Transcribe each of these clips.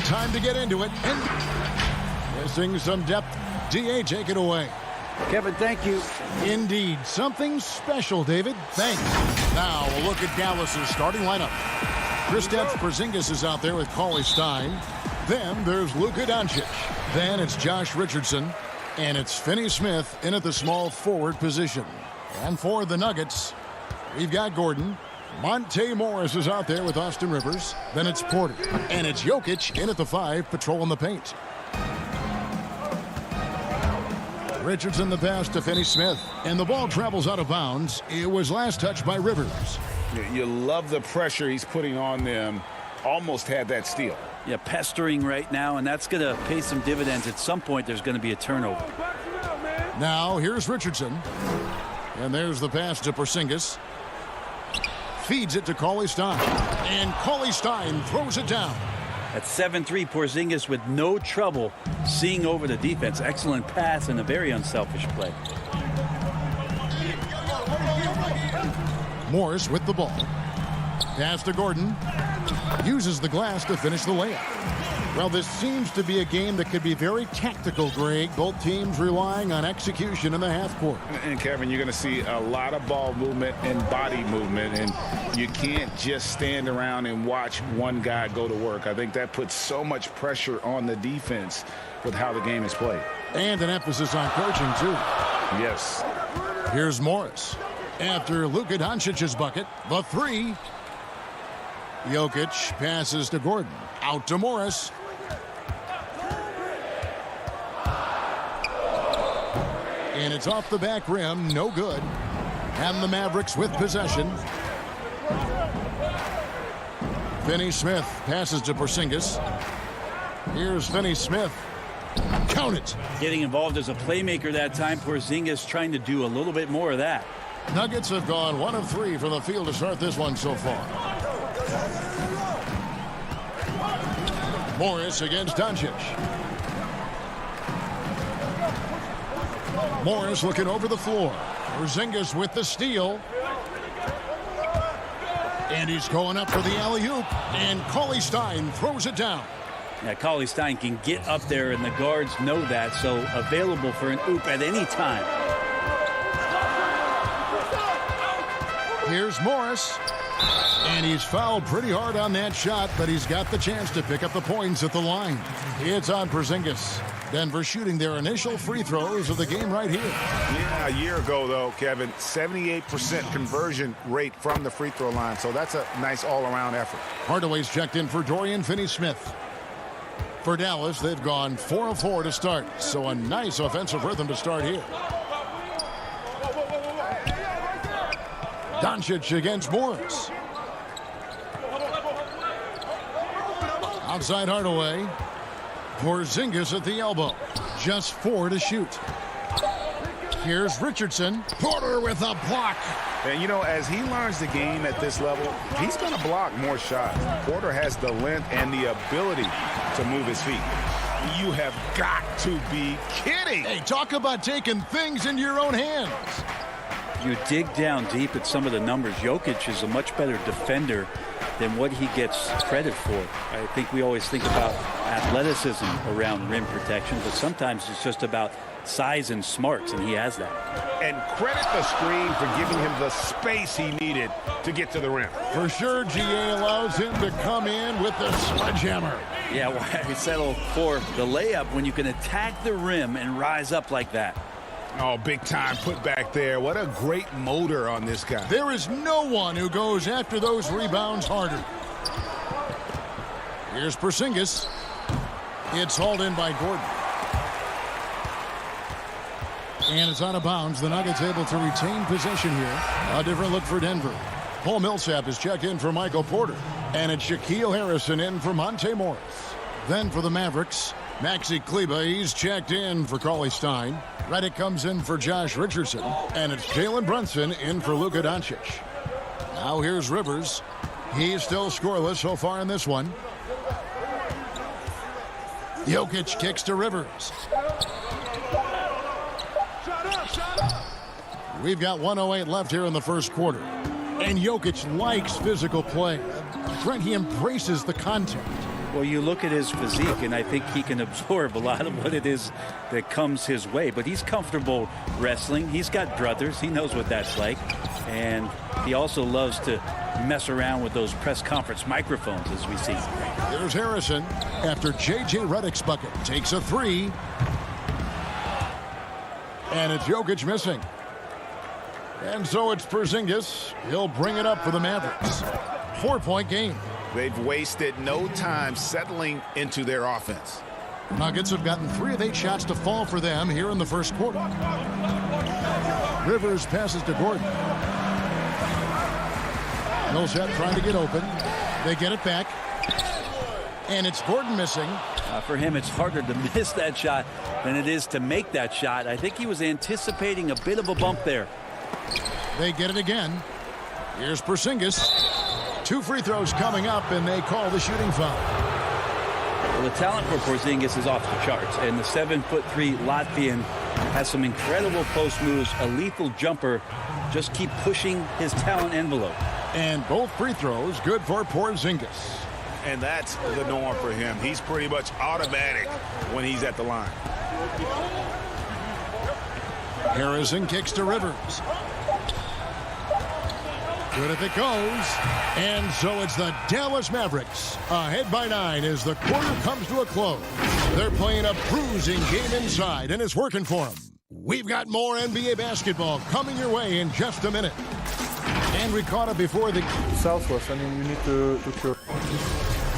time to get into it. And missing some depth. DA, take it away. Kevin, thank you. Indeed. Something special, David. Thanks. Now we'll look at Dallas's starting lineup. Kristaps Porzingis is out there with Cauley Stein. Then there's Luka Doncic. Then it's Josh Richardson. And it's Finney-Smith in at the small forward position. And for the Nuggets, we've got Gordon. Monte Morris is out there with Austin Rivers. Then it's Porter. And it's Jokic in at the 5, patrolling the paint. Richardson the pass to Finney-Smith. And the ball travels out of bounds. It was last touched by Rivers. You love the pressure he's putting on them. Almost had that steal. Yeah, pestering right now, and that's going to pay some dividends. At some point, there's going to be a turnover. Now, here's Richardson. And there's the pass to Porzingis. Feeds it to Cauley Stein. And Cauley Stein throws it down. At 7-3, Porzingis with no trouble seeing over the defense. Excellent pass and a very unselfish play. Morris with the ball. Pass to Gordon. Uses the glass to finish the layup. Well, this seems to be a game that could be very tactical, Greg. Both teams relying on execution in the half court. And Kevin, you're going to see a lot of ball movement and body movement, and you can't just stand around and watch one guy go to work. I think that puts so much pressure on the defense with how the game is played. And an emphasis on coaching, too. Yes. Here's Morris. After Luka Doncic's bucket, the 3. Jokic passes to Gordon. Out to Morris. And it's off the back rim. No good. And the Mavericks with possession. Finney-Smith passes to Porzingis. Here's Finney-Smith. Count it. Getting involved as a playmaker that time. Porzingis trying to do a little bit more of that. Nuggets have gone 1 of 3 from the field to start this one so far. Morris against Doncic. Morris looking over the floor. Porzingis with the steal. And he's going up for the alley-oop. And Cauley Stein throws it down. Yeah, Cauley Stein can get up there, and the guards know that, so available for an oop at any time. Here's Morris. And he's fouled pretty hard on that shot, but he's got the chance to pick up the points at the line. It's on Porzingis. Denver shooting their initial free throws of the game right here. Yeah, a year ago, though, Kevin, 78% conversion rate from the free throw line, so that's a nice all-around effort. Hardaway's checked in for Dorian Finney-Smith. For Dallas, they've gone 4 of 4 to start, so a nice offensive rhythm to start here. Doncic against Morris. Outside Hardaway. Porzingis at the elbow. Just 4 to shoot. Here's Richardson. Porter with a block. And, you know, as he learns the game at this level, he's going to block more shots. Porter has the length and the ability to move his feet. You have got to be kidding. Hey, talk about taking things into your own hands. You dig down deep at some of the numbers. Jokic is a much better defender than what he gets credit for. I think we always think about athleticism around rim protection, but sometimes it's just about size and smarts, and he has that. And credit the screen for giving him the space he needed to get to the rim. For sure, GA allows him to come in with the sledgehammer. Yeah, why settle for the layup when you can attack the rim and rise up like that? Oh, big time put back there. What a great motor on this guy. There is no one who goes after those rebounds harder. Here's Porzingis. It's hauled in by Gordon. And it's out of bounds. The Nuggets able to retain possession here. A different look for Denver. Paul Millsap is checked in for Michael Porter. And it's Shaquille Harrison in for Monte Morris. Then for the Mavericks, Maxi Kleber, he's checked in for Cauley Stein. Redick comes in for Josh Richardson. And it's Jalen Brunson in for Luka Doncic. Now here's Rivers. He's still scoreless so far in this one. Jokic kicks to Rivers. We've got 1:08 left here in the first quarter. And Jokic likes physical play. Trent, he embraces the contact. Well, you look at his physique, and I think he can absorb a lot of what it is that comes his way. But he's comfortable wrestling. He's got brothers. He knows what that's like. And he also loves to mess around with those press conference microphones, as we see. There's Harrison after J.J. Redick's bucket. Takes a three. And it's Jokic missing. And so it's Porzingis. He'll bring it up for the Mavericks. 4-point game. They've wasted no time settling into their offense. Nuggets have gotten 3 of 8 shots to fall for them here in the first quarter. Rivers passes to Gordon. Millsap trying to get open. They get it back. And it's Gordon missing. For him, it's harder to miss that shot than it is to make that shot. I think he was anticipating a bit of a bump there. They get it again. Here's Porzingis. 2 free throws coming up, and they call the shooting foul. Well, the talent for Porzingis is off the charts, and the 7'3" Latvian has some incredible post moves, a lethal jumper. Just keep pushing his talent envelope. And both free throws good for Porzingis. And that's the norm for him. He's pretty much automatic when he's at the line. Harrison kicks to Rivers. Good if it goes. And so it's the Dallas Mavericks ahead by 9 as the quarter comes to a close. They're playing a bruising game inside, and it's working for them. We've got more NBA basketball coming your way in just a minute. And we caught it before the... Southwest, I mean, you need to cure.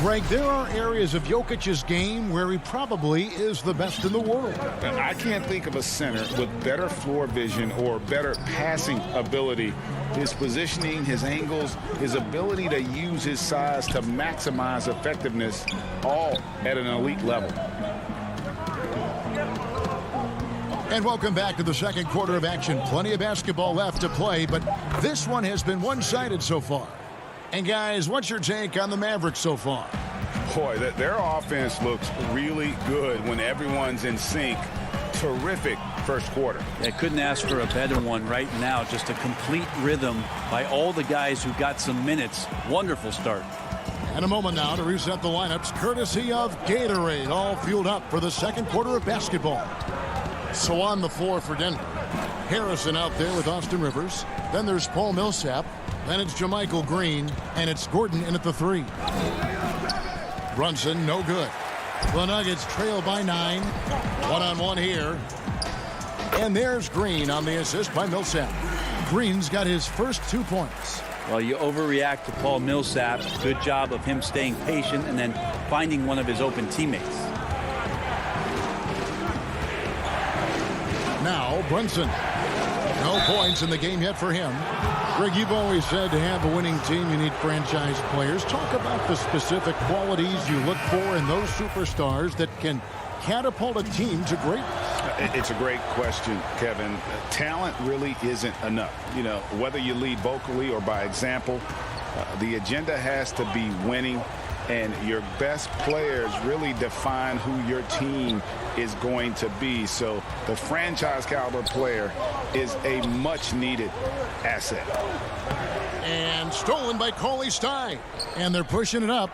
Greg, there are areas of Jokic's game where he probably is the best in the world. I can't think of a center with better floor vision or better passing ability. His positioning, his angles, his ability to use his size to maximize effectiveness, all at an elite level. And welcome back to the second quarter of action. Plenty of basketball left to play, but this one has been one-sided so far. And guys, what's your take on the Mavericks so far? Boy, their offense looks really good when everyone's in sync. Terrific first quarter. I couldn't ask for a better one right now. Just a complete rhythm by all the guys who got some minutes. Wonderful start. And a moment now to reset the lineups, courtesy of Gatorade, all fueled up for the second quarter of basketball. So on the floor for Denver, Harrison out there with Austin Rivers. Then there's Paul Millsap. Then it's JaMychal Green, and it's Gordon in at the 3. Brunson, no good. The Nuggets trail by 9. One-on-one here. And there's Green on the assist by Millsap. Green's got his first 2 points. Well, you overreact to Paul Millsap. Good job of him staying patient and then finding one of his open teammates. Now, Brunson. No points in the game yet for him. Greg, you've always said to have a winning team, you need franchise players. Talk about the specific qualities you look for in those superstars that can catapult a team to greatness. It's a great question, Kevin. Talent really isn't enough. You know, whether you lead vocally or by example, the agenda has to be winning. And your best players really define who your team is going to be. So the franchise caliber player is a much needed asset. And stolen by Cauley Stein. And they're pushing it up.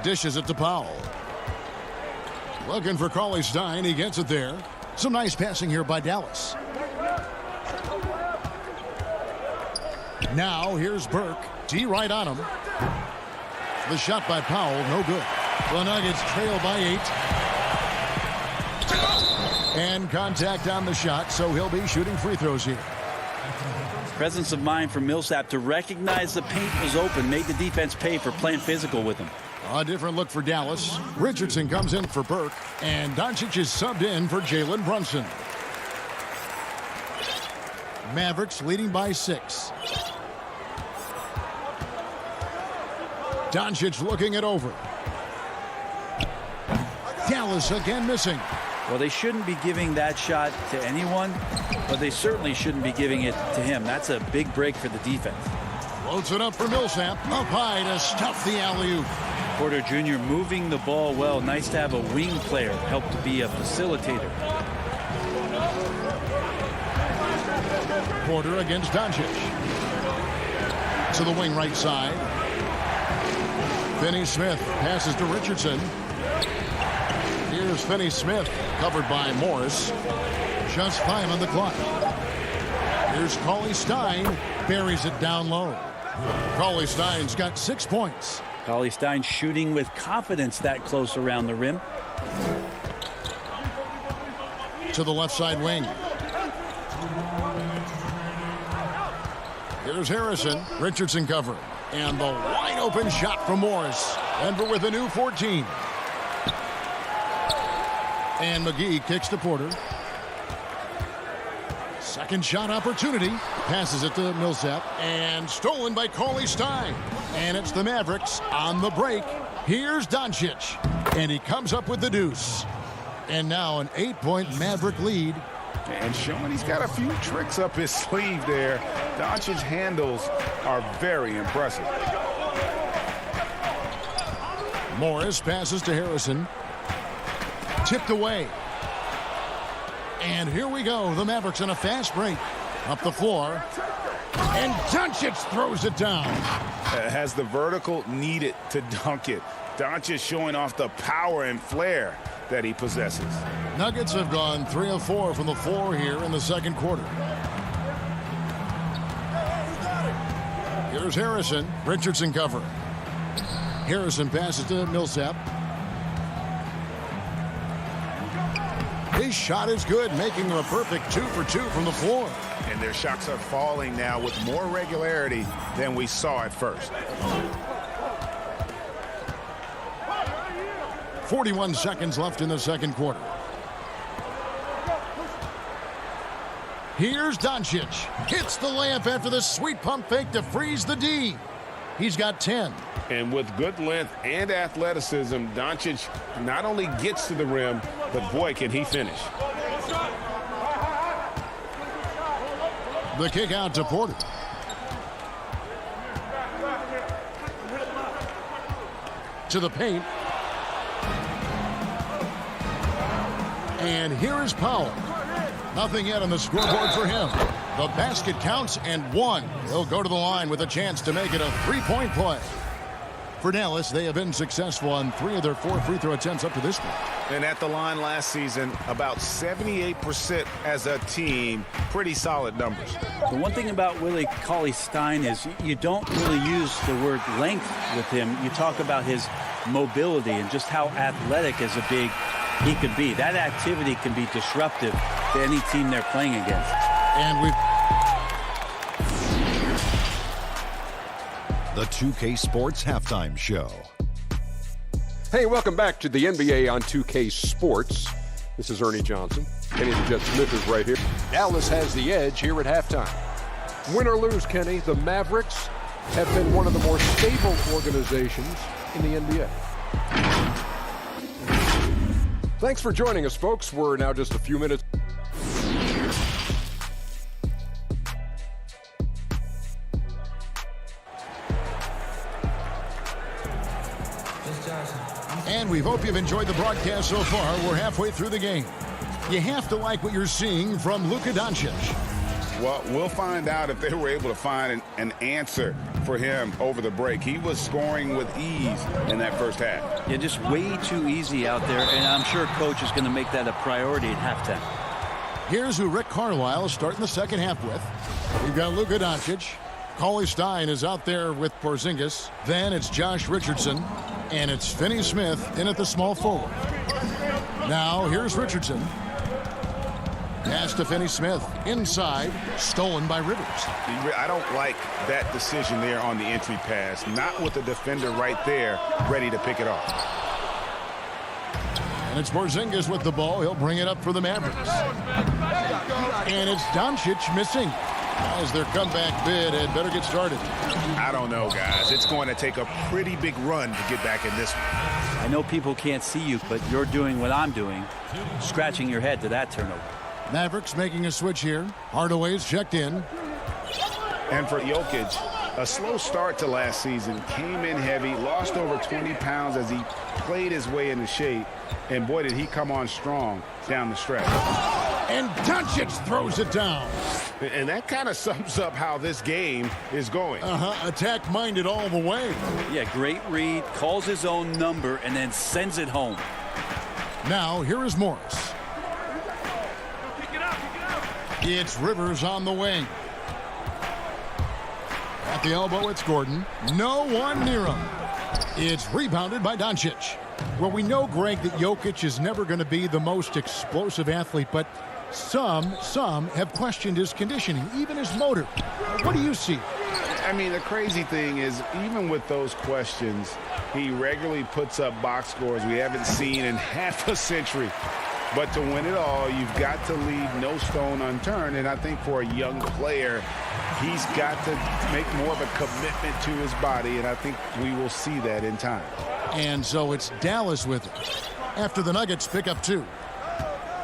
Dishes it to Powell. Looking for Cauley Stein. He gets it there. Some nice passing here by Dallas. Now here's Burke. D right on him. The shot by Powell, no good. The Nuggets trail by 8. And contact on the shot, so he'll be shooting free throws here. Presence of mind for Millsap to recognize the paint was open, made the defense pay for playing physical with him. A different look for Dallas. Richardson comes in for Burke, and Doncic is subbed in for Jalen Brunson. Mavericks leading by 6. Doncic looking it over. Dallas again missing. Well, they shouldn't be giving that shot to anyone, but they certainly shouldn't be giving it to him. That's a big break for the defense. Floats it up for Millsap. Up high to stuff the alley-oop. Porter Jr. moving the ball well. Nice to have a wing player help to be a facilitator. Porter against Doncic. To the wing right side. Finney-Smith passes to Richardson. Here's Finney-Smith, covered by Morris. Just 5 on the clock. Here's CLA Stein, buries it down low. CLA Stein's got 6 points. CLA Stein shooting with confidence that close around the rim. To the left side wing. Here's Harrison. Richardson cover. And the wide open shot from Morris. Denver with a new 14. And McGee kicks to Porter. Second shot opportunity. Passes it to Millsap. And stolen by CLA Stein. And it's the Mavericks on the break. Here's Doncic. And he comes up with the deuce. And now an 8-point Maverick lead. And showing he's got a few tricks up his sleeve there. Doncic's handles are very impressive. Morris passes to Harrison. Tipped away. And here we go. The Mavericks on a fast break. Up the floor. And Doncic throws it down. Has the vertical needed to dunk it. Doncic showing off the power and flair that he possesses. Nuggets have gone 3 of 4 from the floor here in the second quarter. Here's Harrison. Richardson cover. Harrison passes to Millsap. His shot is good, making him a perfect 2 for 2 from the floor. And their shots are falling now with more regularity than we saw at first. 41 seconds left in the second quarter. Here's Doncic. Hits the layup after the sweet pump fake to freeze the D. He's got 10. And with good length and athleticism, Doncic not only gets to the rim, but boy, can he finish. The kick out to Porter. To the paint. And here is Powell. Nothing yet on the scoreboard for him. The basket counts and 1. He'll go to the line with a chance to make it a 3-point play. For Dallas, they have been successful on 3 of their 4 free throw attempts up to this point. And at the line last season, about 78% as a team. Pretty solid numbers. The one thing about Willie CLA Stein is you don't really use the word length with him. You talk about his mobility and just how athletic as a big he could be. That activity can be disruptive to any team they're playing against. And we've The 2K Sports Halftime Show. Hey, welcome back to the NBA on 2K Sports. This is Ernie Johnson. Kenny the Jet Smith is right here. Dallas has the edge here at halftime. Win or lose, Kenny, the Mavericks have been one of the more stable organizations in the NBA. Thanks for joining us, folks. We're now just a few minutes. And we hope you've enjoyed the broadcast so far. We're halfway through the game. You have to like what you're seeing from Luka Doncic. Well, we'll find out if they were able to find an answer for him over the break. He was scoring with ease in that first half. Yeah, just way too easy out there, and I'm sure Coach is going to make that a priority at halftime. Here's who Rick Carlisle is starting the second half with. We've got Luka Doncic. CLA Stein is out there with Porzingis. Then it's Josh Richardson. And it's Finney-Smith in at the small forward. Now here's Richardson. Pass to Finney-Smith. Inside. Stolen by Rivers. I don't like that decision there on the entry pass. Not with the defender right there ready to pick it off. And it's Porzingis with the ball. He'll bring it up for the Mavericks. And it's Doncic missing. As their comeback bid had better get started. I don't know, guys. It's going to take a pretty big run to get back in this one. I know people can't see you, but you're doing what I'm doing, scratching your head to that turnover. Mavericks making a switch here. Hardaway's checked in. And for Jokic, a slow start to last season. Came in heavy, lost over 20 pounds as he played his way into shape. And boy, did he come on strong down the stretch. And Doncic throws it down. And that kind of sums up how this game is going. Attack-minded all the way. Yeah, great read, calls his own number, and then sends it home. Now, here is Morris. It's Rivers on the wing. At the elbow, it's Gordon. No one near him. It's rebounded by Doncic. Well, we know, Greg, that Jokic is never going to be the most explosive athlete, but some have questioned his conditioning, even his motor. What do you see? I mean, the crazy thing is, even with those questions, he regularly puts up box scores we haven't seen in half a century. But to win it all, you've got to leave no stone unturned. And I think for a young player, he's got to make more of a commitment to his body. And I think we will see that in time. And so it's Dallas with it. After the Nuggets pick up 2.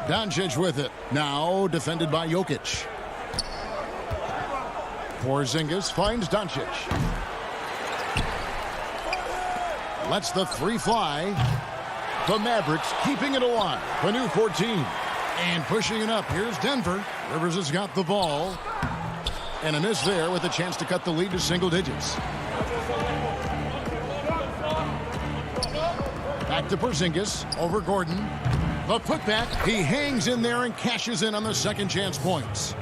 Doncic with it. Now defended by Jokic. Porzingis finds Doncic. Lets the 3 fly. The Mavericks keeping it alive. A new 14. And pushing it up. Here's Denver. Rivers has got the ball. And a miss there with a chance to cut the lead to single digits. Back to Porzingis. Over Gordon. The putback. He hangs in there and cashes in on the second chance points.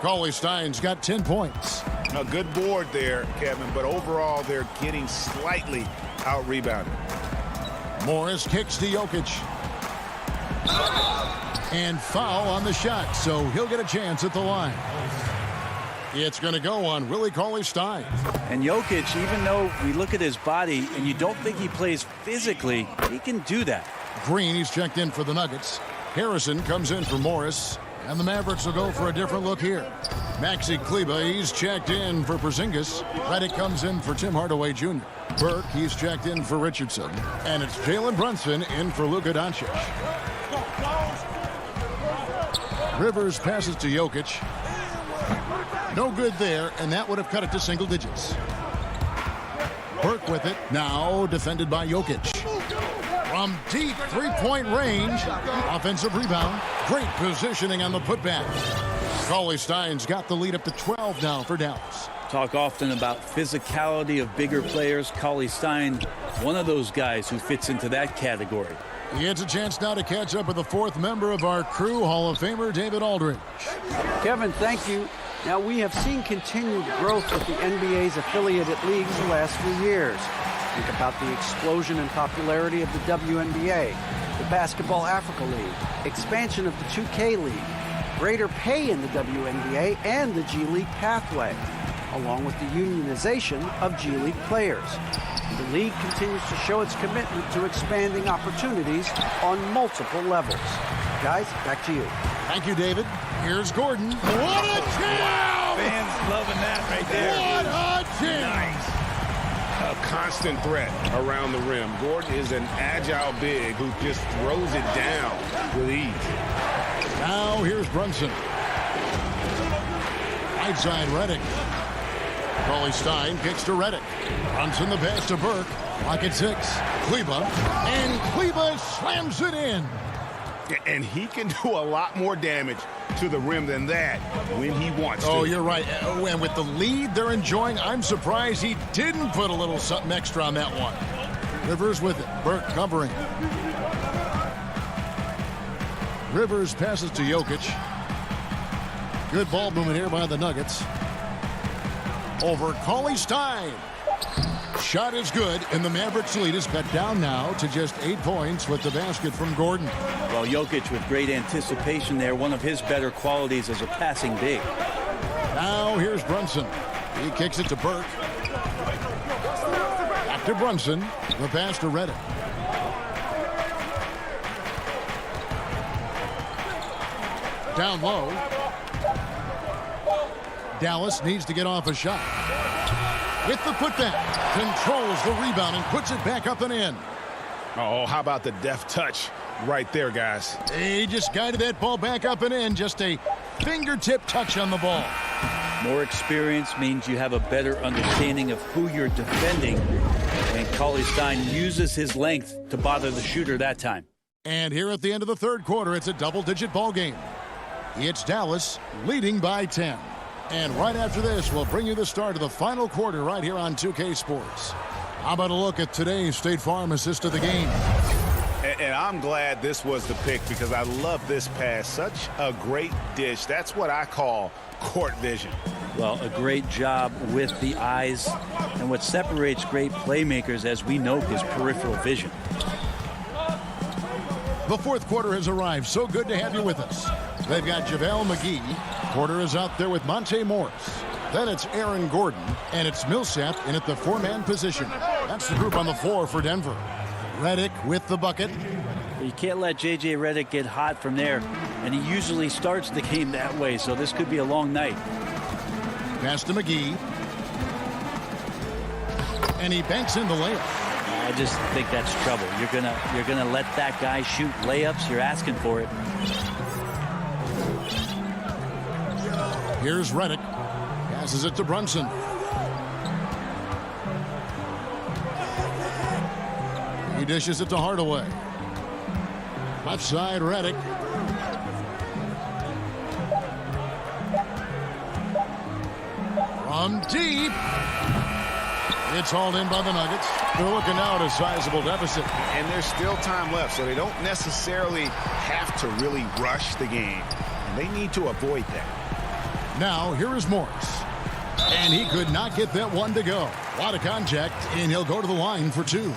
Cauley Stein's got 10 points. A good board there, Kevin, but overall they're getting slightly out-rebounded. Morris kicks to Jokic. And foul on the shot, so he'll get a chance at the line. It's going to go on Willie Cauley-Stein. And Jokic, even though we look at his body and you don't think he plays physically, he can do that. Green, he's checked in for the Nuggets. Harrison comes in for Morris. And the Mavericks will go for a different look here. Maxi Kleber, he's checked in for Porzingis. Redick comes in for Tim Hardaway Jr. Burke, he's checked in for Richardson. And it's Jalen Brunson in for Luka Doncic. Rivers passes to Jokic. No good there, and that would have cut it to single digits. Burke with it, now defended by Jokic. From deep three-point range, offensive rebound. Great positioning on the putback. Cauley-Stein's got the lead up to 12 now for Dallas. Talk often about physicality of bigger players. Cauley-Stein, one of those guys who fits into that category. He gets a chance now to catch up with the 4th member of our crew, Hall of Famer David Aldridge. Kevin, thank you. Now, we have seen continued growth with the NBA's affiliated leagues the last few years. Think about the explosion in popularity of the WNBA, the Basketball Africa League, expansion of the 2K League, greater pay in the WNBA and the G League pathway, along with the unionization of G League players. The league continues to show its commitment to expanding opportunities on multiple levels. Guys, back to you. Thank you, David. Here's Gordon. What a jam! Fans loving that right there. What a jam! Nice. A constant threat around the rim. Gordon is an agile big who just throws it down with ease. Now here's Brunson. Right side, Redick. Cauley-Stein kicks to Redick. Brunson the pass to Burke. Clock at 6. Kleber. And Kleber slams it in. And he can do a lot more damage to the rim than that when he wants to. Oh, you're right. And with the lead they're enjoying, I'm surprised he didn't put a little something extra on that one. Rivers with it. Burke covering. Rivers passes to Jokic. Good ball movement here by the Nuggets. Over Cauley-Stein. Shot is good, and the Mavericks lead is cut down now to just 8 points with the basket from Gordon. Well, Jokic with great anticipation there, one of his better qualities as a passing big. Now here's Brunson. He kicks it to Burke. Back to Brunson. The pass to Redick. Down low. Dallas needs to get off a shot. With the putback. Controls the rebound and puts it back up and in. Oh, how about the deft touch right there, guys? He just guided that ball back up and in. Just a fingertip touch on the ball. More experience means you have a better understanding of who you're defending. And Cauley-Stein uses his length to bother the shooter that time. And here at the end of the third quarter, it's a double-digit ball game. It's Dallas leading by 10. And right after this, we'll bring you the start of the final quarter right here on 2K Sports. How about a look at today's State Farm assist of the game? And I'm glad this was the pick because I love this pass. Such a great dish. That's what I call court vision. Well, a great job with the eyes. And what separates great playmakers, as we know, is peripheral vision. The fourth quarter has arrived. So good to have you with us. They've got JaVale McGee. Porter is out there with Monte Morris. Then it's Aaron Gordon, and it's Millsap in at the four-man position. That's the group on the floor for Denver. Redick with the bucket. You can't let J.J. Redick get hot from there, and he usually starts the game that way, so this could be a long night. Pass to McGee. And he banks in the layup. I just think that's trouble. You're gonna let that guy shoot layups. You're asking for it. Here's Redick. Passes it to Brunson. He dishes it to Hardaway. Left side, Redick. From deep. It's hauled in by the Nuggets. They're looking now at a sizable deficit. And there's still time left, so they don't necessarily have to really rush the game. And they need to avoid that. Now, here is Morris. And he could not get that one to go. A lot of contact, and he'll go to the line for two.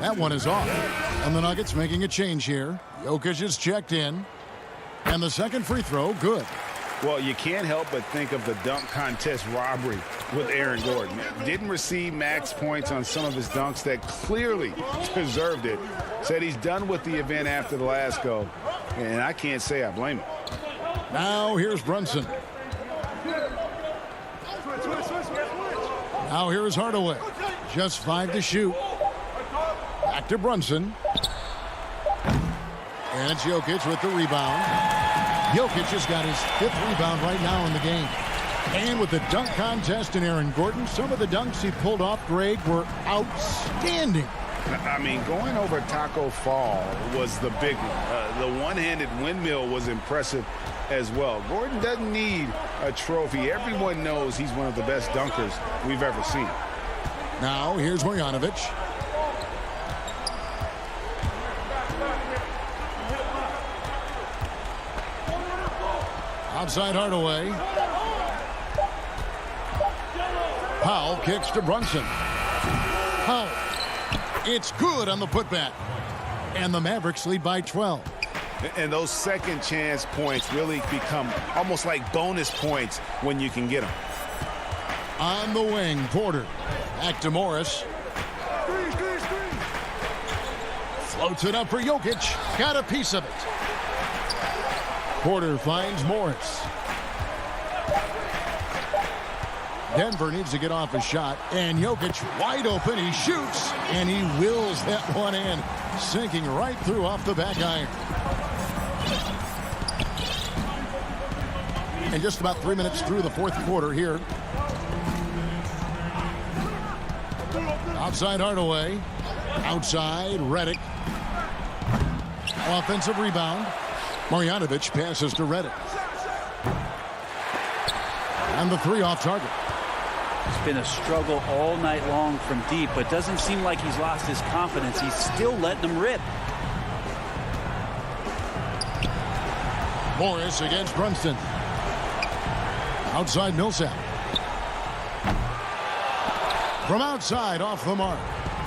That one is off. And the Nuggets making a change here. Jokic is checked in. And the second free throw, good. Well, you can't help but think of the dunk contest robbery with Aaron Gordon. Didn't receive max points on some of his dunks that clearly deserved it. Said he's done with the event after the last go. And I can't say I blame him. Now here's Brunson. Now here's Hardaway. Just 5 to shoot. Back to Brunson. And it's Jokic with the rebound. Jokic has got his 5th rebound right now in the game. And with the dunk contest in Aaron Gordon, some of the dunks he pulled off, Greg, were outstanding. I mean, going over Taco Fall was the big one. The one-handed windmill was impressive as well. Gordon doesn't need a trophy. Everyone knows he's one of the best dunkers we've ever seen. Now, here's Marjanovic. Outside Hardaway. Powell kicks to Brunson. Powell. It's good on the putback. And the Mavericks lead by 12. And those second chance points really become almost like bonus points when you can get them. On the wing, Porter. Back to Morris. Floats it up for Jokic. Got a piece of it. Porter finds Morris. Denver needs to get off a shot. And Jokic wide open. He shoots. And he wills that one in. Sinking right through off the back iron. And just about 3 minutes through the fourth quarter here. Outside Hardaway. Outside Redick. Offensive rebound. Marjanovic passes to Redick. And the three off target. It's been a struggle all night long from deep, but doesn't seem like he's lost his confidence. He's still letting them rip. Morris against Brunson. Outside Millsap. From outside, off the mark.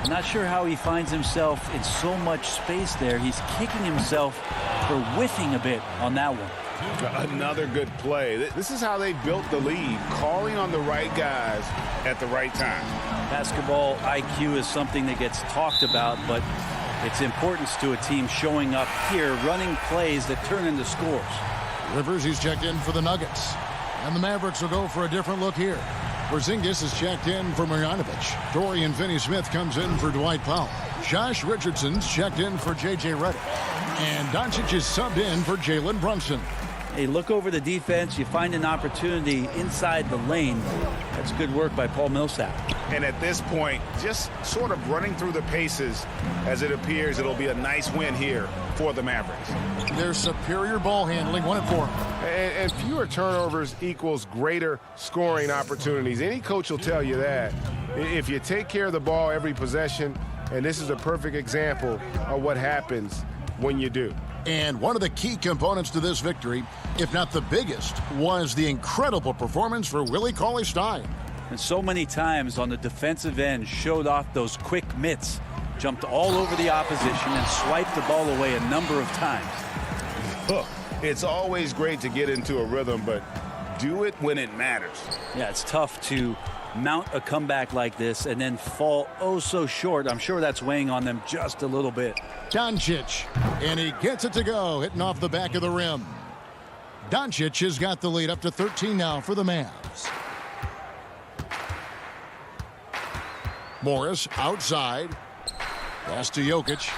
I'm not sure how he finds himself in so much space there. He's kicking himself for whiffing a bit on that one. Another good play. This is how they built the lead, calling on the right guys at the right time. Basketball IQ is something that gets talked about, but its importance to a team showing up here, running plays that turn into scores. Rivers, he's checked in for the Nuggets. And the Mavericks will go for a different look here. Porzingis is checked in for Marjanovic. Dorian Finney-Smith comes in for Dwight Powell. Josh Richardson's checked in for J.J. Redick. And Doncic is subbed in for Jalen Brunson. Hey, look over the defense. You find an opportunity inside the lane. That's good work by Paul Millsap. And at this point, just sort of running through the paces, as it appears it'll be a nice win here for the Mavericks. Their superior ball handling, 1 and 4. And fewer turnovers equals greater scoring opportunities. Any coach will tell you that. If you take care of the ball every possession, and this is a perfect example of what happens when you do. And one of the key components to this victory, if not the biggest, was the incredible performance for Willie Cauley-Stein. And so many times on the defensive end showed off those quick mitts, jumped all over the opposition and swiped the ball away a number of times. Look, it's always great to get into a rhythm, but do it when it matters. Yeah, it's tough to mount a comeback like this and then fall oh so short. I'm sure that's weighing on them just a little bit. Doncic, and he gets it to go, hitting off the back of the rim. Doncic has got the lead up to 13 now for the Mavs. Morris outside. Pass to Jokic.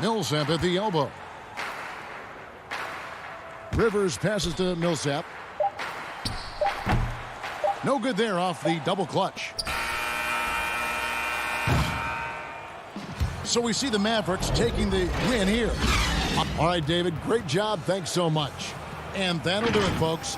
Millsap at the elbow. Rivers passes to Millsap. No good there off the double clutch. So we see the Mavericks taking the win here. All right, David, great job. Thanks so much. And that'll do it, folks.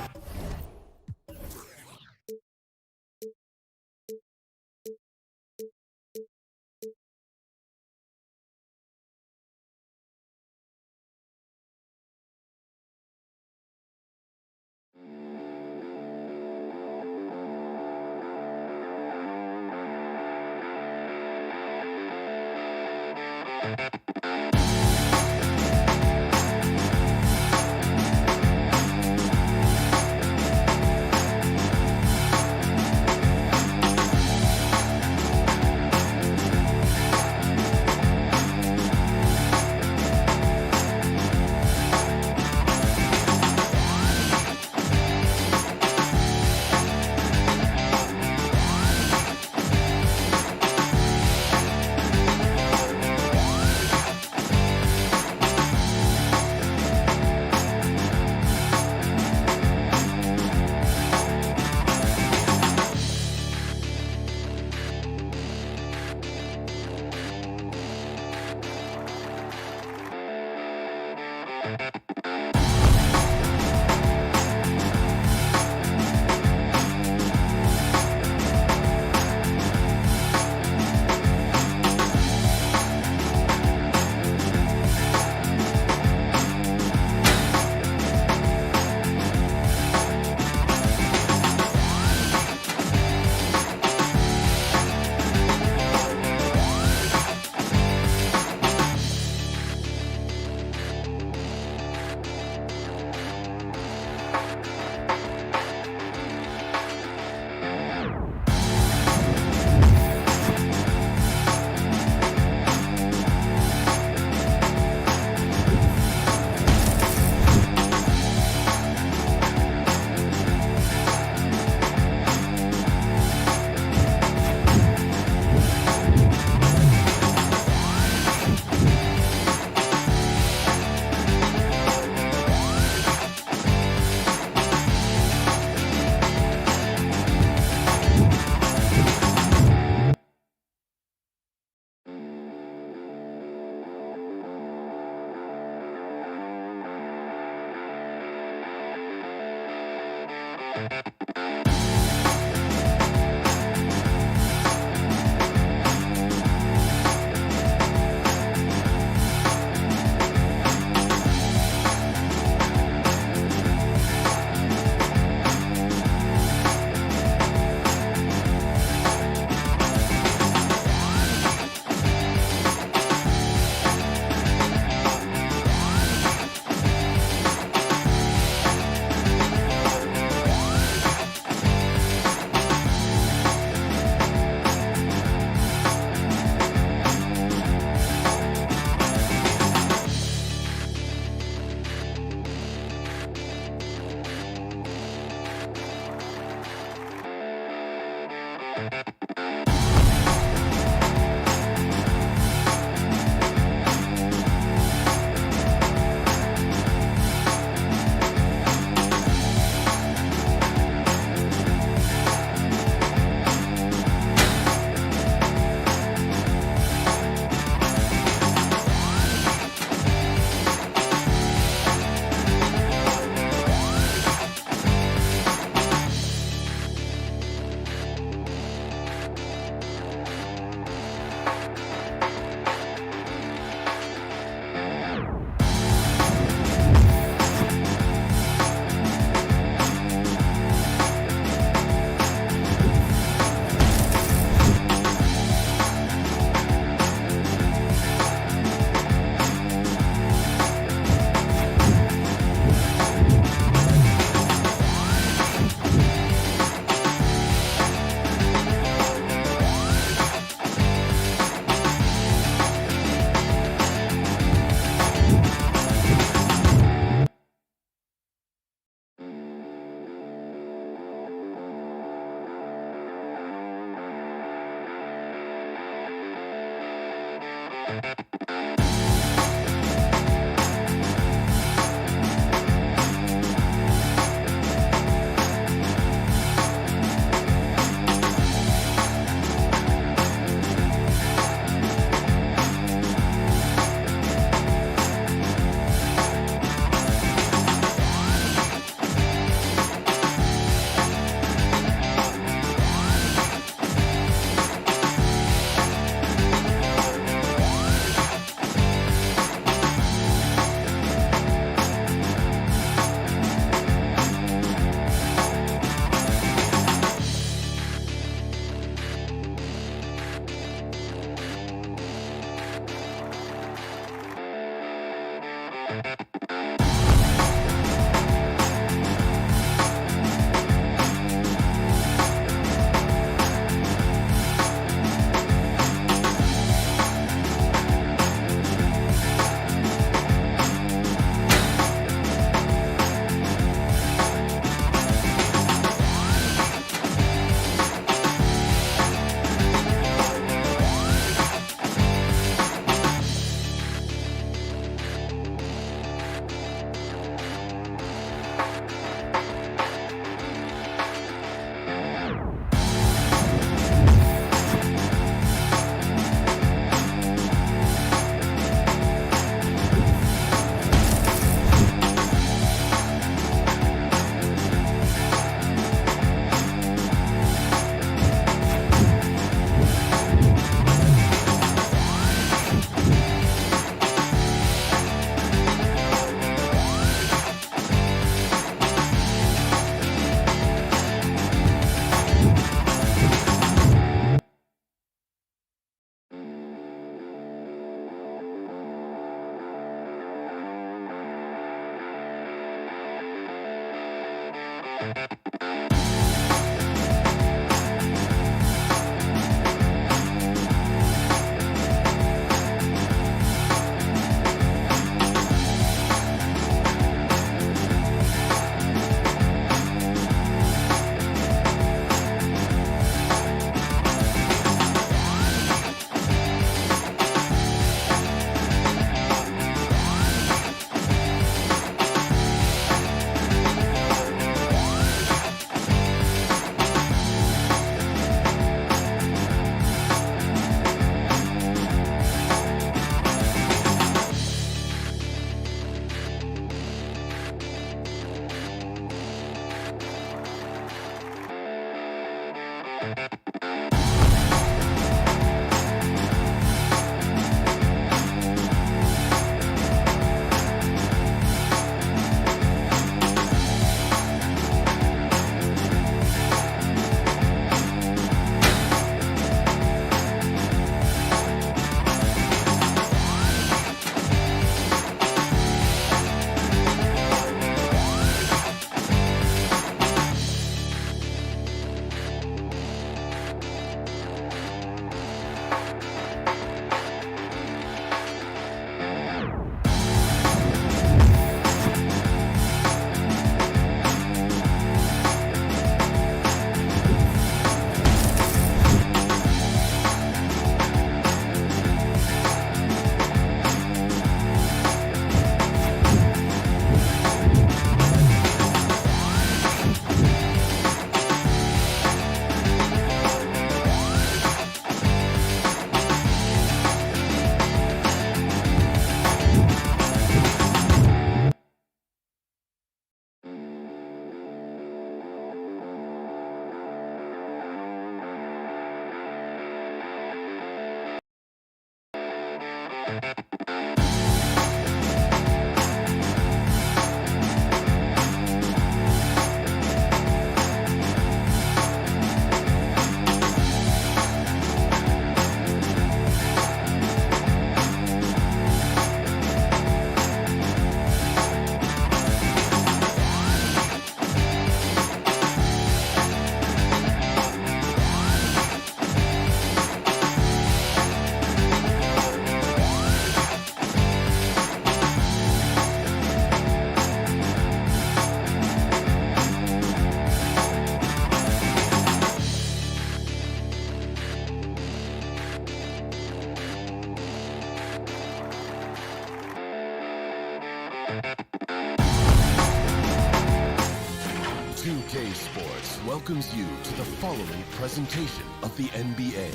2K Sports welcomes you to the following presentation of the NBA.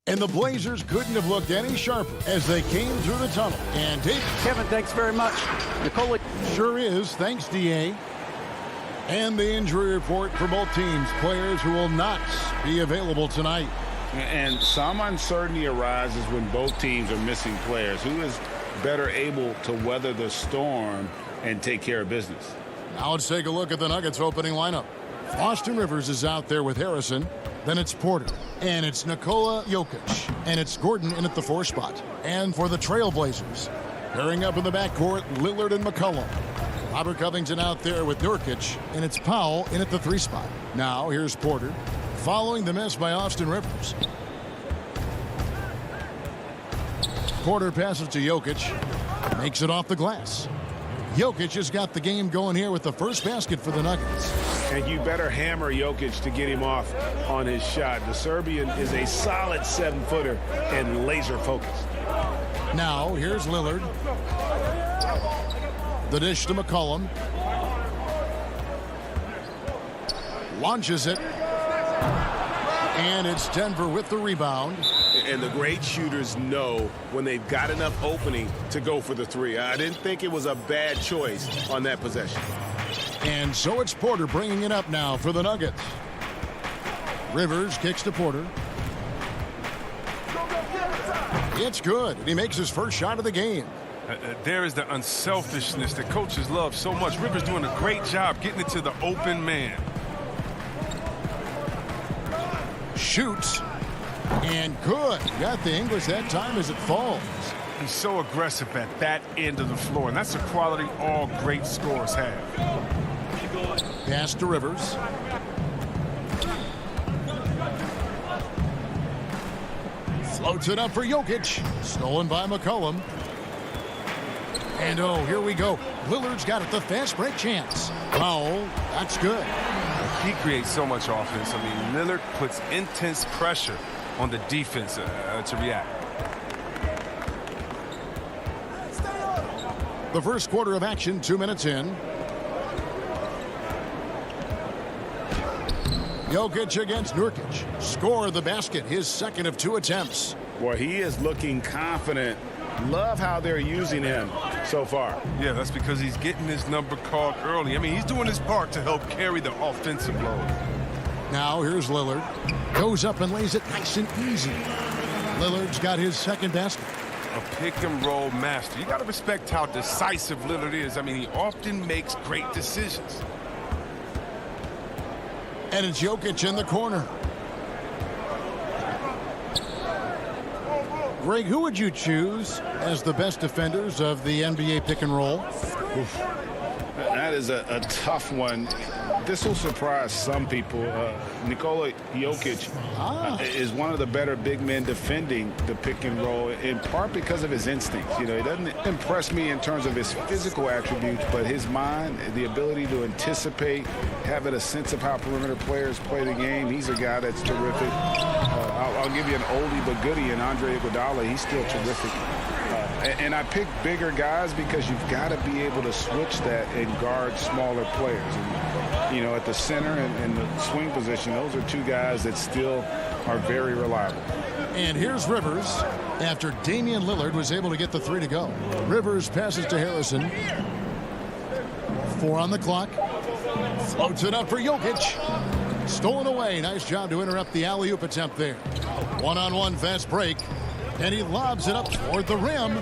And the Blazers couldn't have looked any sharper as they came through the tunnel. And Dave. Kevin, thanks very much. Nikola. Sure is. Thanks, D.A. And the injury report for both teams. Players who will not be available tonight. And some uncertainty arises when both teams are missing players. Who is better able to weather the storm and take care of business? Now let's take a look at the Nuggets opening lineup. Austin Rivers is out there with Harrison. Then it's Porter. And it's Nikola Jokic. And it's Gordon in at the 4 spot. And for the Trailblazers, pairing up in the backcourt, Lillard and McCollum. Robert Covington out there with Nurkic. And it's Powell in at the 3 spot. Now here's Porter, following the miss by Austin Rivers. Porter passes to Jokic. Makes it off the glass. Jokic has got the game going here with the first basket for the Nuggets. And you better hammer Jokic to get him off on his shot. The Serbian is a solid 7-footer and laser focused. Now here's Lillard. The dish to McCollum. Launches it. And it's Denver with the rebound. And the great shooters know when they've got enough opening to go for the 3. I didn't think it was a bad choice on that possession. And so it's Porter bringing it up now for the Nuggets. Rivers kicks to Porter. It's good, and he makes his first shot of the game. There is the unselfishness that coaches love so much. Rivers doing a great job getting it to the open man. Shoots. And good. Got the English that time as it falls. He's so aggressive at that end of the floor, and that's a quality all great scorers have. Pass to Rivers. Floats it up for Jokic. Stolen by McCollum. And oh, here we go. Lillard's got it, the fast break chance. Foul. That's good. He creates so much offense. I mean, Lillard puts intense pressure on the defense to react. The first quarter of action, 2 minutes in. Jokic against Nurkic. Score the basket, his second of 2 attempts. Boy, he is looking confident. Love how they're using him so far. Yeah, that's because he's getting his number called early. I mean, he's doing his part to help carry the offensive load. Now here's Lillard. Goes up and lays it nice and easy. Lillard's got his second basket. A pick-and-roll master. You got to respect how decisive Lillard is. I mean, he often makes great decisions. And it's Jokic in the corner. Greg, who would you choose as the best defenders of the NBA pick and roll? Oof. That is a tough one. This will surprise some people. Nikola Jokic is one of the better big men defending the pick and roll, in part because of his instincts. You know, he doesn't impress me in terms of his physical attributes, but his mind, the ability to anticipate, having a sense of how perimeter players play the game. He's a guy that's terrific. I'll give you an oldie but goodie in Andre Iguodala. He's still terrific. And I pick bigger guys because you've got to be able to switch that and guard smaller players. And, you know, at the center and the swing position, those are 2 guys that still are very reliable. And here's Rivers after Damian Lillard was able to get the 3 to go. Rivers passes to Harrison. 4 on the clock. Floats it up for Jokic. Stolen away. Nice job to interrupt the alley-oop attempt there. One-on-one fast break. And he lobs it up toward the rim.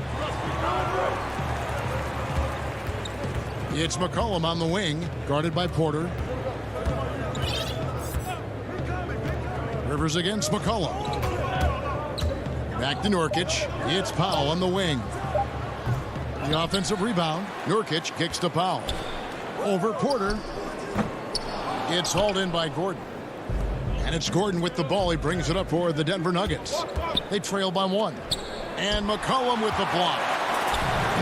It's McCollum on the wing, guarded by Porter. Rivers against McCollum. Back to Nurkic. It's Powell on the wing. The offensive rebound. Nurkic kicks to Powell. Over Porter. It's hauled in by Gordon. And it's Gordon with the ball. He brings it up for the Denver Nuggets. They trail by 1. And McCollum with the block.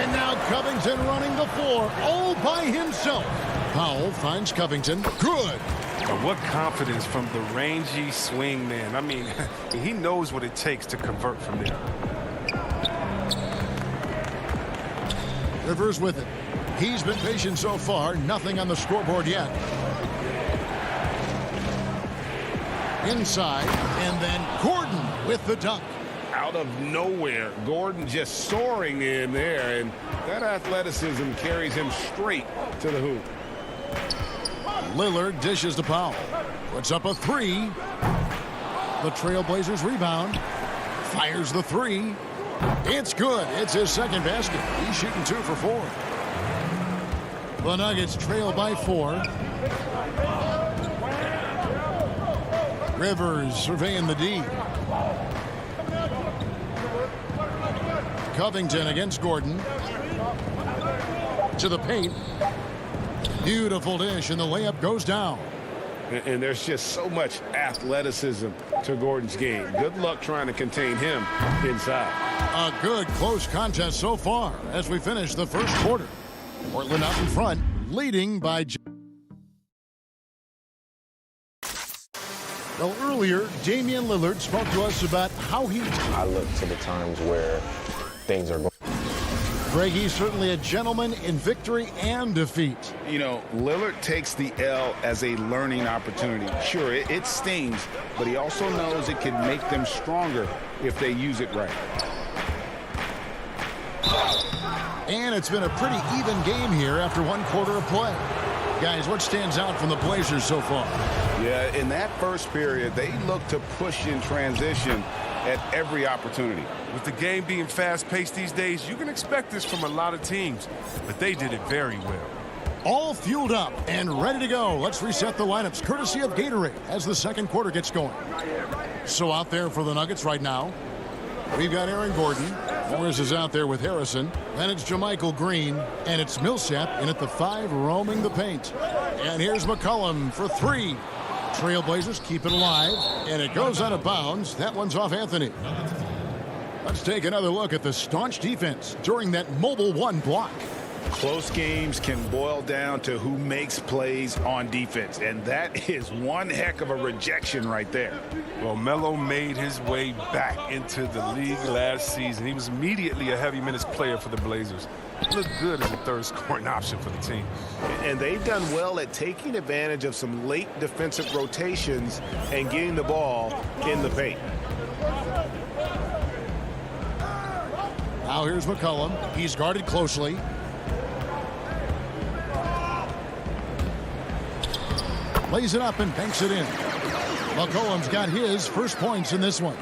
And now Covington running the floor all by himself. Powell finds Covington. Good. And what confidence from the rangy swing man. I mean, he knows what it takes to convert from there. Rivers with it. He's been patient so far. Nothing on the scoreboard yet. Inside, and then Gordon with the dunk. Out of nowhere, Gordon just soaring in there, and that athleticism carries him straight to the hoop. Lillard dishes to Powell. Puts up a three. The Trailblazers rebound. Fires the three. It's good. It's his second basket. He's shooting 2 for 4. The Nuggets trail by 4. Rivers surveying the D. Covington against Gordon. To the paint. Beautiful dish, and the layup goes down. And there's just so much athleticism to Gordon's game. Good luck trying to contain him inside. A good close contest so far as we finish the first quarter. Portland out in front, leading by... Well, earlier, Damian Lillard spoke to us about how he... I look to the times where things are going. Greg, he's certainly a gentleman in victory and defeat. You know, Lillard takes the L as a learning opportunity. Sure, it stings, but he also knows it can make them stronger if they use it right. And it's been a pretty even game here after 1 quarter of play. Guys, what stands out from the Blazers so far? Yeah, in that first period, they look to push in transition at every opportunity. With the game being fast-paced these days, you can expect this from a lot of teams, but they did it very well. All fueled up and ready to go. Let's reset the lineups courtesy of Gatorade as the second quarter gets going. So out there for the Nuggets right now, we've got Aaron Gordon. Morris is out there with Harrison. Then it's JaMychal Green, and it's Millsap in at the 5 roaming the paint. And here's McCollum for 3. Trailblazers keep it alive, and it goes out of bounds. That one's off Anthony. Let's take another look at the staunch defense during that mobile 1 block. Close games can boil down to who makes plays on defense, and that is one heck of a rejection right there. Well, Melo made his way back into the league last season. He was immediately a heavy minutes player for the Blazers. He looked good as a third scoring option for the team. And they've done well at taking advantage of some late defensive rotations and getting the ball in the paint. Now here's McCollum. He's guarded closely. Lays it up and banks it in. McCollum's got his first points in this one.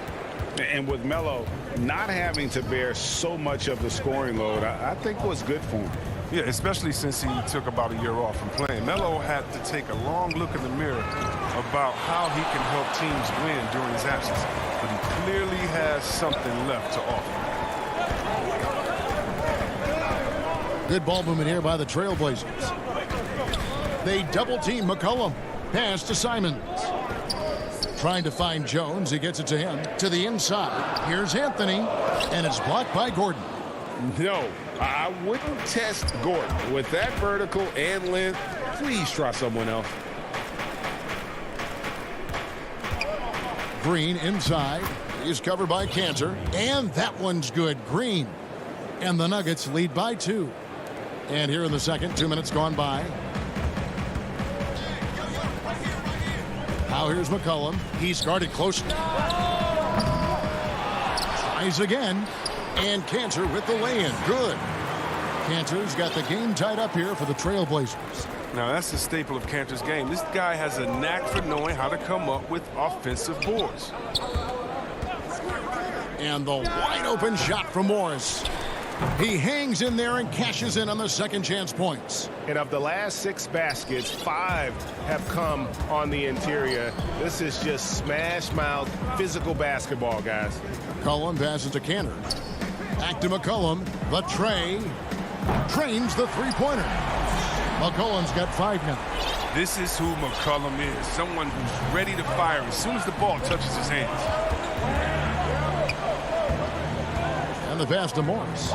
And with Melo not having to bear so much of the scoring load, I think was good for him. Yeah, especially since he took about a year off from playing. Melo had to take a long look in the mirror about how he can help teams win during his absence. But he clearly has something left to offer. Good ball movement here by the Trailblazers. They double-team McCollum. Pass to Simons. Trying to find Jones. He gets it to him. To the inside. Here's Anthony. And it's blocked by Gordon. No, I wouldn't test Gordon. With that vertical and length, please try someone else. Green inside. He's covered by Cantor. And that one's good. Green. And the Nuggets lead by 2. And here in the second, 2 minutes gone by. Now here's McCollum. He's guarded closely. Tries again. And Cantor with the lay-in. Good. Cantor's got the game tied up here for the Trailblazers. Now, that's the staple of Cantor's game. This guy has a knack for knowing how to come up with offensive boards. And the wide-open shot from Morris. He hangs in there and cashes in on the second chance points. And of the last 6 baskets, 5 have come on the interior. This is just smash-mouth physical basketball, guys. McCollum passes to Cantor. Back to McCollum. The tray. Trains the three-pointer. McCollum's got 5 now. This is who McCollum is. Someone who's ready to fire as soon as the ball touches his hands. And the pass to Morris.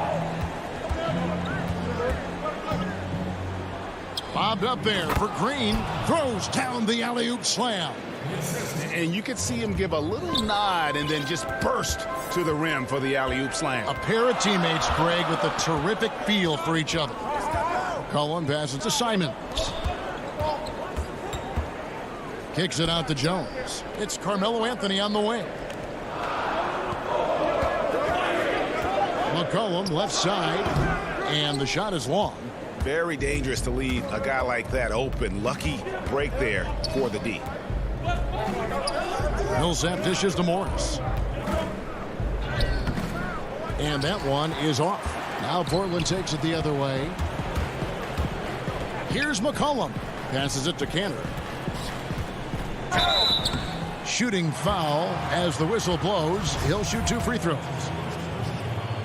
Bobbed up there for Green. Throws down the alley-oop slam. And you could see him give a little nod and then just burst to the rim for the alley-oop slam. A pair of teammates, Greg, with a terrific feel for each other. Cullen passes to Simons. Kicks it out to Jones. It's Carmelo Anthony on the wing. McCollum left side, and the shot is long. Very dangerous to leave a guy like that open. Lucky break there for the D. Millsap dishes to Morris. And that one is off. Now Portland takes it the other way. Here's McCollum. Passes it to Cantor. Shooting foul as the whistle blows. He'll shoot 2 free throws.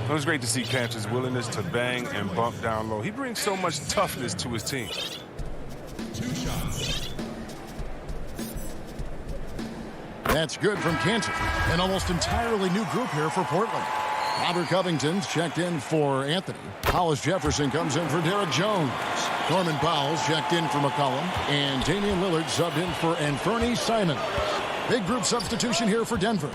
It was great to see Cantor's willingness to bang and bump down low. He brings so much toughness to his team. 2 shots. That's good from Cantor. An almost entirely new group here for Portland. Robert Covington's checked in for Anthony. Hollis Jefferson comes in for Derek Jones. Norman Powell's checked in for McCollum. And Damian Lillard subbed in for Anthony Simons. Big group substitution here for Denver.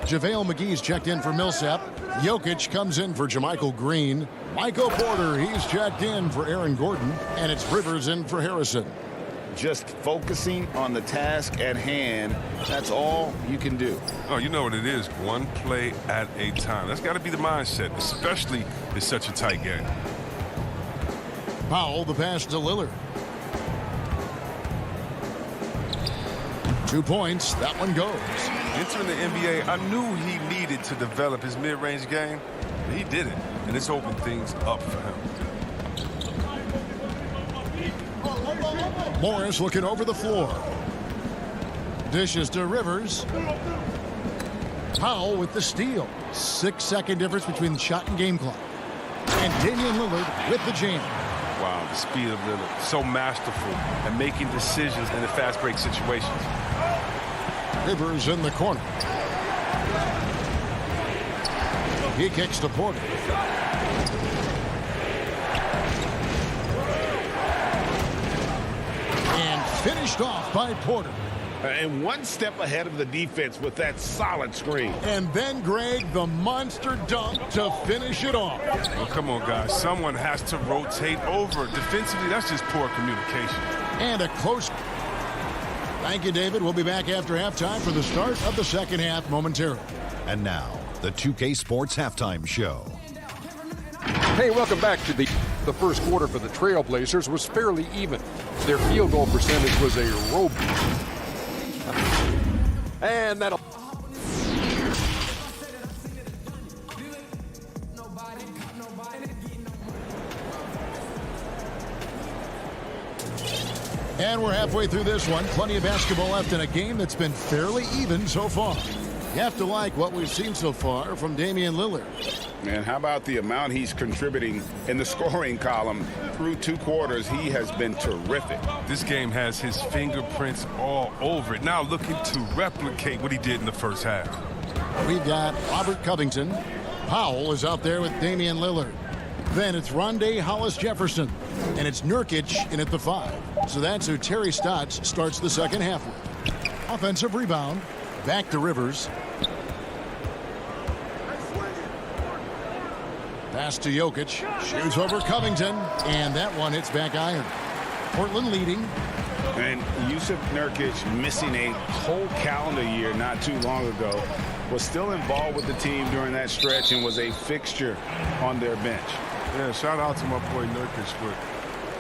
JaVale McGee's checked in for Millsap. Jokic comes in for JaMychal Green. Michael Porter, he's checked in for Aaron Gordon. And it's Rivers in for Harrison. Just focusing on the task at hand. That's all you can do. Oh, you know what it is. One play at a time. That's got to be the mindset, especially in such a tight game. Powell, the pass to Lillard. 2 points. That one goes. Entering the NBA, I knew he needed to develop his mid-range game. He did it, and it's opened things up for him. Morris looking over the floor. Dishes to Rivers. Powell with the steal. 6-second difference between the shot and game clock. And Damian Lillard with the jam. Wow, the speed of Lillard. So masterful at making decisions in the fast break situations. Rivers in the corner. He kicks to Porter. And finished off by Porter. And one step ahead of the defense with that solid screen. And then, Greg, the monster dunk to finish it off. Well, come on, guys. Someone has to rotate over. Defensively, that's just poor communication. And a close. Thank you, David. We'll be back after halftime for the start of the second half momentarily. And now, the 2K Sports Halftime Show. Hey, welcome back to the first quarter for the Trailblazers was fairly even. Their field goal percentage was a rope. And that'll... And we're halfway through this one. Plenty of basketball left in a game that's been fairly even so far. You have to like what we've seen so far from Damian Lillard. Man, how about the amount he's contributing in the scoring column? Through 2 quarters, he has been terrific. This game has his fingerprints all over it. Now looking to replicate what he did in the first half. We've got Robert Covington. Powell is out there with Damian Lillard. Then it's Rondé Hollis Jefferson. And it's Nurkic in at the 5. So that's who Terry Stotts starts the second half with. Offensive rebound. Back to Rivers. Pass to Jokic. Shoots over Covington. And that one hits back iron. Portland leading. And Yusuf Nurkic, missing a whole calendar year not too long ago, was still involved with the team during that stretch and was a fixture on their bench. Yeah, shout out to my boy Nurkic, but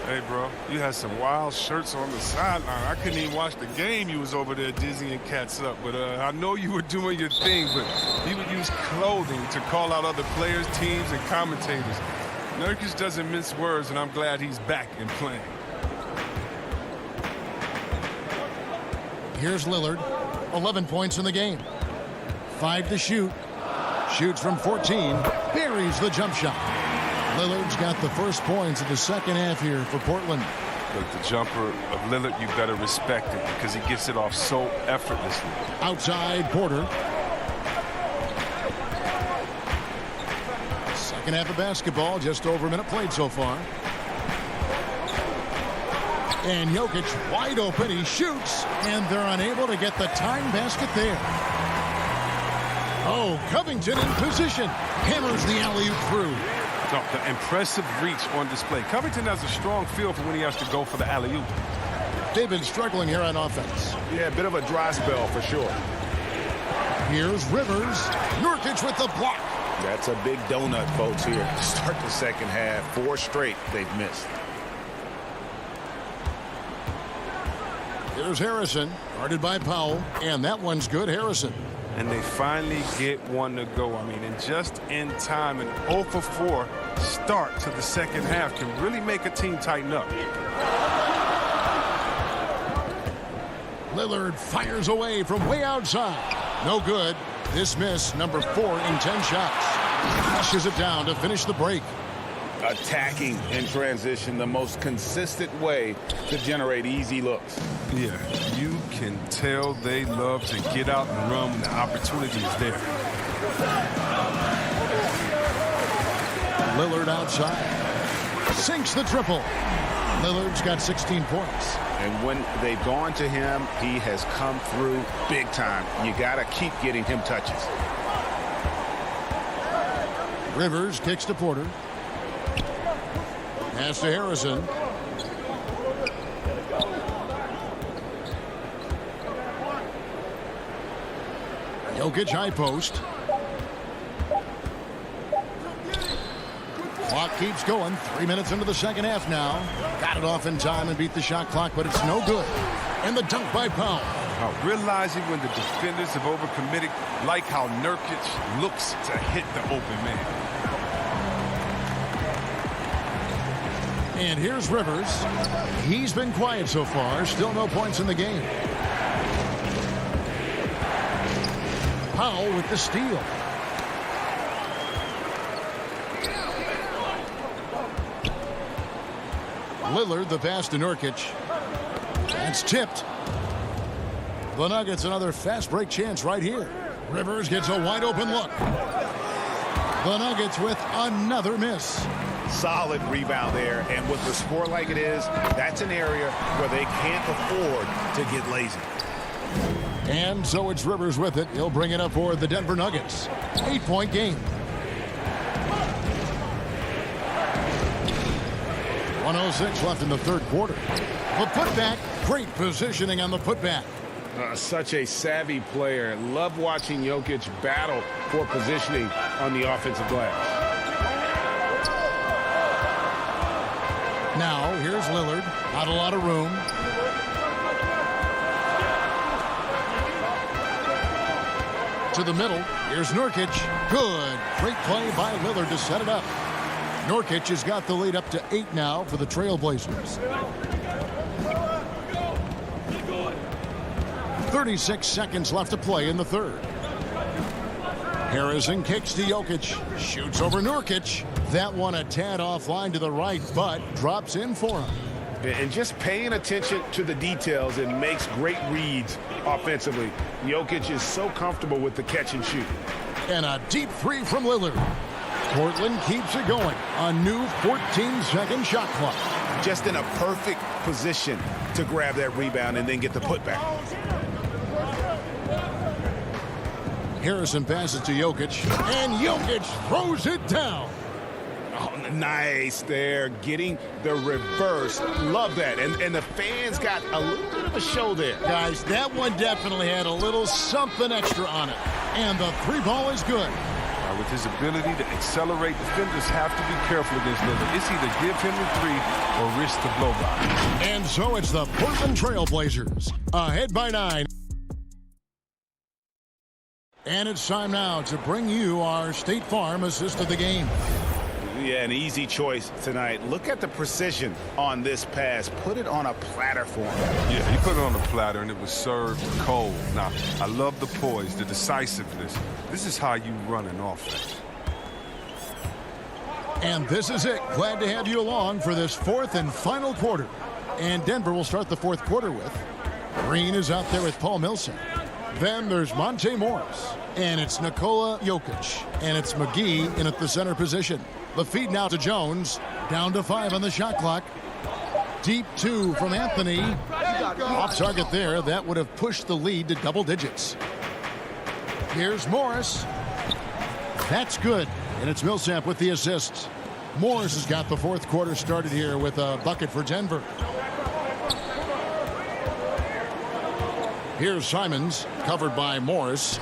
hey, bro, you had some wild shirts on the sideline. I couldn't even watch the game. You was over there dizzying cats up. But I know you were doing your thing, but he would use clothing to call out other players, teams, and commentators. Nurkic doesn't mince words, and I'm glad he's back and playing. Here's Lillard. 11 points in the game. 5 to shoot. Shoots from 14. Buries the jump shot. Lillard's got the first points of the second half here for Portland. Look, the jumper of Lillard, you better respect it because he gets it off so effortlessly. Outside Porter. Second half of basketball, just over a minute played so far. And Jokic wide open. He shoots, and they're unable to get the tying basket there. Oh, Covington in position. Hammers the alley-oop through. Oh, the impressive reach on display. Covington has a strong feel for when he has to go for the alley-oop. They've been struggling here on offense. Yeah, a bit of a dry spell for sure. Here's Rivers. Nurkic with the block. That's a big donut, folks, here. Start the second half. 4 straight they've missed. Here's Harrison, guarded by Powell, and that one's good, Harrison. And they finally get one to go. I mean, and just in time, an 0 for 4 start to the second half can really make a team tighten up. Lillard fires away from way outside. No good. This miss, number 4 in 10 shots. Flushes it down to finish the break. Attacking in transition, the most consistent way to generate easy looks. Yeah, you can tell they love to get out and run when the opportunity is there. Lillard outside. Sinks the triple. Lillard's got 16 points. And when they've gone to him, he has come through big time. You got to keep getting him touches. Rivers kicks to Porter. Pass to Harrison. Jokic high post. Clock keeps going. 3 minutes into the second half now. Got it off in time and beat the shot clock, but it's no good. And the dunk by Powell. Realizing when the defenders have overcommitted, like how Nurkic looks to hit the open man. And here's Rivers. He's been quiet so far. Still no points in the game. Powell with the steal. Lillard, the pass to Nurkic. That's tipped. The Nuggets another fast break chance right here. Rivers gets a wide open look. The Nuggets with another miss. Solid rebound there, and with the score like it is, that's an area where they can't afford to get lazy. And so it's Rivers with it. He'll bring it up for the Denver Nuggets. 8-point game. 1:06 left in the third quarter. The putback, great positioning on the putback. Such a savvy player. Love watching Jokic battle for positioning on the offensive glass. Now, here's Lillard. Not a lot of room. To the middle. Here's Nurkic. Good. Great play by Lillard to set it up. Nurkic has got the lead up to 8 now for the Trailblazers. 36 seconds left to play in the third. Harrison kicks to Jokic. Shoots over Nurkic. That one a tad offline to the right, but drops in for him. And just paying attention to the details and makes great reads offensively. Jokic is so comfortable with the catch and shoot. And a deep three from Lillard. Portland keeps it going. A new 14-second shot clock. Just in a perfect position to grab that rebound and then get the putback. Harrison passes to Jokic, and Jokic throws it down. Oh, nice there, getting the reverse. Love that. And the fans got a little bit of a show there. Guys, that one definitely had a little something extra on it. And the three ball is good. With his ability to accelerate, defenders have to be careful against Lillard. It's either give him the three or risk the blow by. And so it's the Portland Trailblazers ahead by 9. And it's time now to bring you our State Farm assist of the game. Yeah, an easy choice tonight. Look at the precision on this pass. Put it on a platter for him. Yeah, he put it on a platter and it was served cold. Now, I love the poise, the decisiveness. This is how you run an offense. And this is it. Glad to have you along for this fourth and final quarter. And Denver will start the fourth quarter with. Green is out there with Paul Millsap. Then there's Monte Morris. And it's Nikola Jokic. And it's McGee in at the center position. The feed now to Jones. Down to 5 on the shot clock. Deep two from Anthony. Off target there. That would have pushed the lead to double digits. Here's Morris. That's good. And it's Millsap with the assist. Morris has got the fourth quarter started here with a bucket for Denver. Here's Simons, covered by Morris.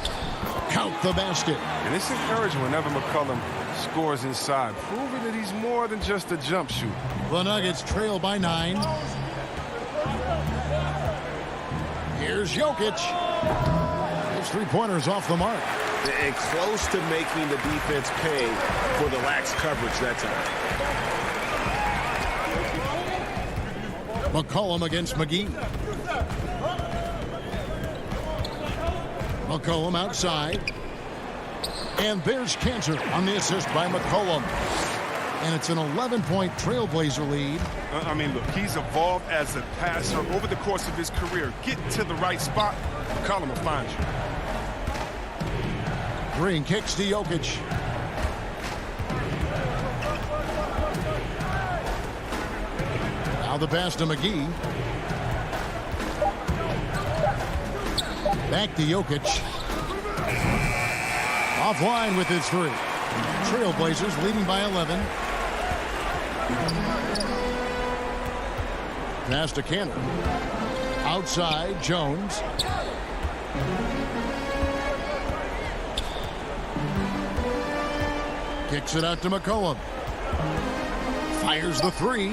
Count the basket. And it's encouraging whenever McCollum scores inside, proving that he's more than just a jump shooter. The Nuggets trail by 9. Here's Jokic. His three-pointers off the mark. And close to making the defense pay for the lax coverage that time. McCollum against McGee. McCollum outside. And there's Cantor on the assist by McCollum. And it's an 11-point Trailblazer lead. I mean, look, he's evolved as a passer over the course of his career. Get to the right spot, McCollum will find you. Green kicks to Jokic. Now the pass to McGee. Back to Jokic. Offline with his three. Trailblazers leading by 11. Pass to Cantor. Outside, Jones. Kicks it out to McCollum. Fires the three.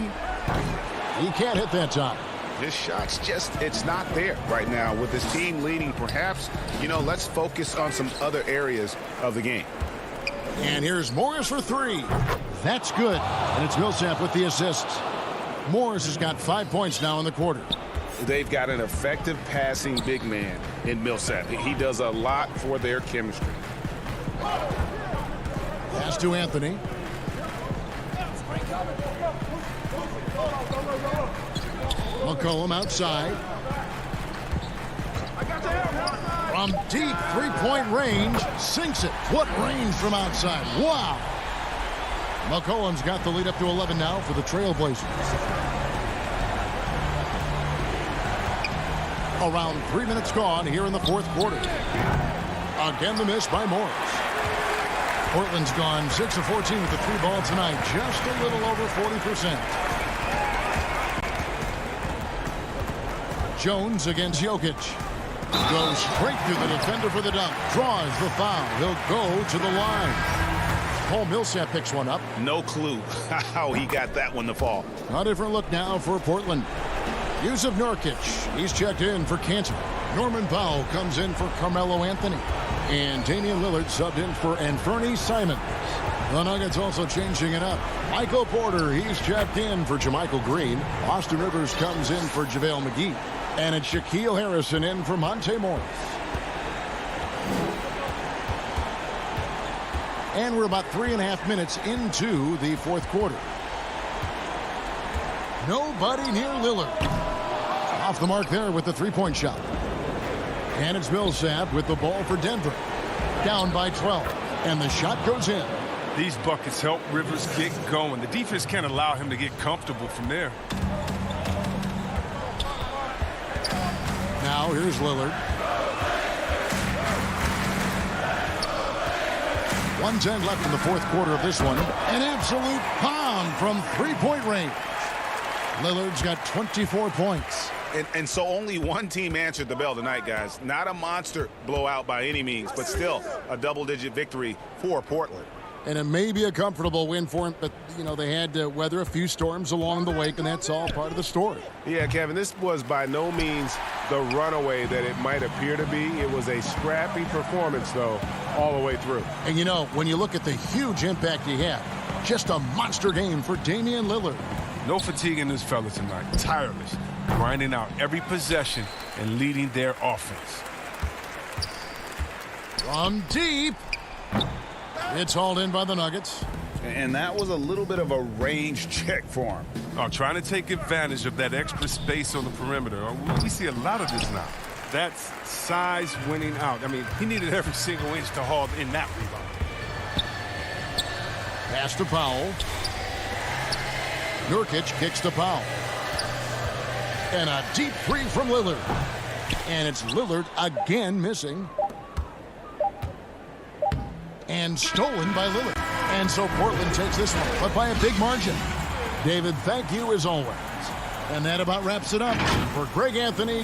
He can't hit that time. His shot's just, it's not there right now. With his team leading, perhaps, let's focus on some other areas of the game. And here's Morris for three. That's good. And it's Millsap with the assist. Morris has got 5 points now in the quarter. They've got an effective passing big man in Millsap. He does a lot for their chemistry. Pass to Anthony. McCollum outside. From deep three-point range, sinks it. What range from outside? Wow. McCollum's got the lead up to 11 now for the Trailblazers. Around 3 minutes gone here in the fourth quarter. Again, the miss by Morris. Portland's gone 6 of 14 with the three ball tonight, just a little over 40%. Jones against Jokic. Goes straight through the defender for the dunk. Draws the foul. He'll go to the line. Paul Millsap picks one up. No clue how he got that one to fall. A different look now for Portland. Yusuf Nurkic. He's checked in for Cantor. Norman Powell comes in for Carmelo Anthony. And Damian Lillard subbed in for Anthony Simons. The Nuggets also changing it up. Michael Porter, he's checked in for JaMychal Green. Austin Rivers comes in for JaVale McGee. And it's Shaquille Harrison in for Monte Morris. And we're about 3.5 minutes into the fourth quarter. Nobody near Lillard. Off the mark there with the three-point shot. And it's Millsap with the ball for Denver. Down by 12. And the shot goes in. These buckets help Rivers get going. The defense can't allow him to get comfortable from there. Now here's Lillard. 1:10 left in the fourth quarter of this one. An absolute bomb from three-point range. Lillard's got 24 points. And so only one team answered the bell tonight, guys. Not a monster blowout by any means, but still a double-digit victory for Portland. And it may be a comfortable win for him, but, they had to weather a few storms along the way, and that's all part of the story. Yeah, Kevin, this was by no means the runaway that it might appear to be. It was a scrappy performance, though, all the way through. And, when you look at the huge impact he had, just a monster game for Damian Lillard. No fatigue in this fella tonight. Tireless. Grinding out every possession and leading their offense. From deep. It's hauled in by the Nuggets. And that was a little bit of a range check for him. Trying to take advantage of that extra space on the perimeter. We see a lot of this now. That's size winning out. I mean, he needed every single inch to haul in that rebound. Pass to Powell. Nurkic kicks to Powell. And a deep three from Lillard. And it's Lillard again missing. And stolen by Lillard. And so Portland takes this one, but by a big margin. David, thank you as always. And that about wraps it up for Greg Anthony.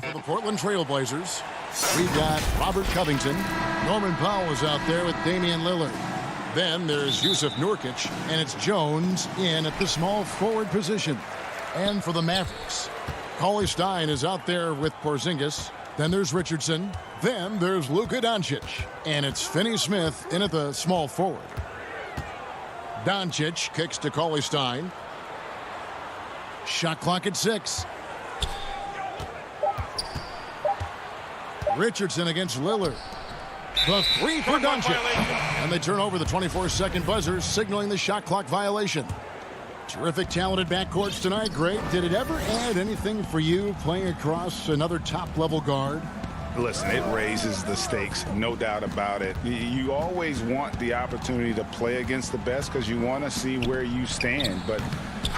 For the Portland Trail Blazers, we've got Robert Covington. Norman Powell is out there with Damian Lillard. Then there's Yusuf Nurkic, and it's Jones in at the small forward position. And for the Mavericks, Cauley Stein is out there with Porzingis. Then there's Richardson. Then there's Luka Doncic. And it's Finney-Smith in at the small forward. Doncic kicks to Cauley Stein. Shot clock at 6. Richardson against Lillard. The 3 for Doncic. And they turn over the 24-second buzzer, signaling the shot clock violation. Terrific talented backcourts tonight, Greg. Did it ever add anything for you playing across another top-level guard? Listen, it raises the stakes, no doubt about it. You always want the opportunity to play against the best because you want to see where you stand. But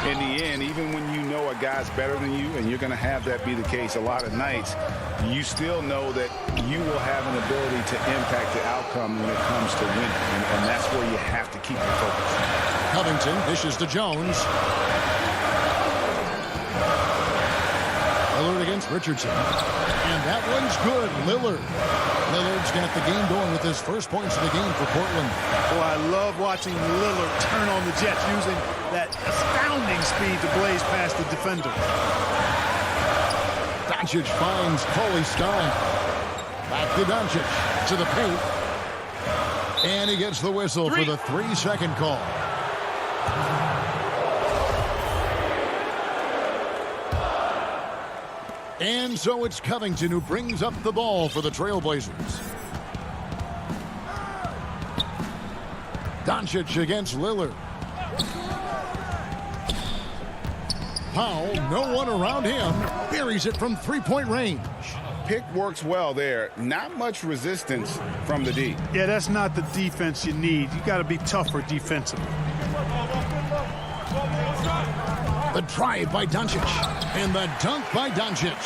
in the end, even when you know a guy's better than you, and you're going to have that be the case a lot of nights, you still know that you will have an ability to impact the outcome when it comes to winning. And that's where you have to keep your focus. Covington dishes to Jones. Lillard against Richardson. And that one's good. Lillard's got the game going with his first points of the game for Portland. Boy, I love watching Lillard turn on the Jets using that astounding speed to blaze past the defender. Doncic finds Cauley Stein. Back to Doncic to the paint. And he gets the whistle for the 3-second call. And so it's Covington who brings up the ball for the Trailblazers. Doncic against Lillard. Powell, no one around him, buries it from three-point range. Pick works well there. Not much resistance from the D. Yeah, that's not the defense you need. You got to be tougher defensively. The drive by Doncic. And the dunk by Doncic.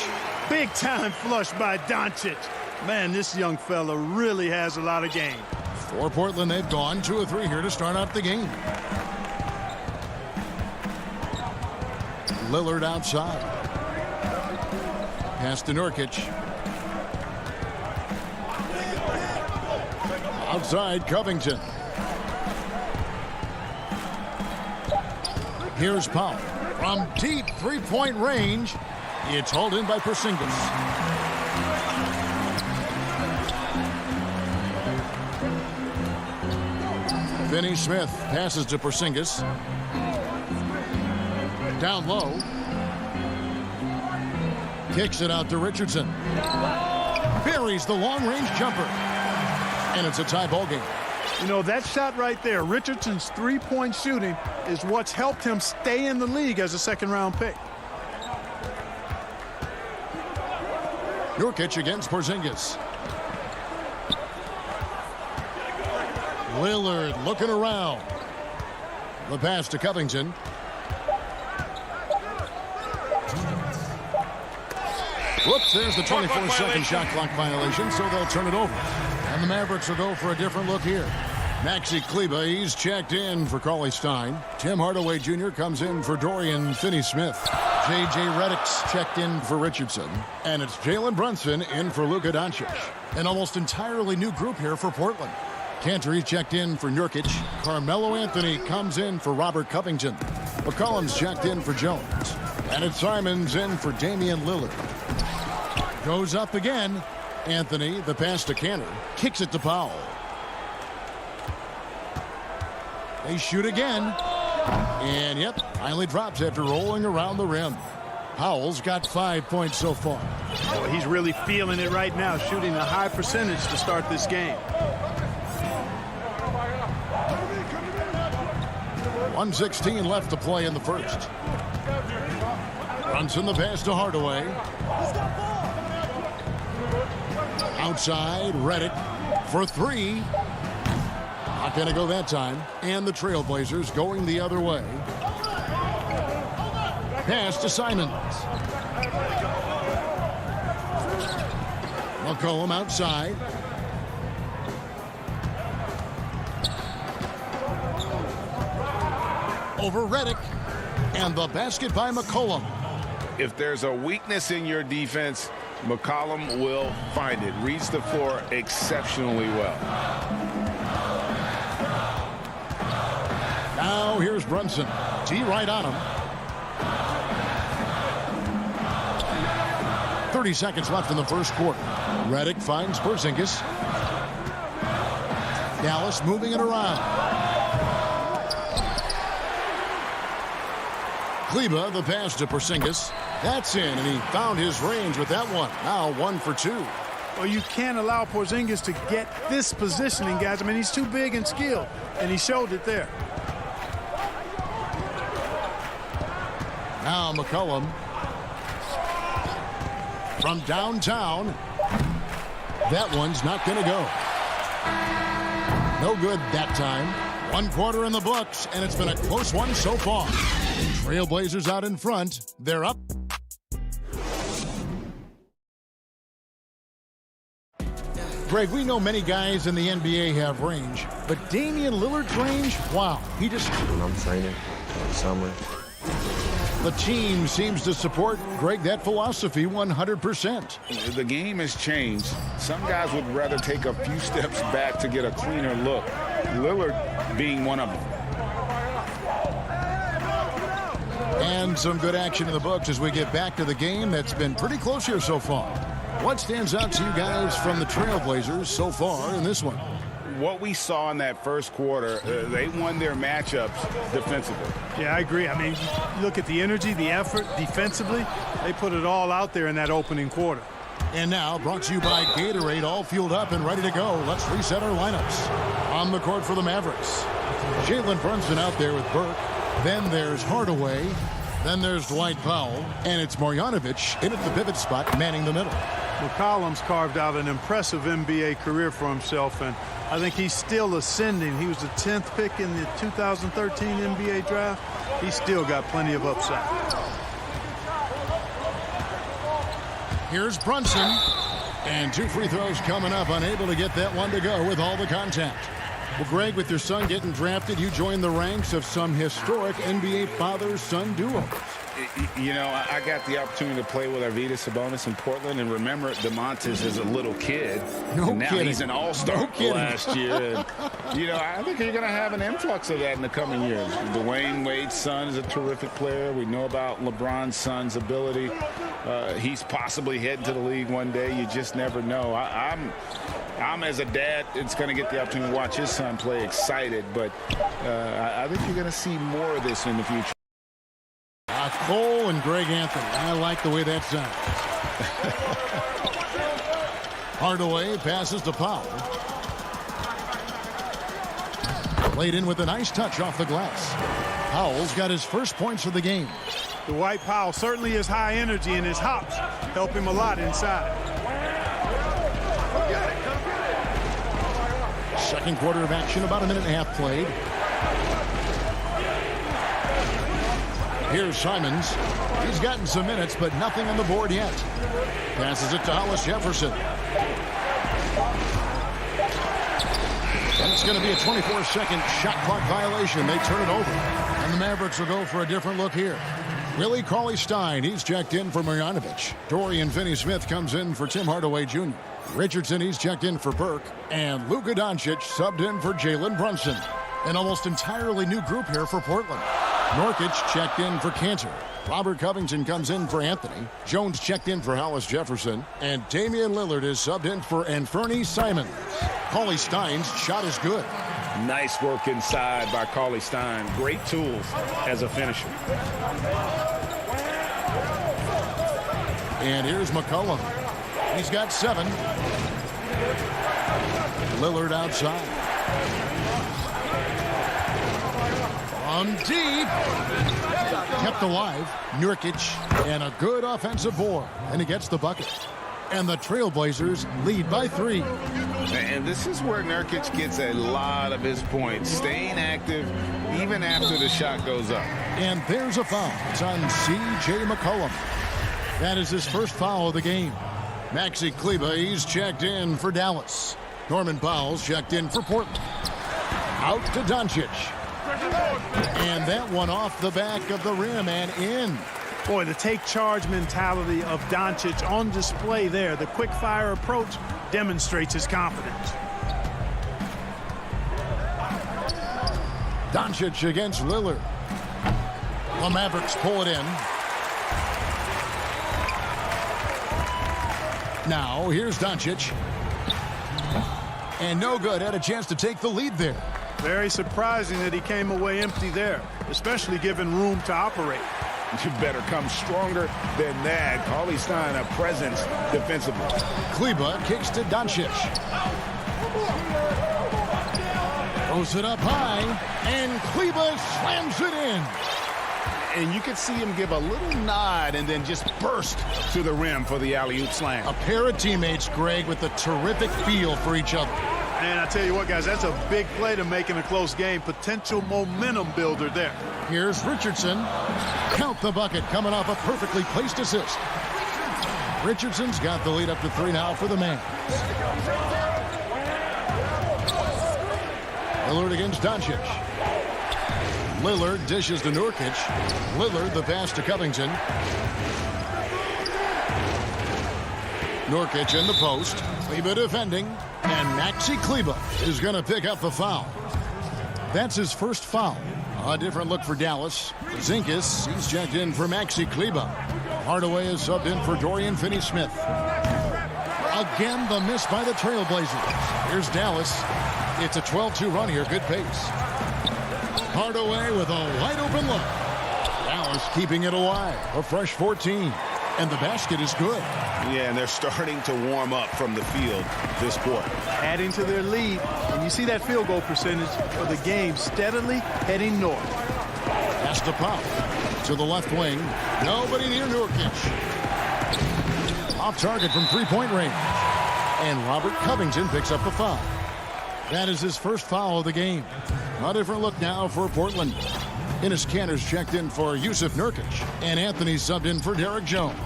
Big time flush by Doncic. Man, this young fella really has a lot of game. For Portland, they've gone 2 of 3 here to start out the game. Lillard outside. Pass to Nurkic. Outside Covington. Here's Powell. From deep three-point range, it's hauled in by Porzingis. Finney Smith passes to Porzingis. Down low. Kicks it out to Richardson. Buries the long-range jumper. And it's a tie ball game. You know, that shot right there, Richardson's three-point shooting, is what's helped him stay in the league as a second-round pick. Nurkic against Porzingis. Lillard looking around. The pass to Covington. Whoops, there's the 24-second shot clock violation, so they'll turn it over. And the Mavericks will go for a different look here. Maxi Kleber, he's checked in for Cauley Stein. Tim Hardaway Jr. comes in for Dorian Finney-Smith. J.J. Redick's checked in for Richardson. And it's Jalen Brunson in for Luka Doncic. An almost entirely new group here for Portland. Cantor checked in for Nurkic. Carmelo Anthony comes in for Robert Covington. McCollum's checked in for Jones. And it's Simons in for Damian Lillard. Goes up again. Anthony, the pass to Cantor. Kicks it to Powell. They shoot again. And, yep, finally drops after rolling around the rim. Powell's got 5 points so far. Boy, he's really feeling it right now, shooting a high percentage to start this game. 1:16 left to play in the first. Brunson the pass to Hardaway. Outside, Redick for 3. Not going to go that time. And the Trailblazers going the other way. Pass to Simons. McCollum outside. Over Redick. And the basket by McCollum. If there's a weakness in your defense, McCollum will find it. Reads the floor exceptionally well. Now here's Brunson. T right on him. 30 seconds left in the first quarter. Redick finds Porzingis. Dallas moving it around. Kleber, the pass to Porzingis. That's in, and he found his range with that one. Now 1 for 2. Well, you can't allow Porzingis to get this positioning, guys. I mean, he's too big and skilled, and he showed it there. Now McCollum from downtown. That one's not going to go. No good that time. 1 quarter in the books, and it's been a close one so far. Trailblazers out in front. They're up. Greg, we know many guys in the NBA have range, but Damian Lillard's range, wow. He just... When I'm training in the summer. The team seems to support, Greg, that philosophy 100%. The game has changed. Some guys would rather take a few steps back to get a cleaner look. Lillard being one of them. And some good action in the books as we get back to the game that's been pretty close here so far. What stands out to you guys from the Trailblazers so far in this one? What we saw in that first quarter, they won their matchups defensively. Yeah, I agree. I mean, look at the energy, the effort defensively. They put it all out there in that opening quarter. And now, brought to you by Gatorade, all fueled up and ready to go. Let's reset our lineups. On the court for the Mavericks, Jalen Brunson out there with Burke. Then there's Hardaway. Then there's Dwight Powell. And it's Marjanovic in at the pivot spot, manning the middle. McCollum's carved out an impressive NBA career for himself, and I think he's still ascending. He was the 10th pick in the 2013 NBA draft. He's still got plenty of upside. Here's Brunson. And 2 free throws coming up, unable to get that one to go with all the contact. Well, Greg, with your son getting drafted, you joined the ranks of some historic NBA father-son duos. You know, I got the opportunity to play with Arvydas Sabonis in Portland, and remember DeMontis as a little kid. No and now kidding. He's an all-star last year. And, you know, I think you're going to have an influx of that in the coming years. Dwayne Wade's son is a terrific player. We know about LeBron's son's ability. He's possibly heading to the league one day. You just never know. I'm as a dad, it's going to get the opportunity to watch his son play excited, but I think you're going to see more of this in the future. Cole and Greg Anthony. I like the way that sounds. Hardaway passes to Powell. Played in with a nice touch off the glass. Powell's got his first points of the game. Dwight Powell certainly is high energy, and his hops help him a lot inside. Second quarter of action, about a minute and a half played. Here's Simons. He's gotten some minutes, but nothing on the board yet. Passes it to Hollis Jefferson. And it's going to be a 24-second shot clock violation. They turn it over. And the Mavericks will go for a different look here. Willie Cauley-Stein, he's checked in for Marjanovic. Dorian Finney-Smith comes in for Tim Hardaway Jr. Richardson, he's checked in for Burke. And Luka Doncic subbed in for Jalen Brunson. An almost entirely new group here for Portland. Nurkic checked in for Cantor. Robert Covington comes in for Anthony. Jones checked in for Hollis Jefferson. And Damian Lillard is subbed in for Anthony Simons. Cauley-Stein's shot is good. Nice work inside by Cauley-Stein. Great tools as a finisher. And here's McCollum. He's got 7. Lillard outside. From deep. Kept alive. Nurkic, and a good offensive board. And he gets the bucket. And the Trailblazers lead by 3. And this is where Nurkic gets a lot of his points. Staying active even after the shot goes up. And there's a foul. It's on C.J. McCollum. That is his first foul of the game. Maxi Kleber, he's checked in for Dallas. Norman Powell's checked in for Portland. Out to Doncic. And that one off the back of the rim and in. Boy, the take charge mentality of Doncic on display there. The quick fire approach demonstrates his confidence. Doncic against Lillard. The Mavericks pull it in. Now, here's Doncic. And no good. Had a chance to take the lead there. Very surprising that he came away empty there, especially given room to operate. You better come stronger than that. Cauley-Stein, a presence defensively. Kleber kicks to Doncic. Throws it up high, and Kleber slams it in. And you could see him give a little nod and then just burst to the rim for the alley-oop slam. A pair of teammates, Greg, with a terrific feel for each other. And I tell you what, guys, that's a big play to make in a close game. Potential momentum builder there. Here's Richardson. Count the bucket, coming off a perfectly placed assist. Richardson's got the lead up to 3 now for the man. Lillard against Doncic. Lillard dishes to Nurkic. Lillard the pass to Covington. Nurkic in the post. Kleber defending. And Maxi Kleber is going to pick up the foul. That's his first foul. A different look for Dallas. Zinkis, he's checked in for Maxi Kleber. Hardaway is subbed in for Dorian Finney-Smith. Again, the miss by the Trailblazers. Here's Dallas. It's a 12-2 run here. Good pace. Hardaway with a wide-open look. Dallas keeping it alive. A fresh 14. And the basket is good. Yeah, and they're starting to warm up from the field this quarter. Adding to their lead. And you see that field goal percentage for the game steadily heading north. Pass to Pop. To the left wing. Nobody near Nurkic. Off target from three-point range. And Robert Covington picks up the foul. That is his first foul of the game. A different look now for Portland. Enes Kanter's checked in for Yusuf Nurkic. And Anthony subbed in for Derek Jones.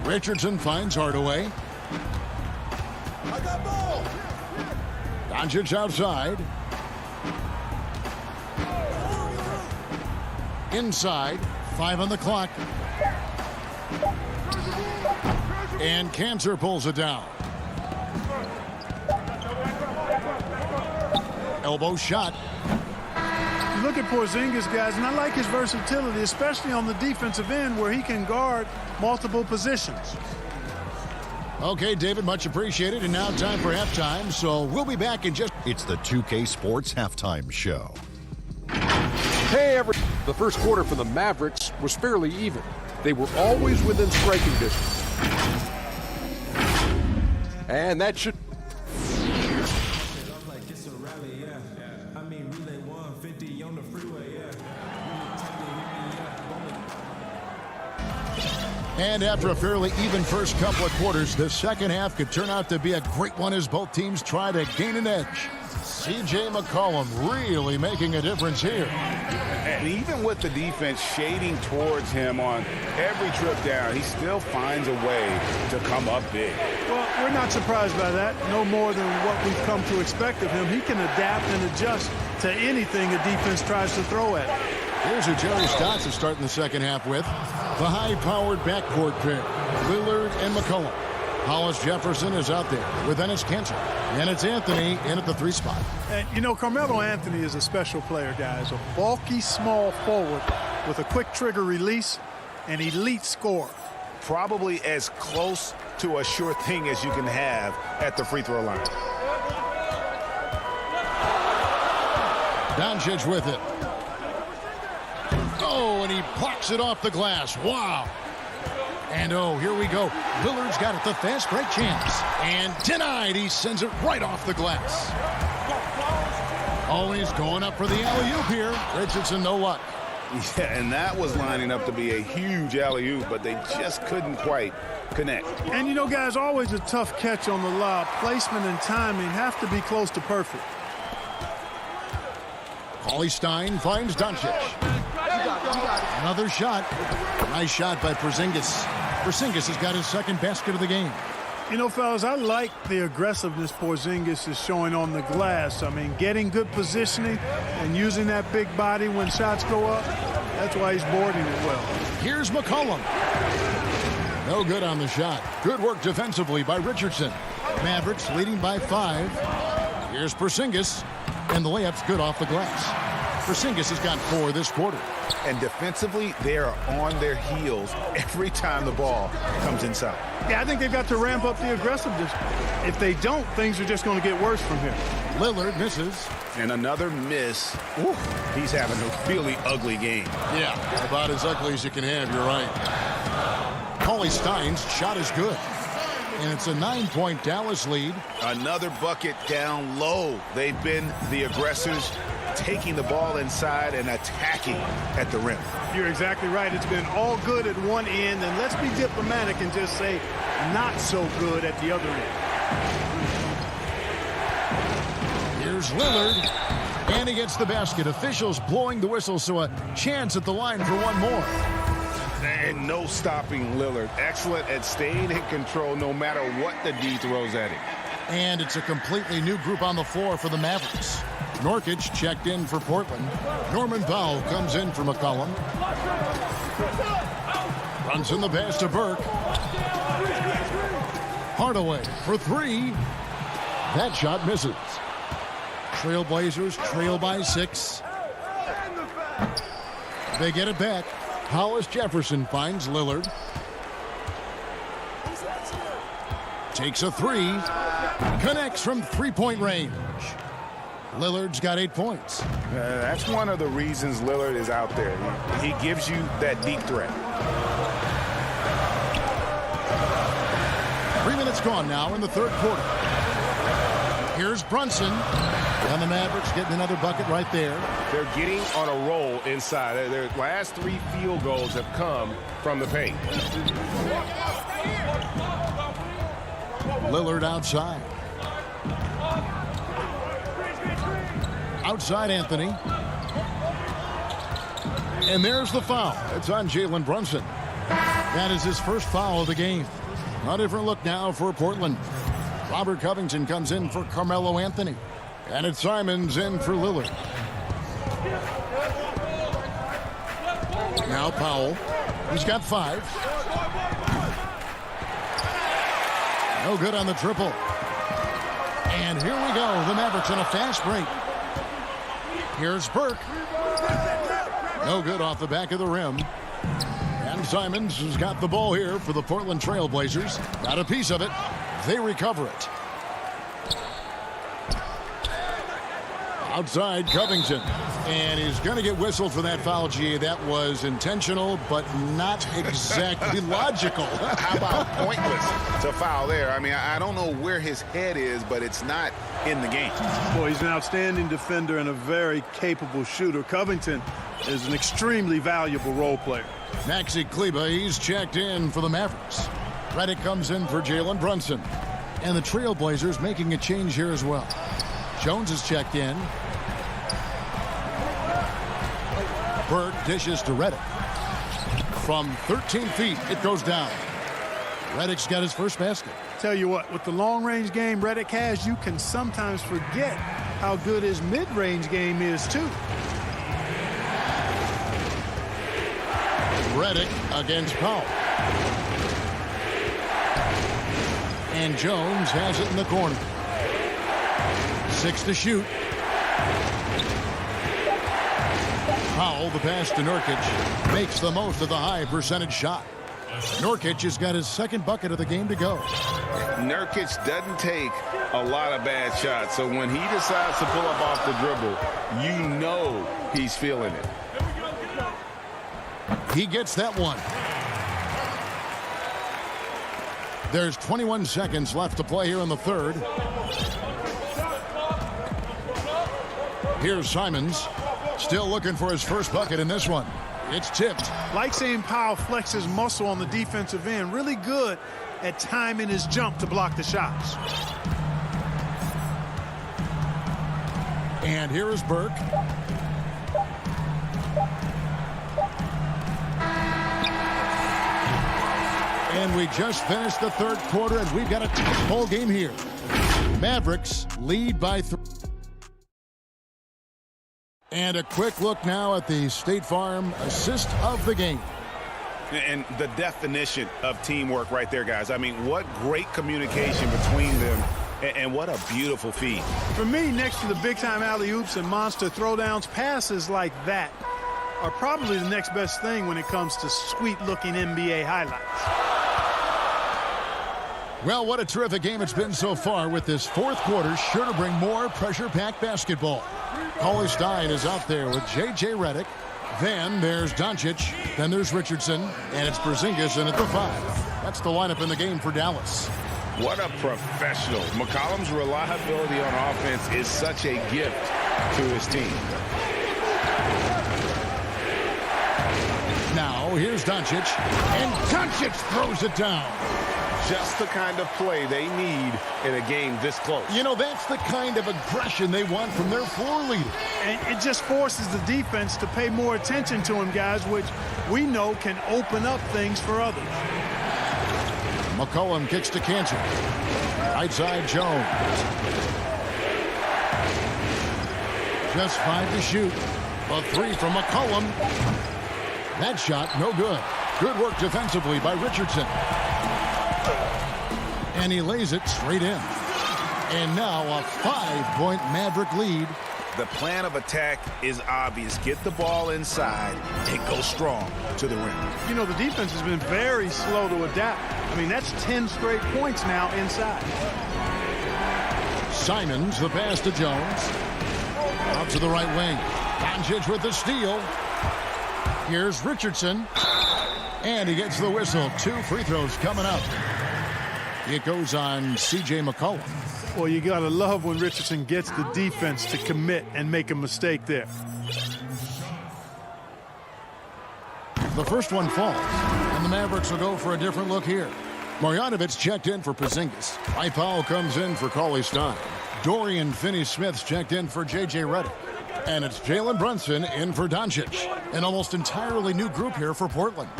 Richardson finds Hardaway. Doncic outside. Inside. 5 on the clock. And Kanter pulls it down. Elbow shot. You look at Porzingis, guys, and I like his versatility, especially on the defensive end where he can guard multiple positions. Okay, David, much appreciated. And now time for halftime, so we'll be back in just... It's the 2K Sports Halftime Show. Hey, the first quarter for the Mavericks was fairly even. They were always within striking distance. And that should... And after a fairly even first couple of quarters, the second half could turn out to be a great one as both teams try to gain an edge. C.J. McCollum really making a difference here. And even with the defense shading towards him on every trip down, he still finds a way to come up big. Well, we're not surprised by that. No more than what we've come to expect of him. He can adapt and adjust to anything a defense tries to throw at him. Here's who Jerry Stotts is starting the second half with. The high-powered backcourt pair, Lillard and McCollum. Hollis Jefferson is out there with Enes Kanter. And it's Anthony in at the 3 spot. And, you know, Carmelo Anthony is a special player, guys. A bulky, small forward with a quick trigger release, an elite scorer. Probably as close to a sure thing as you can have at the free throw line. Doncic with it. Oh, and he blocks it off the glass. Wow. And oh, here we go. Lillard's got it, the fast break chance. And denied. He sends it right off the glass. Oh, he's going up for the alley-oop here. Richardson, no luck. Yeah, and that was lining up to be a huge alley-oop, but they just couldn't quite connect. And you know, guys, always a tough catch on the lob. Placement and timing have to be close to perfect. Cauley Stein finds Doncic. Another shot. Nice shot by Porzingis. Porzingis has got his second basket of the game. You know, fellas, I like the aggressiveness Porzingis is showing on the glass. I mean, getting good positioning and using that big body when shots go up. That's why he's boarding it well. Here's McCollum. No good on the shot. Good work defensively by Richardson. Mavericks leading by 5. Here's Porzingis. And the layup's good off the glass. Porzingis has got 4 this quarter. And defensively, they are on their heels every time the ball comes inside. Yeah, I think they've got to ramp up the aggressiveness. If they don't, things are just going to get worse from here. Lillard misses. And another miss. Ooh, he's having a really ugly game. Yeah, about as ugly as you can have, you're right. Cauley Stein's shot is good. And it's a 9-point Dallas lead. Another bucket down low. They've been the aggressors taking the ball inside and attacking at the rim. You're exactly right. It's been all good at one end, and let's be diplomatic and just say not so good at the other end. Here's Lillard, and he gets the basket. Officials blowing the whistle, so a chance at the line for one more. And no stopping Lillard. Excellent at staying in control no matter what the D throws at him. And it's a completely new group on the floor for the Mavericks. Nurkic checked in for Portland. Norman Powell comes in for McCollum. Runs in the pass to Burke. Hardaway for three. That shot misses. Trailblazers trail by 6. They get it back. Hollis Jefferson finds Lillard. Takes a 3. Connects from three-point range. Lillard's got 8 points. That's one of the reasons Lillard is out there. He gives you that deep threat. 3 minutes gone now in the third quarter. Here's Brunson. And the Mavericks getting another bucket right there. They're getting on a roll inside. Their last 3 field goals have come from the paint. Lillard outside. Outside Anthony. And there's the foul. It's on Jalen Brunson. That is his first foul of the game. A different look now for Portland. Robert Covington comes in for Carmelo Anthony. And it's Simons in for Lillard. Now Powell. He's got 5. No good on the triple. And here we go. The Mavericks on a fast break. Here's Burke. No good off the back of the rim. And Simons has got the ball here for the Portland Trailblazers. Got a piece of it. They recover it. Outside Covington. And he's going to get whistled for that foul, G. That was intentional, but not exactly logical. How about pointless to foul there? I mean, I don't know where his head is, but it's not in the game. Boy, he's an outstanding defender and a very capable shooter. Covington is an extremely valuable role player. Maxi Kleber, he's checked in for the Mavericks. Redick comes in for Jalen Brunson. And the Trailblazers making a change here as well. Jones is checked in. Burke dishes to Redick. From 13 feet, it goes down. Redick's got his first basket. Tell you what, with the long-range game Redick has, you can sometimes forget how good his mid-range game is, too. Redick against Powell. And Jones has it in the corner. 6 to shoot. Powell, the pass to Nurkic, makes the most of the high percentage shot. Nurkic has got his second bucket of the game to go. Nurkic doesn't take a lot of bad shots, so when he decides to pull up off the dribble, you know he's feeling it. He gets that one. There's 21 seconds left to play here in the third. Here's Simons. Still looking for his first bucket in this one. It's tipped. Like seeing Powell flex his muscle on the defensive end. Really good at timing his jump to block the shots. And here is Burke. And we just finished the third quarter, and we've got a tight ball game here. Mavericks lead by 3. And a quick look now at the State Farm assist of the game. And the definition of teamwork right there, guys. I mean, what great communication between them, and what a beautiful feed. For me, next to the big-time alley-oops and monster throwdowns, passes like that are probably the next best thing when it comes to sweet-looking NBA highlights. Well, what a terrific game it's been so far, with this fourth quarter sure to bring more pressure-packed basketball. Cauley Stein is out there with J.J. Redick. Then there's Doncic. Then there's Richardson. And it's Porzingis in at the 5. That's the lineup in the game for Dallas. What a professional. McCollum's reliability on offense is such a gift to his team. Now, here's Doncic, and Doncic throws it down. Just the kind of play they need in a game this close. You know, that's the kind of aggression they want from their floor leader. And it just forces the defense to pay more attention to him, guys, which we know can open up things for others. McCollum kicks to Cantor. Right side, Jones. Just 5 to shoot. A 3 from McCollum. That shot, no good. Good work defensively by Richardson. And he lays it straight in. And now a 5-point Maverick lead. The plan of attack is obvious. Get the ball inside and go strong to the rim. You know, the defense has been very slow to adapt. I mean, that's 10 straight points now inside. Simons, the pass to Jones. Out to the right wing. Doncic with the steal. Here's Richardson. And he gets the whistle. 2 free throws coming up. It goes on C.J. McCollum. Well, you got to love when Richardson gets the defense to commit and make a mistake there. The first one falls, and the Mavericks will go for a different look here. Marjanovic checked in for Porzingis. Dwight Powell comes in for Cauley Stein. Dorian Finney-Smith's checked in for J.J. Redick. And it's Jalen Brunson in for Doncic. An almost entirely new group here for Portland.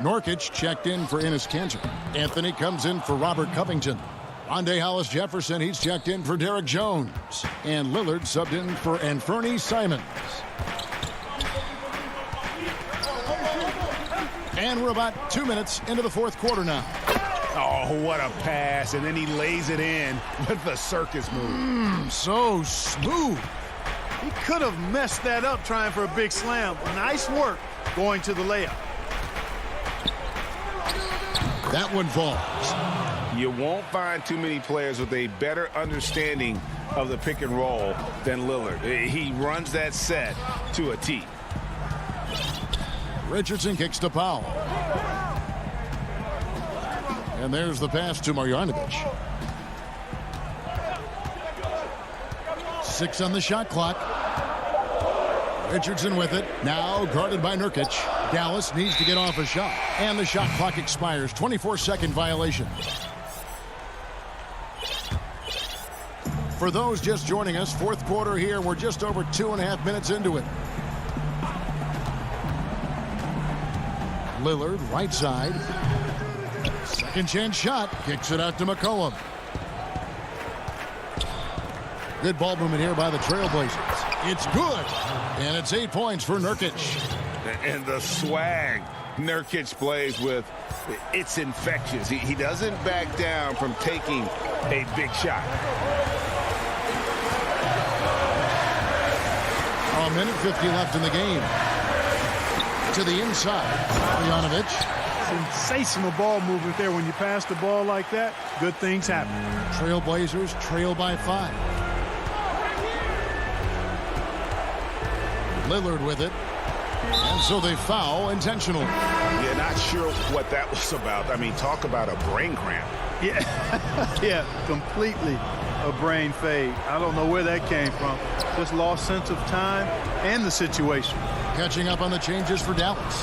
Nurkic checked in for Enes Kanter. Anthony comes in for Robert Covington. Andre Hollis-Jefferson, he's checked in for Derek Jones. And Lillard subbed in for Anthony Simons. And we're about 2 minutes into the fourth quarter now. Oh, what a pass. And then he lays it in with the circus move. So smooth. He could have messed that up trying for a big slam. Nice work going to the layup. That one falls. You won't find too many players with a better understanding of the pick and roll than Lillard. He runs that set to a T. Richardson kicks to Powell. And there's the pass to Marjanovic. 6 on the shot clock. Richardson with it. Now guarded by Nurkic. Dallas needs to get off a shot. And the shot clock expires. 24-second violation. For those just joining us, fourth quarter here. We're just over 2.5 minutes into it. Lillard, right side. Second chance shot. Kicks it out to McCollum. Good ball movement here by the Trailblazers. It's good. And it's 8 points for Nurkic. And the swag Nurkic plays with, it's infectious. He doesn't back down from taking a big shot. A minute 50 left in the game. To the inside. Marjanovic. Sensational ball movement there. When you pass the ball like that, good things happen. Trailblazers trail by 5. Lillard with it. And so they foul intentionally. Yeah, not sure what that was about. I mean, talk about a brain cramp. Yeah, yeah, completely a brain fade. I don't know where that came from. Just lost sense of time and the situation. Catching up on the changes for Dallas.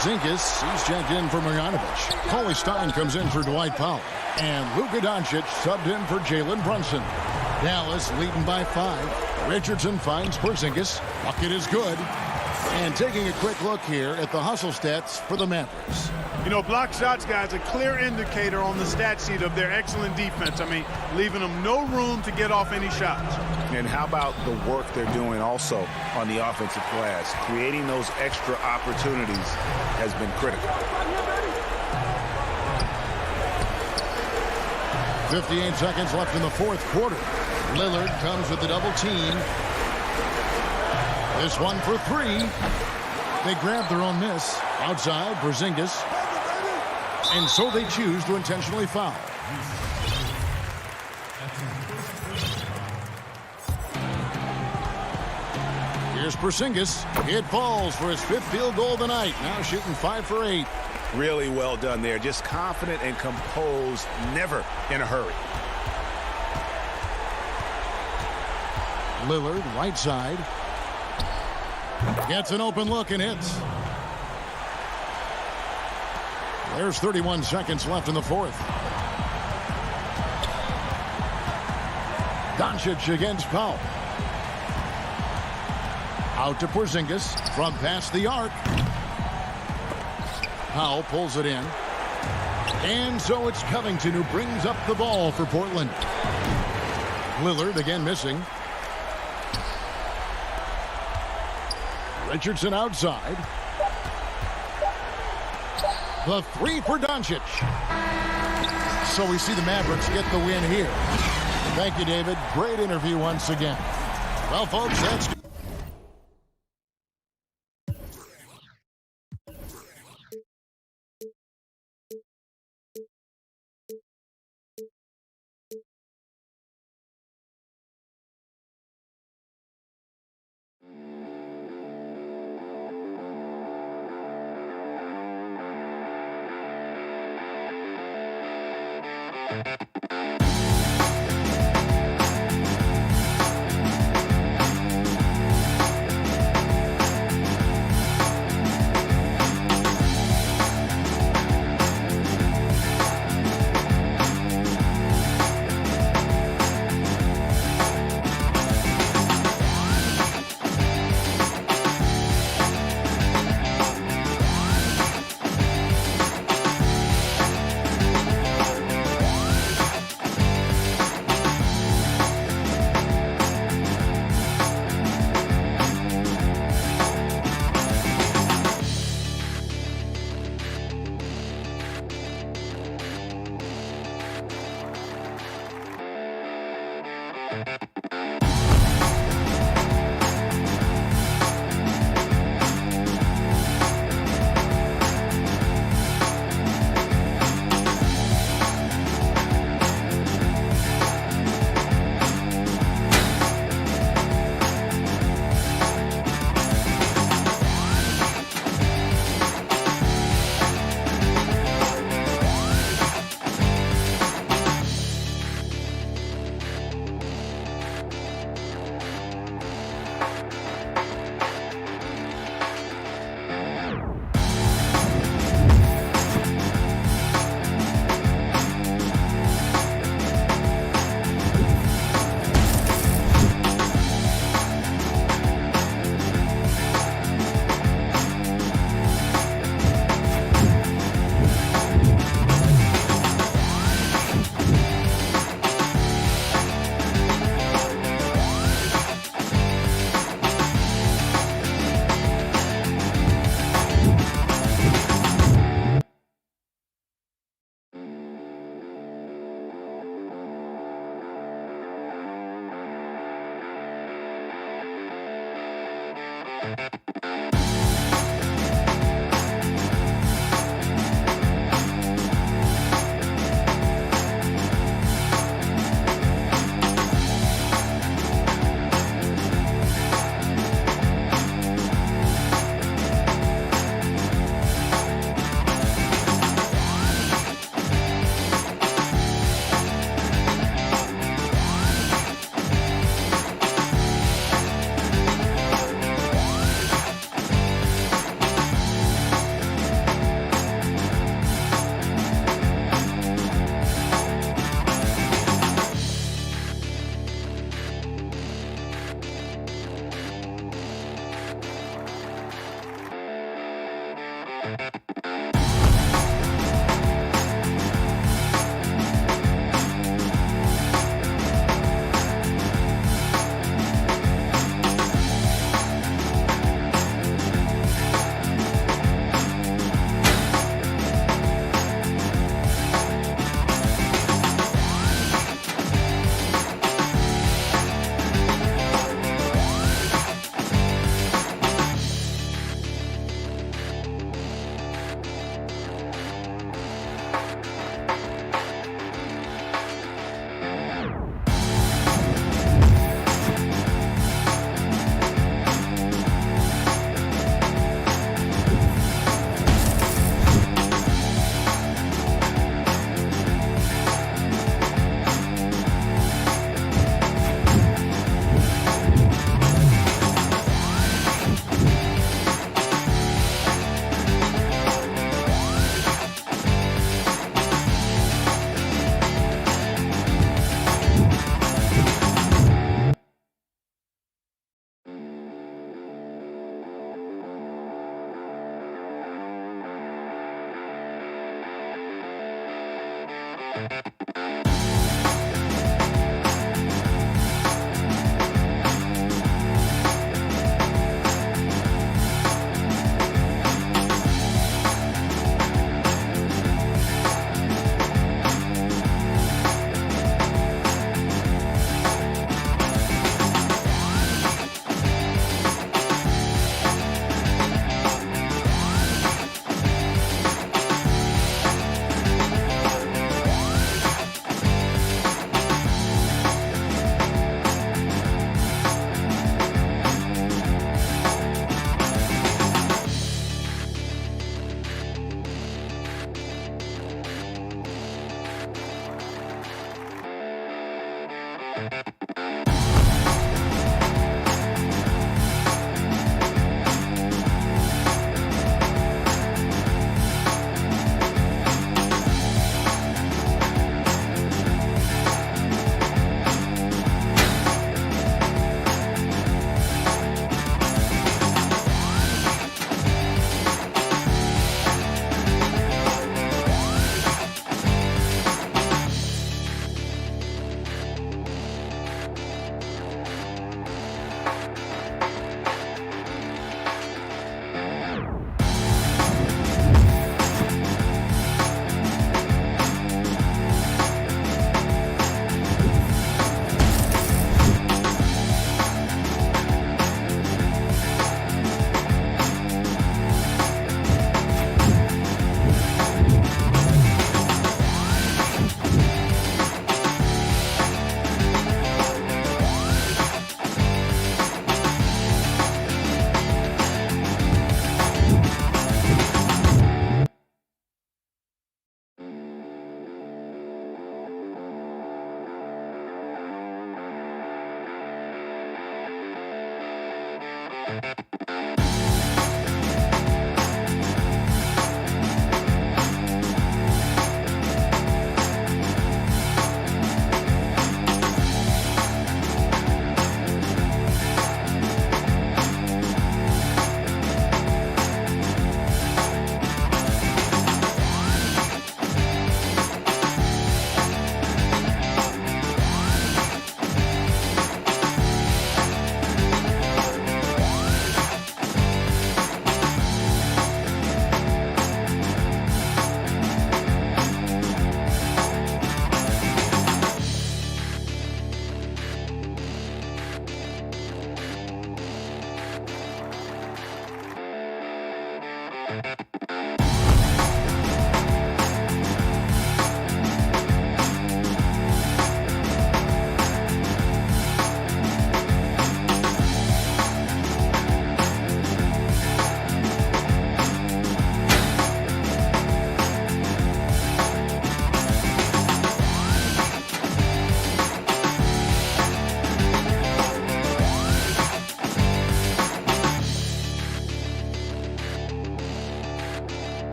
Porzingis, he's checked in for Marjanovic. Cauley Stein comes in for Dwight Powell. And Luka Doncic subbed in for Jalen Brunson. Dallas leading by 5. Richardson finds Porzingis. Bucket is good. And taking a quick look here at the hustle stats for the Mavericks. You know, block shots, guys, a clear indicator on the stat sheet of their excellent defense. I mean, leaving them no room to get off any shots. And how about the work they're doing also on the offensive glass? Creating those extra opportunities has been critical. 58 seconds left in the fourth quarter. Lillard comes with the double team. This one for 3. They grab their own miss. Outside, Porzingis. And so they choose to intentionally foul. Here's Porzingis. It falls for his 5th field goal of the night. Now shooting 5 for 8. Really well done there. Just confident and composed, never in a hurry. Lillard, right side. Gets an open look and hits. There's 31 seconds left in the fourth. Doncic against Powell. Out to Porzingis from past the arc. Powell pulls it in. And so it's Covington who brings up the ball for Portland. Lillard again missing. Richardson outside. The three for Doncic. So we see the Mavericks get the win here. Thank you, David. Great interview once again. Well, folks, that's...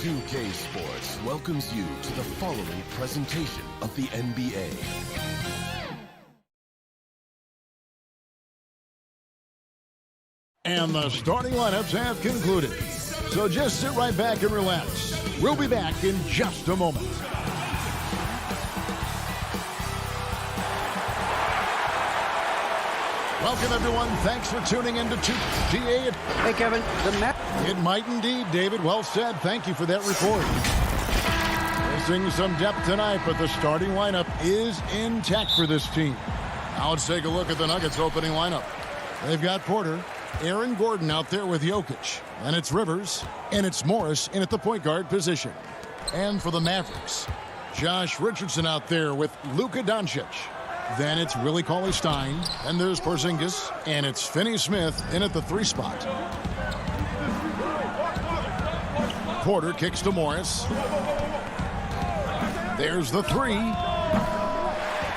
2K Sports welcomes you to the following presentation of the NBA. And the starting lineups have concluded. So just sit right back and relax. We'll be back in just a moment. Welcome, everyone. Thanks for tuning in to 2K. Hey, Kevin. It might indeed, David. Well said. Thank you for that report. Missing some depth tonight, but the starting lineup is intact for this team. Now let's take a look at the Nuggets opening lineup. They've got Porter, Aaron Gordon out there with Jokic. And it's Rivers, and it's Morris in at the point guard position. And for the Mavericks, Josh Richardson out there with Luka Doncic. Then it's Willie Cauley-Stein. And there's Porzingis. And it's Finney Smith in at the 3 spot. Porter kicks to Morris. There's the 3.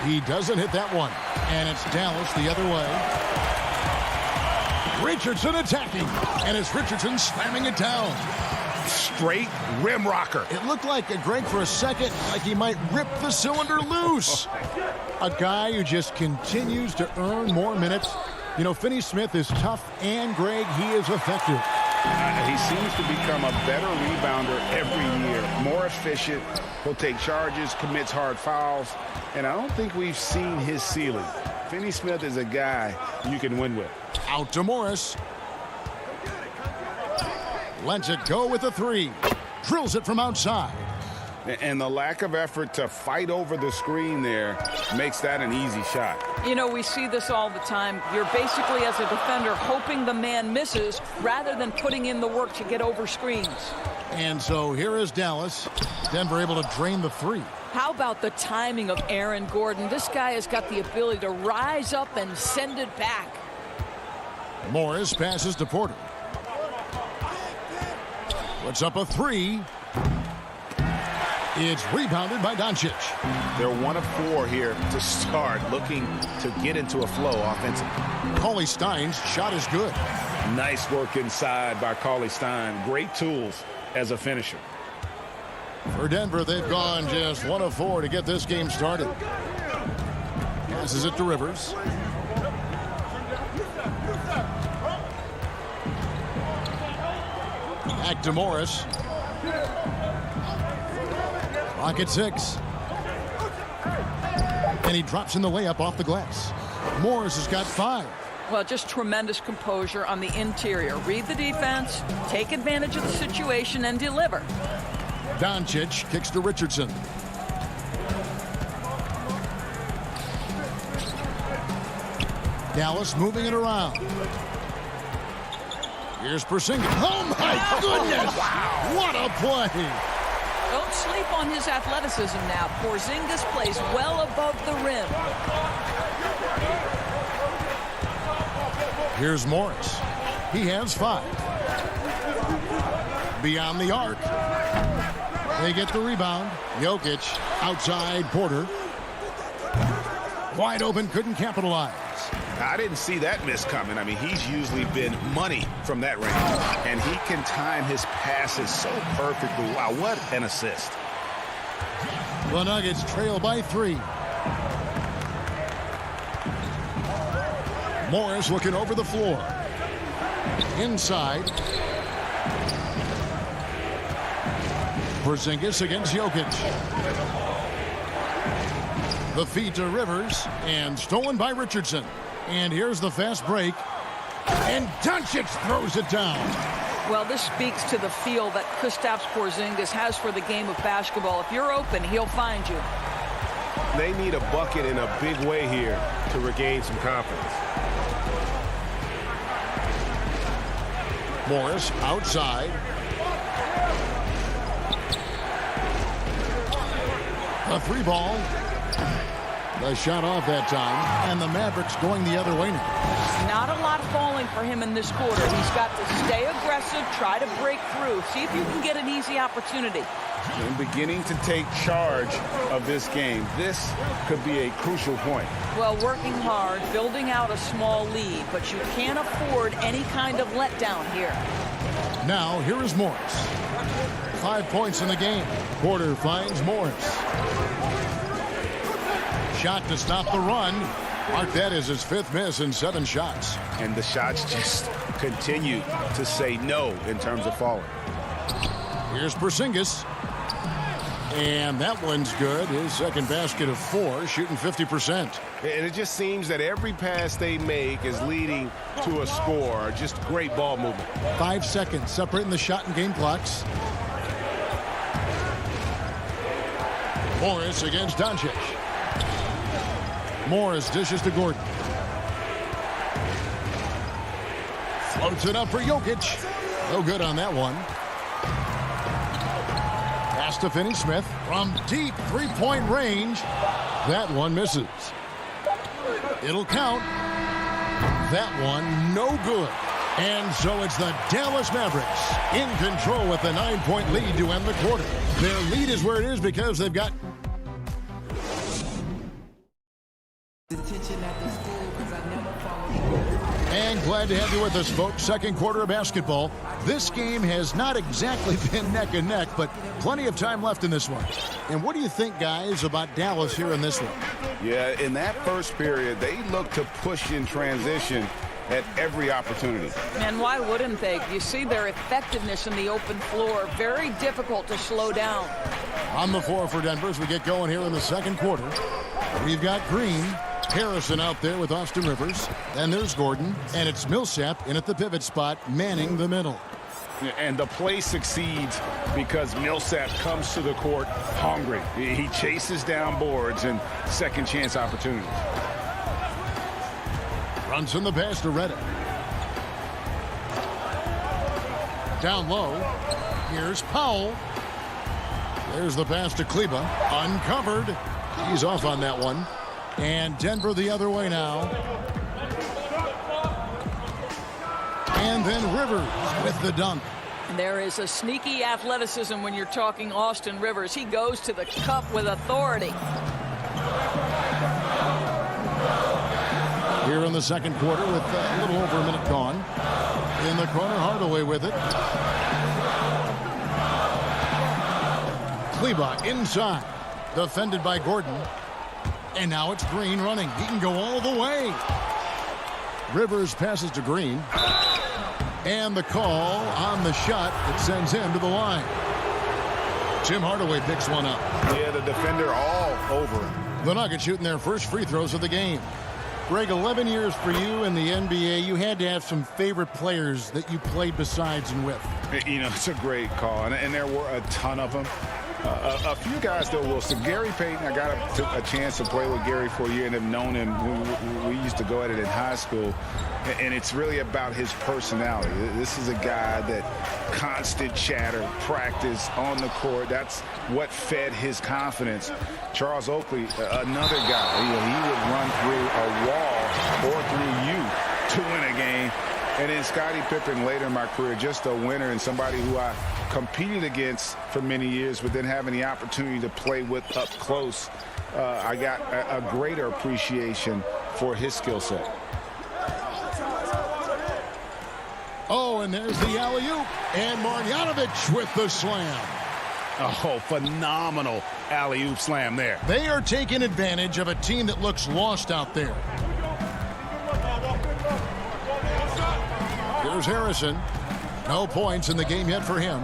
He doesn't hit that one. And it's Dallas the other way. Richardson attacking. And it's Richardson slamming it down. Straight rim rocker. It looked like, Greg, for a second, like he might rip the cylinder loose. A guy who just continues to earn more minutes. You know, Finney Smith is tough, and, Greg, he is effective. He seems to become a better rebounder every year. More efficient. He'll take charges, commits hard fouls. And I don't think we've seen his ceiling. Finney Smith is a guy you can win with. Out to Morris. Lets it go with a three. Drills it from outside. And the lack of effort to fight over the screen there makes that an easy shot. You know, we see this all the time. You're basically, as a defender, hoping the man misses rather than putting in the work to get over screens. And so here is Dallas. Denver able to drain the three. How about the timing of Aaron Gordon? This guy has got the ability to rise up and send it back. Morris passes to Porter. Puts up a three. It's rebounded by Doncic. They're 1 of 4 here to start, looking to get into a flow offensively. Cauley Stein's shot is good. Nice work inside by Cauley Stein. Great tools as a finisher. For Denver, they've gone just 1 of 4 to get this game started. Passes it to Rivers. Back to Morris. Clock at 6. And he drops in the layup off the glass. Morris has got 5. Well, just tremendous composure on the interior. Read the defense, take advantage of the situation, and deliver. Doncic kicks to Richardson. Dallas moving it around. Here's Porzingis. Oh, my goodness! Wow. What a play! Don't sleep on his athleticism now. Porzingis plays well above the rim. Here's Morris. He has 5. Beyond the arc. They get the rebound. Jokic outside Porter. Wide open, couldn't capitalize. I didn't see that miss coming. I mean, he's usually been money from that range. And he can time his passes so perfectly. Wow, what an assist. The Nuggets trail by 3. Morris looking over the floor. Inside. Porzingis against Jokic. The feed to Rivers and stolen by Richardson. And here's the fast break. And Doncic throws it down. Well, this speaks to the feel that Kristaps Porzingis has for the game of basketball. If you're open, he'll find you. They need a bucket in a big way here to regain some confidence. Morris outside. A 3 ball. The shot off that time, and the Mavericks going the other way now. Not a lot falling for him in this quarter. He's got to stay aggressive, try to break through, see if you can get an easy opportunity. And beginning to take charge of this game. This could be a crucial point. Well, working hard, building out a small lead, but you can't afford any kind of letdown here. Now, here is Morris. 5 points in the game. Porter finds Morris. Shot to stop the run. Mark that as his 5th miss in 7 shots. And the shots just continue to say no in terms of falling. Here's Porzingis. And that one's good. His second basket of 4, shooting 50%. And it just seems that every pass they make is leading to a score. Just great ball movement. 5 seconds separating the shot and game clocks. Morris against Doncic. Morris dishes to Gordon. Floats it up for Jokic. No good on that one. Pass to Finney Smith from deep 3-point range. That one misses. It'll count. That one no good. And so it's the Dallas Mavericks in control with the 9-point lead to end the quarter. Their lead is where it is because they've got and glad to have you with us, folks. Second quarter of basketball. This game has not exactly been neck and neck, but plenty of time left in this one. And what do you think, guys, about Dallas here in this one? Yeah, in that first period, they looked to push in transition at every opportunity. And why wouldn't they? You see their effectiveness in the open floor. Very difficult to slow down. On the floor for Denver as we get going here in the second quarter. We've got Green. Harrison out there with Austin Rivers. Then there's Gordon. And it's Millsap in at the pivot spot, manning the middle. And the play succeeds because Millsap comes to the court hungry. He chases down boards and second chance opportunities. Brunson the pass to Reddick. Down low. Here's Powell. There's the pass to Kleba. Uncovered. He's off on that one. And Denver the other way now. And then Rivers with the dunk. There is a sneaky athleticism when you're talking Austin Rivers. He goes to the cup with authority. Here in the second quarter with a little over a minute gone. In the corner, Hardaway with it. Kleba inside. Defended by Gordon. And now it's Green running. He can go all the way. Rivers passes to Green. And the call on the shot that sends him to the line. Tim Hardaway picks one up. Yeah, the defender all over him. The Nuggets shooting their first free throws of the game. Greg, 11 years for you in the NBA. You had to have some favorite players that you played besides and with. You know, it's a great call, and there were a ton of them. A few guys, though, Wilson. Gary Payton, I got a chance to play with Gary for a year and have known him. We used to go at it in high school, and it's really about his personality. This is a guy that constant chatter, practice on the court. That's what fed his confidence. Charles Oakley, another guy. He would run through a wall or through you to win a game. And then Scottie Pippen later in my career, just a winner and somebody who I competed against for many years, but then having the opportunity to play with up close, I got a greater appreciation for his skill set. Oh, and there's the alley-oop. And Marjanovic with the slam. Oh, phenomenal alley-oop slam there. They are taking advantage of a team that looks lost out there. Here's Harrison. No points in the game yet for him.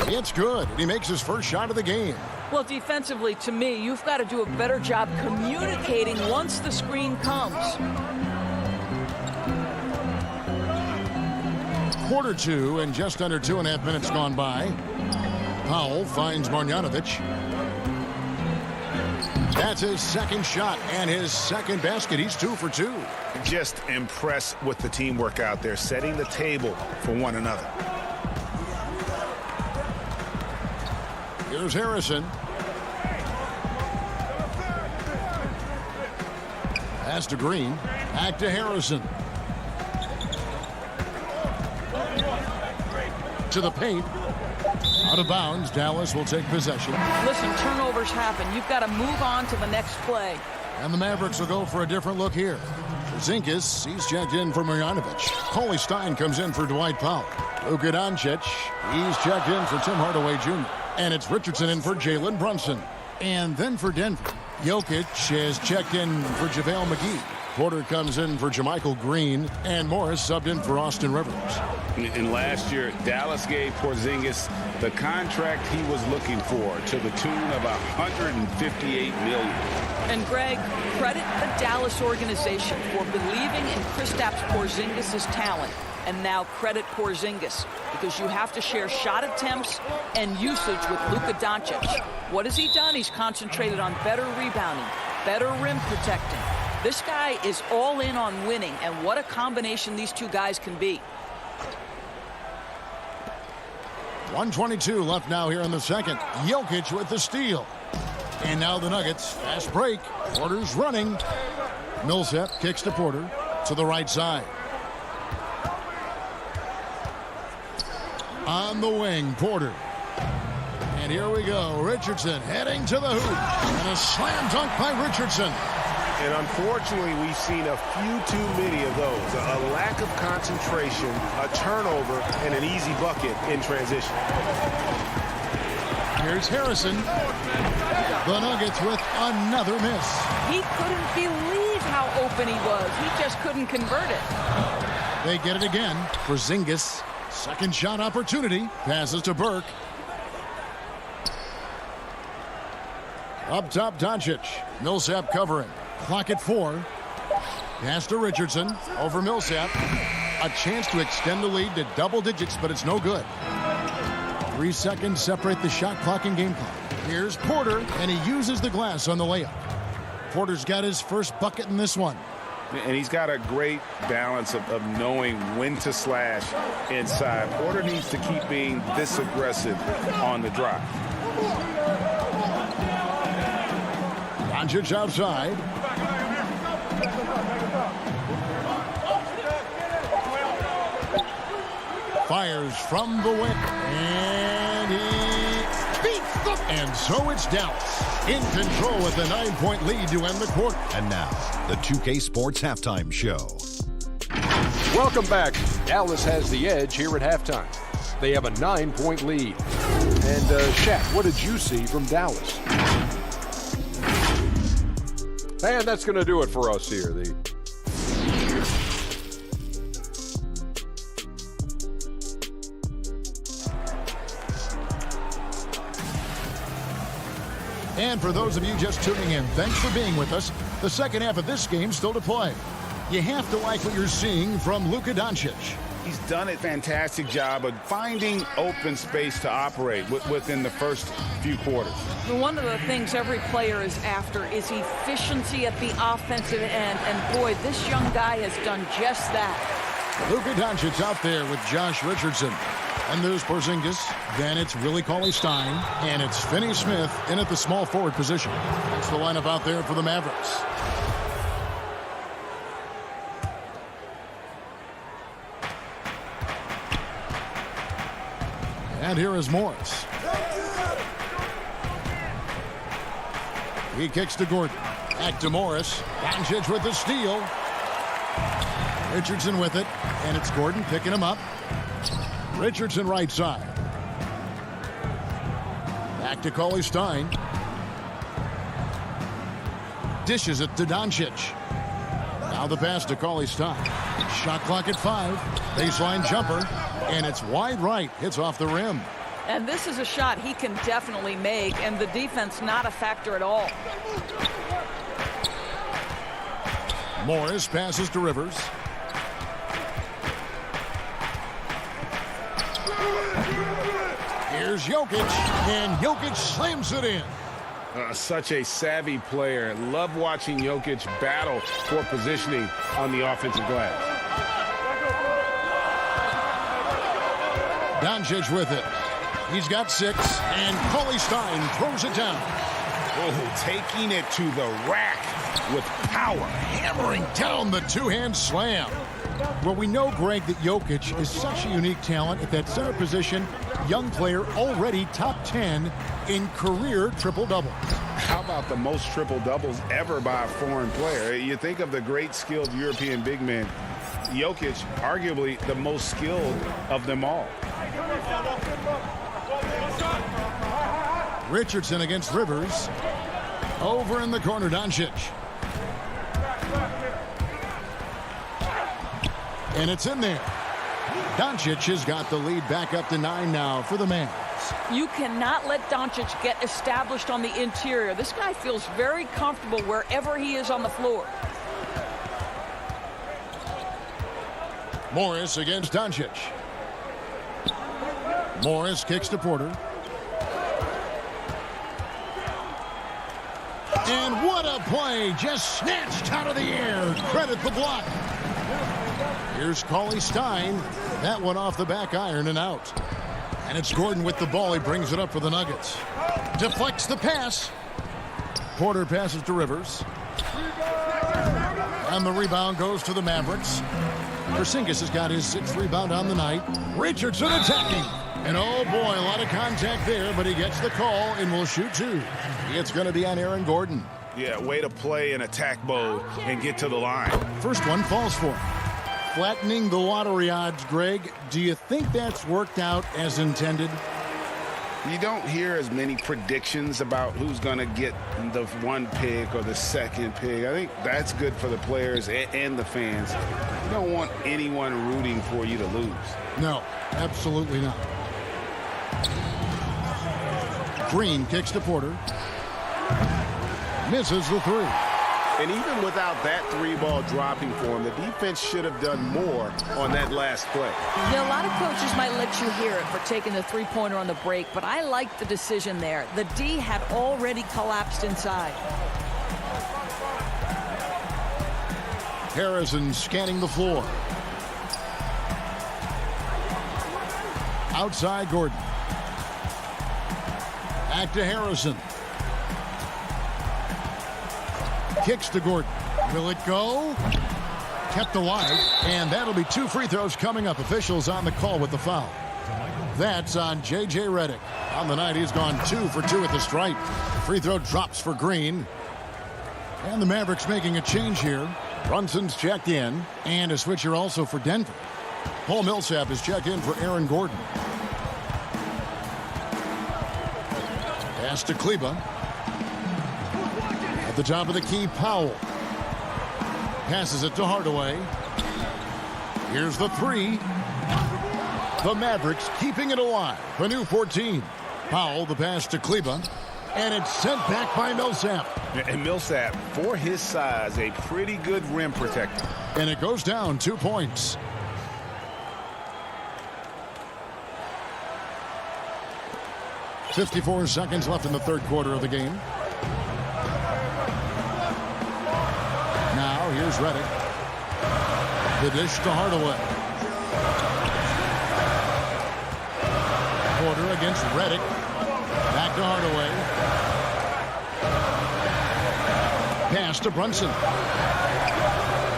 It's good. He makes his first shot of the game. Well, defensively, to me, you've got to do a better job communicating once the screen comes. Quarter two and just under 2.5 minutes gone by. Powell finds Marjanovic. That's his second shot and his second basket. He's 2 for 2. Just impressed with the teamwork out there, setting the table for one another. Here's Harrison. Pass to Green. Back to Harrison. To the paint. Out of bounds. Dallas will take possession. Listen, turnovers happen. You've got to move on to the next play. And the Mavericks will go for a different look here. Porzingis, he's checked in for Marjanovic. Cauley Stein comes in for Dwight Powell. Luka Doncic, he's checked in for Tim Hardaway Jr. And it's Richardson in for Jalen Brunson. And then for Denver, Jokic has checked in for JaVale McGee. Porter comes in for JaMychal Green, and Morris subbed in for Austin Rivers. And last year, Dallas gave Porzingis the contract he was looking for to the tune of $158 million. And Greg, credit the Dallas organization for believing in Kristaps Porzingis' talent. And now credit Porzingis, because you have to share shot attempts and usage with Luka Doncic. What has he done? He's concentrated on better rebounding, better rim protecting. This guy is all in on winning, and what a combination these two guys can be. 1:22 left now here in the second. Jokic with the steal. And now the Nuggets. Fast break. Porter's running. Millsap kicks to Porter to the right side. On the wing, Porter. And here we go. Richardson heading to the hoop. And a slam dunk by Richardson. And unfortunately, we've seen a few too many of those. A lack of concentration, a turnover, and an easy bucket in transition. Here's Harrison. The Nuggets with another miss. He couldn't believe how open he was. He just couldn't convert it. They get it again. Porzingis. Second shot opportunity. Passes to Burke. Up top, Doncic. Millsap covering. Clock at 4. Pass to Richardson. Over Millsap. A chance to extend the lead to double digits, but it's no good. 3 seconds separate the shot clock and game clock. Here's Porter, and he uses the glass on the layup. Porter's got his first bucket in this one. And he's got a great balance of knowing when to slash inside. Porter needs to keep being this aggressive on the drive. Doncic outside. Fires from the wing. And he beats them. And so it's Dallas in control with a 9-point lead to end the quarter. And now, the 2K Sports Halftime Show. Welcome back. Dallas has the edge here at halftime. They have a 9-point lead. And Shaq, what did you see from Dallas? And that's going to do it for us here. And for those of you just tuning in, thanks for being with us. The second half of this game still to play. You have to like what you're seeing from Luka Doncic. He's done a fantastic job of finding open space to operate within the first few quarters. One of the things every player is after is efficiency at the offensive end. And boy, this young guy has done just that. Luka Doncic out there with Josh Richardson. And there's Porzingis. Then it's Willie Cauley-Stein. And it's Finney Smith in at the small forward position. That's the lineup out there for the Mavericks. And here is Morris. He kicks to Gordon. Back to Morris. Doncic with the steal. Richardson with it. And it's Gordon picking him up. Richardson right side. Back to Cauley-Stein. Dishes it to Doncic. Now the pass to Cauley-Stein. Shot clock at 5. Baseline jumper. And it's wide right. Hits off the rim. And this is a shot he can definitely make, and the defense not a factor at all. Morris passes to Rivers. Here's Jokic, and Jokic slams it in. Such a savvy player. Love watching Jokic battle for positioning on the offensive glass. Doncic with it. He's got 6, and Cauley-Stein throws it down. Oh, taking it to the rack with power. Hammering down the two-hand slam. Well, we know, Greg, that Jokic is such a unique talent at that center position. Young player, already top 10 in career triple-doubles. How about the most triple-doubles ever by a foreign player? You think of the great skilled European big men. Jokic, arguably the most skilled of them all. Richardson against Rivers. Over in the corner, Doncic. And it's in there. Doncic has got the lead back up to 9 now for the Mavs. You cannot let Doncic get established on the interior. This guy feels very comfortable wherever he is on the floor. Morris against Doncic. Morris kicks to Porter. And what a play, just snatched out of the air. Credit the block. Here's Cauley-Stein. That one off the back iron and out. And it's Gordon with the ball. He brings it up for the Nuggets. Deflects the pass. Porter passes to Rivers. And the rebound goes to the Mavericks. Porzingis has got his 6th rebound on the night. Richardson attacking. And oh boy, a lot of contact there, but he gets the call and will shoot 2. It's going to be on Aaron Gordon. Yeah, way to play in attack mode and get to the line. First one falls for him. Flattening the lottery odds, Greg. Do you think that's worked out as intended? You don't hear as many predictions about who's going to get the 1 pick or the 2nd pick. I think that's good for the players and the fans. You don't want anyone rooting for you to lose. No, absolutely not. Green kicks to Porter. Misses the three. And even without that three-ball dropping for him, the defense should have done more on that last play. You know, a lot of coaches might let you hear it for taking the three-pointer on the break, but I like the decision there. The D had already collapsed inside. Harrison scanning the floor. Outside Gordon. Back to Harrison. Kicks to Gordon. Will it go? Kept alive, and that'll be 2 free throws coming up. Officials on the call with the foul. That's on J.J. Redick. On the night, he's gone 2 for 2 at the stripe. Free throw drops for Green. And the Mavericks making a change here. Brunson's checked in, and a switcher also for Denver. Paul Millsap is checked in for Aaron Gordon. Pass to Kleba. At the top of the key, Powell. Passes it to Hardaway. Here's the three. The Mavericks keeping it alive. A new 14. Powell, the pass to Kleba. And it's sent back by Millsap. And Millsap, for his size, a pretty good rim protector. And it goes down 2 points. .54 seconds left in the third quarter of the game. Now here's Redick. The dish to Hardaway. Porter against Redick. Back to Hardaway. Pass to Brunson.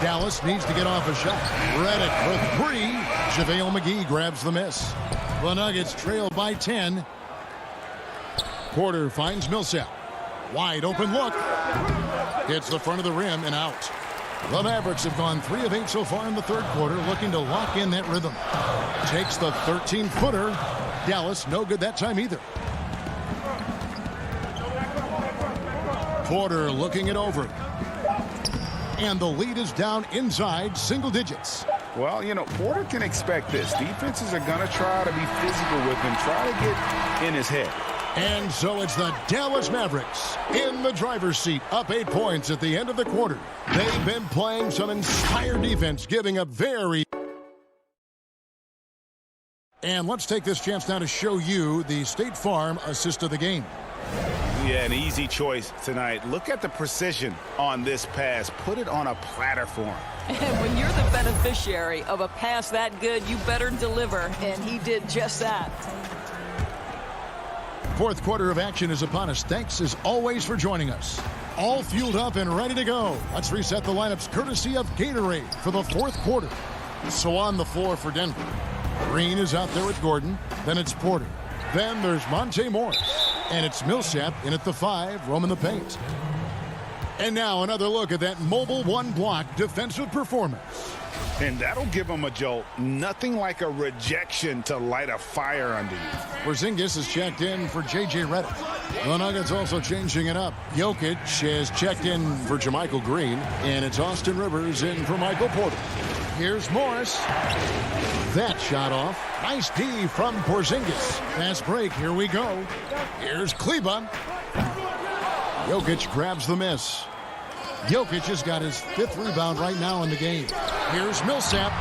Dallas needs to get off a shot. Redick for three. JaVale McGee grabs the miss. The Nuggets trail by 10. Porter finds Millsap. Wide open look. Hits the front of the rim and out. The Mavericks have gone 3 of 8 so far in the third quarter, looking to lock in that rhythm. Takes the 13-footer. Dallas no good that time either. Porter looking it over. And the lead is down inside single digits. Well, you know, Porter can expect this. Defenses are going to try to be physical with him, try to get in his head. And so it's the Dallas Mavericks in the driver's seat, up 8 points at the end of the quarter. They've been playing some inspired defense, giving up very... And let's take this chance now to show you the State Farm assist of the game. Yeah, an easy choice tonight. Look at the precision on this pass. Put it on a platter for him. And when you're the beneficiary of a pass that good, you better deliver, and he did just that. Fourth quarter of action is upon us. Thanks, as always, for joining us. All fueled up and ready to go. Let's reset the lineups courtesy of Gatorade for the fourth quarter. So on the floor for Denver. Green is out there with Gordon. Then it's Porter. Then there's Monte Morris. And it's Millsap in at the 5, roaming the paint. And now another look at that mobile one-block defensive performance. And that'll give him a jolt. Nothing like a rejection to light a fire under you. Porzingis is checked in for J.J. Redick. The Nuggets also changing it up. Jokic has checked in for JaMychal Green. And it's Austin Rivers in for Michael Porter. Here's Morris. That shot off. Nice D from Porzingis. Fast break. Here we go. Here's Kleba. Jokic grabs the miss. Jokic has got his 5th rebound right now in the game. Here's Millsap.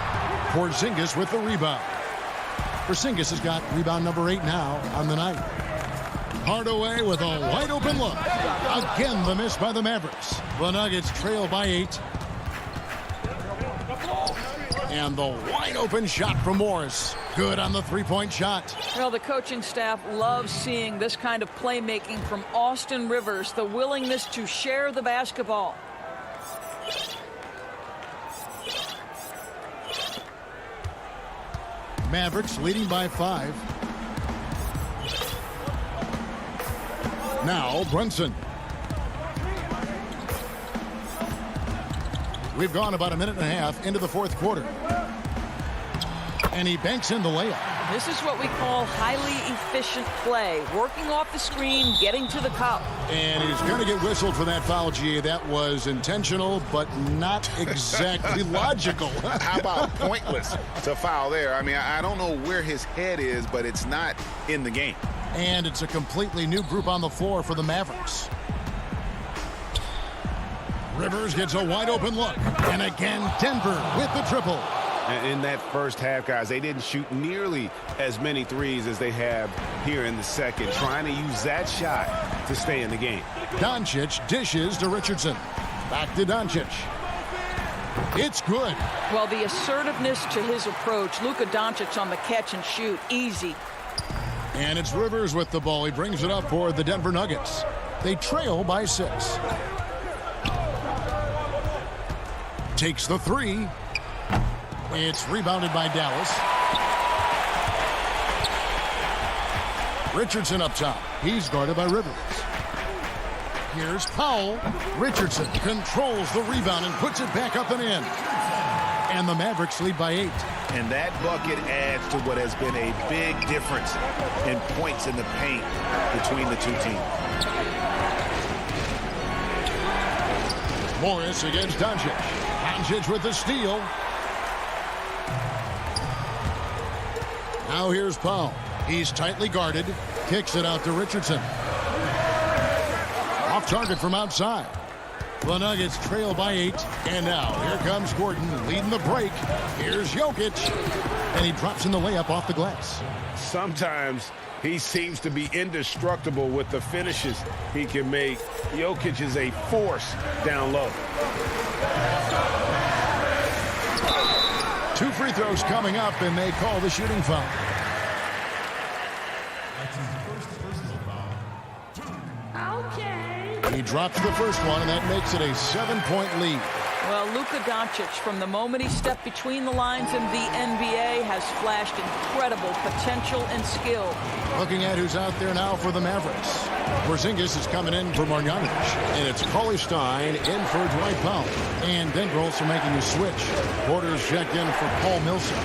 Porzingis with the rebound. Porzingis has got rebound number 8 now on the night. Hardaway with a wide open look. Again, the miss by the Mavericks. The Nuggets trail by 8. And the wide open shot from Morris. Good on the three-point shot. Well, the coaching staff loves seeing this kind of playmaking from Austin Rivers, the willingness to share the basketball. Mavericks leading by 5. Now Brunson. We've gone about a minute and a half into the fourth quarter. And he banks in the layup. This is what we call highly efficient play. Working off the screen, getting to the cup. And he's going to get whistled for that foul, G. That was intentional, but not exactly logical. How about pointless to foul there? I mean, I don't know where his head is, but it's not in the game. And it's a completely new group on the floor for the Mavericks. Rivers gets a wide open look. And again, Denver with the triple. In that first half, guys, they didn't shoot nearly as many threes as they have here in the second, trying to use that shot to stay in the game. Doncic dishes to Richardson. Back to Doncic. It's good. Well, the assertiveness to his approach. Luka Doncic on the catch and shoot. Easy. And it's Rivers with the ball. He brings it up for the Denver Nuggets. They trail by 6. Takes the 3. It's rebounded by Dallas. Richardson up top. He's guarded by Rivers. Here's Powell. Richardson controls the rebound and puts it back up and in. And the Mavericks lead by 8. And that bucket adds to what has been a big difference in points in the paint between the two teams. Morris against Doncic. Doncic with the steal. Now here's Powell. He's tightly guarded. Kicks it out to Richardson. Off target from outside. The Nuggets trail by 8. And now here comes Gordon leading the break. Here's Jokic. And he drops in the layup off the glass. Sometimes he seems to be indestructible with the finishes he can make. Jokic is a force down low. 2 free throws coming up, and they call the shooting foul. He drops the first one, and that makes it a 7-point lead. Well, Luka Doncic, from the moment he stepped between the lines in the NBA, has flashed incredible potential and skill. Looking at who's out there now for the Mavericks. Porzingis is coming in for Marjanovic. And it's Cauley Stein in for Dwight Powell. And Denver also making a switch. Porter's checked in for Paul Millsap.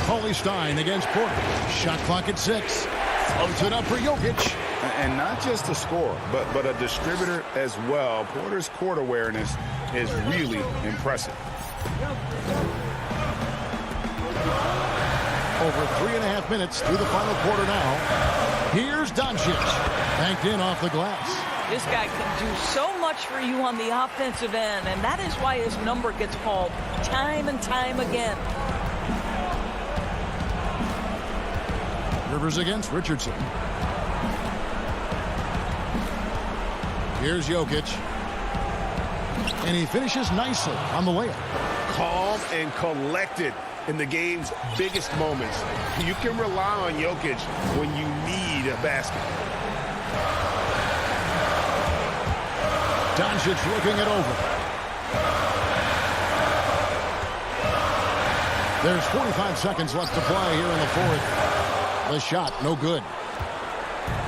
Cauley Stein against Porter. Shot clock at 6. Floats it up for Jokic. And not just a scorer, but a distributor as well. Porter's court awareness is really impressive. Over 3.5 minutes through the final quarter now. Here's Doncic. Banked in off the glass. This guy can do so much for you on the offensive end, and that is why his number gets called time and time again. Rivers against Richardson. Here's Jokic. And he finishes nicely on the layup. Calm and collected in the game's biggest moments. You can rely on Jokic when you need a basket. Doncic looking it over. There's 45 seconds left to play here in the fourth. The shot, no good.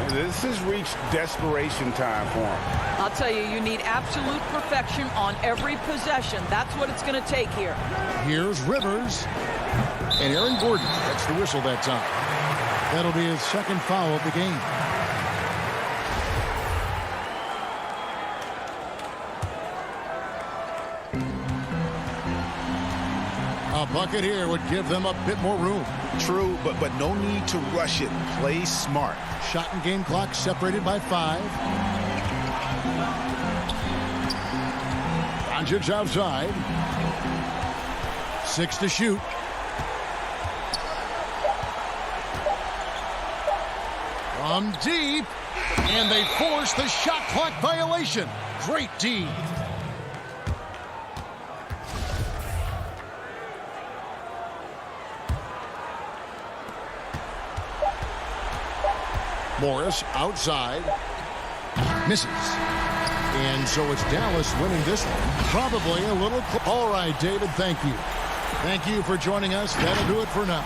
This has reached desperation time for him. I'll tell you, you need absolute perfection on every possession. That's what it's going to take here. Here's Rivers. And Aaron Gordon gets the whistle that time. That'll be his second foul of the game. A bucket here would give them a bit more room. True, but no need to rush it. Play smart. Shot and game clock separated by 5. Doncic outside. 6 to shoot. From deep. And they force the shot clock violation. Great D. Morris outside. Misses. And so it's Dallas winning this one. Probably a little... All right, David, thank you. Thank you for joining us. That'll do it for now.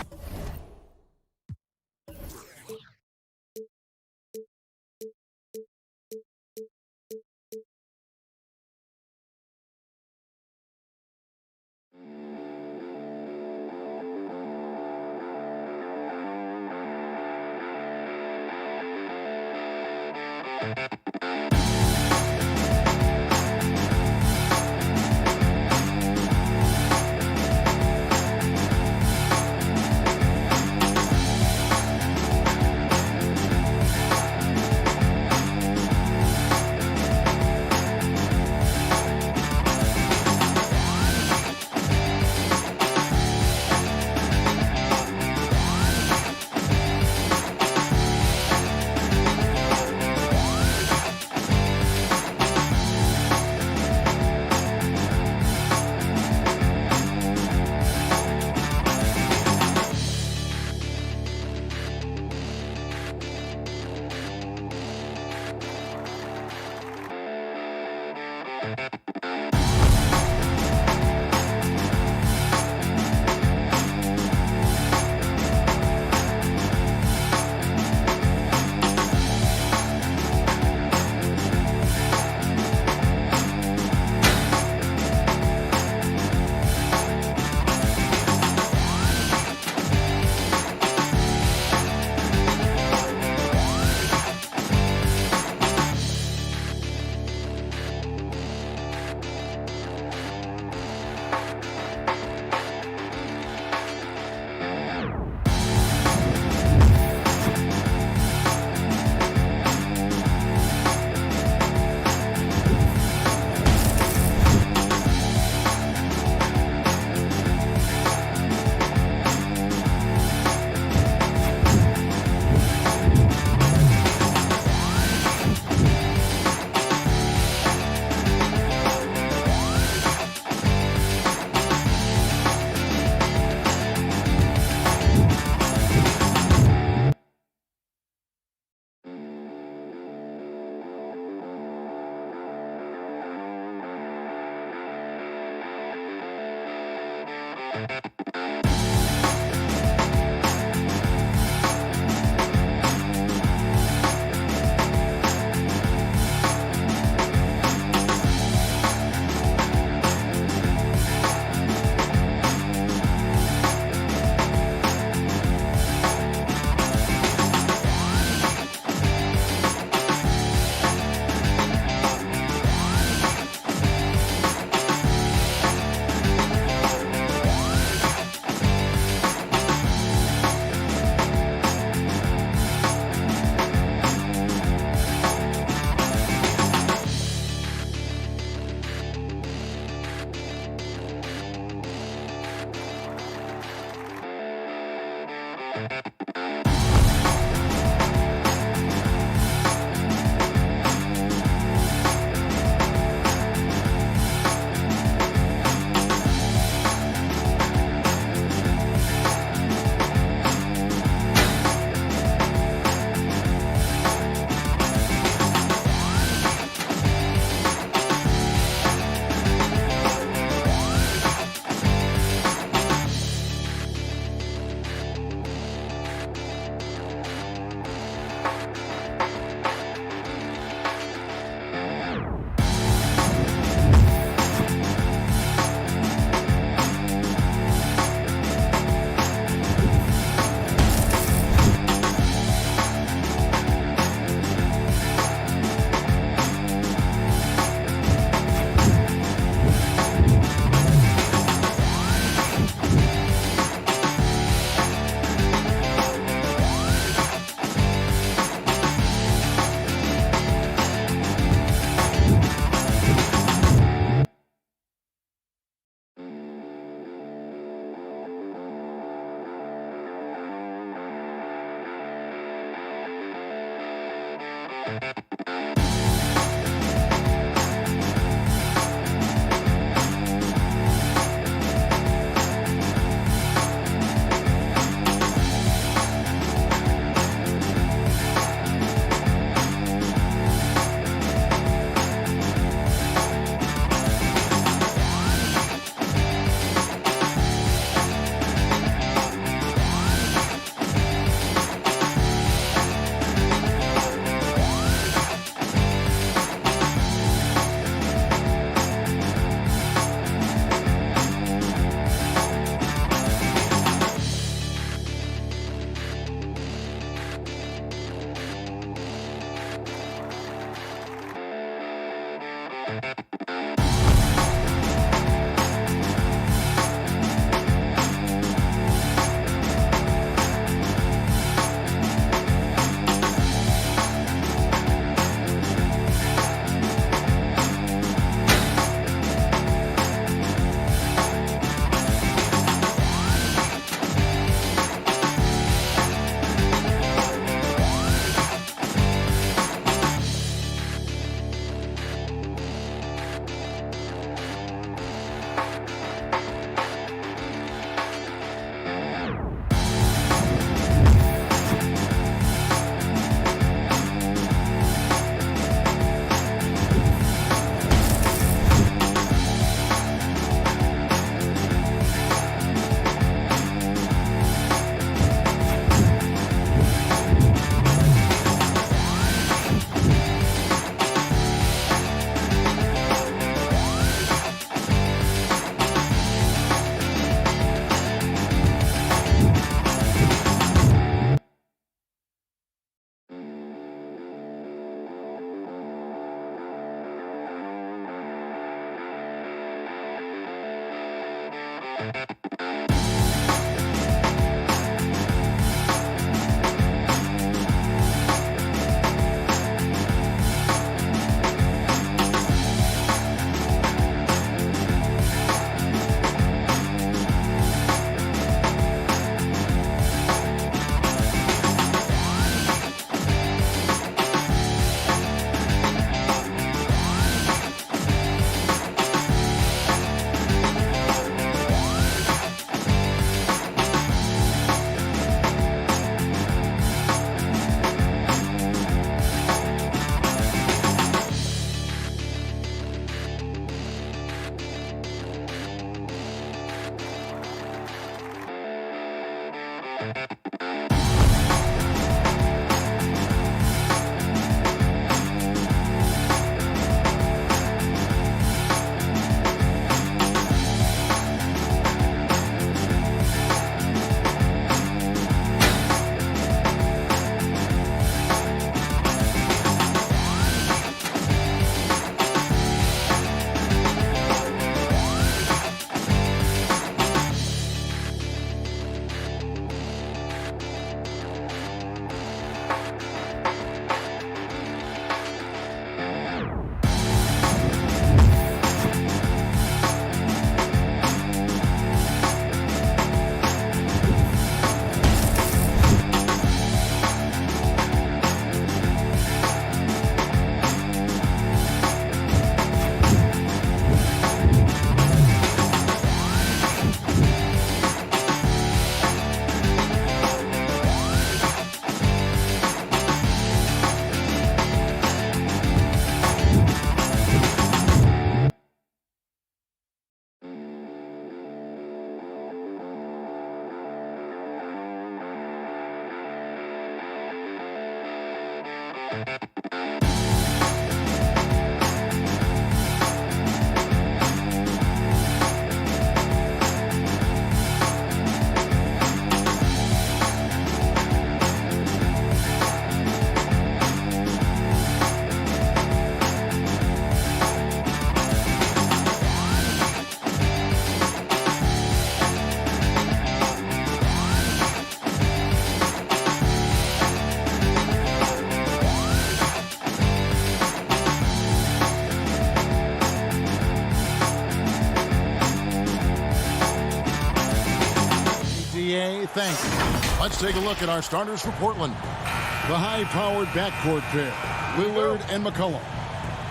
Thanks. Let's take a look at our starters for Portland. The high-powered backcourt pair, Lillard and McCollum.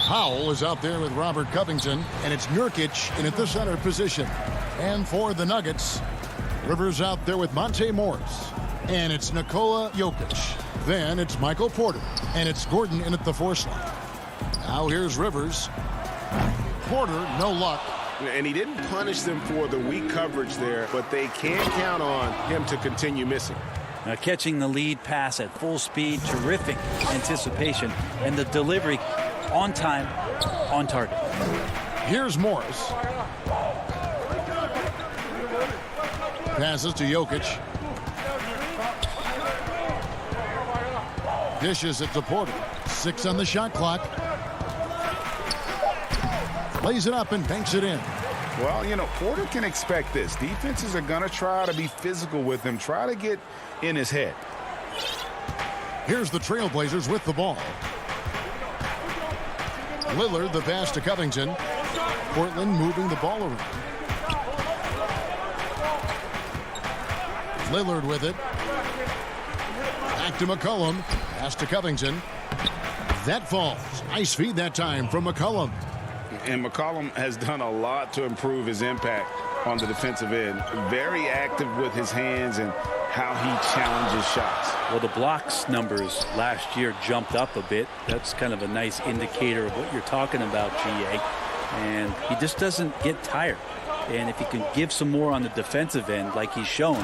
Powell is out there with Robert Covington, and it's Nurkic in at the center position. And for the Nuggets, Rivers out there with Monte Morris, and it's Nikola Jokic. Then it's Michael Porter, and it's Gordon in at the 4 slot. Now here's Rivers. Porter, no luck. And he didn't punish them for the weak coverage there, but they can count on him to continue missing. Now catching the lead pass at full speed, terrific anticipation, and the delivery on time, on target. Here's Morris. Passes to Jokic. Dishes it to Porter. 6 on the shot clock. Lays it up and banks it in. Well, you know, Porter can expect this. Defenses are going to try to be physical with him, try to get in his head. Here's the Trailblazers with the ball. Lillard, the pass to Covington. Portland moving the ball around. Lillard with it. Back to McCollum. Pass to Covington. That falls. Nice feed that time from McCollum. And McCollum has done a lot to improve his impact on the defensive end. Very active with his hands and how he challenges shots. Well, the blocks numbers last year jumped up a bit. That's kind of a nice indicator of what you're talking about, GA. And he just doesn't get tired. And if he can give some more on the defensive end like he's shown,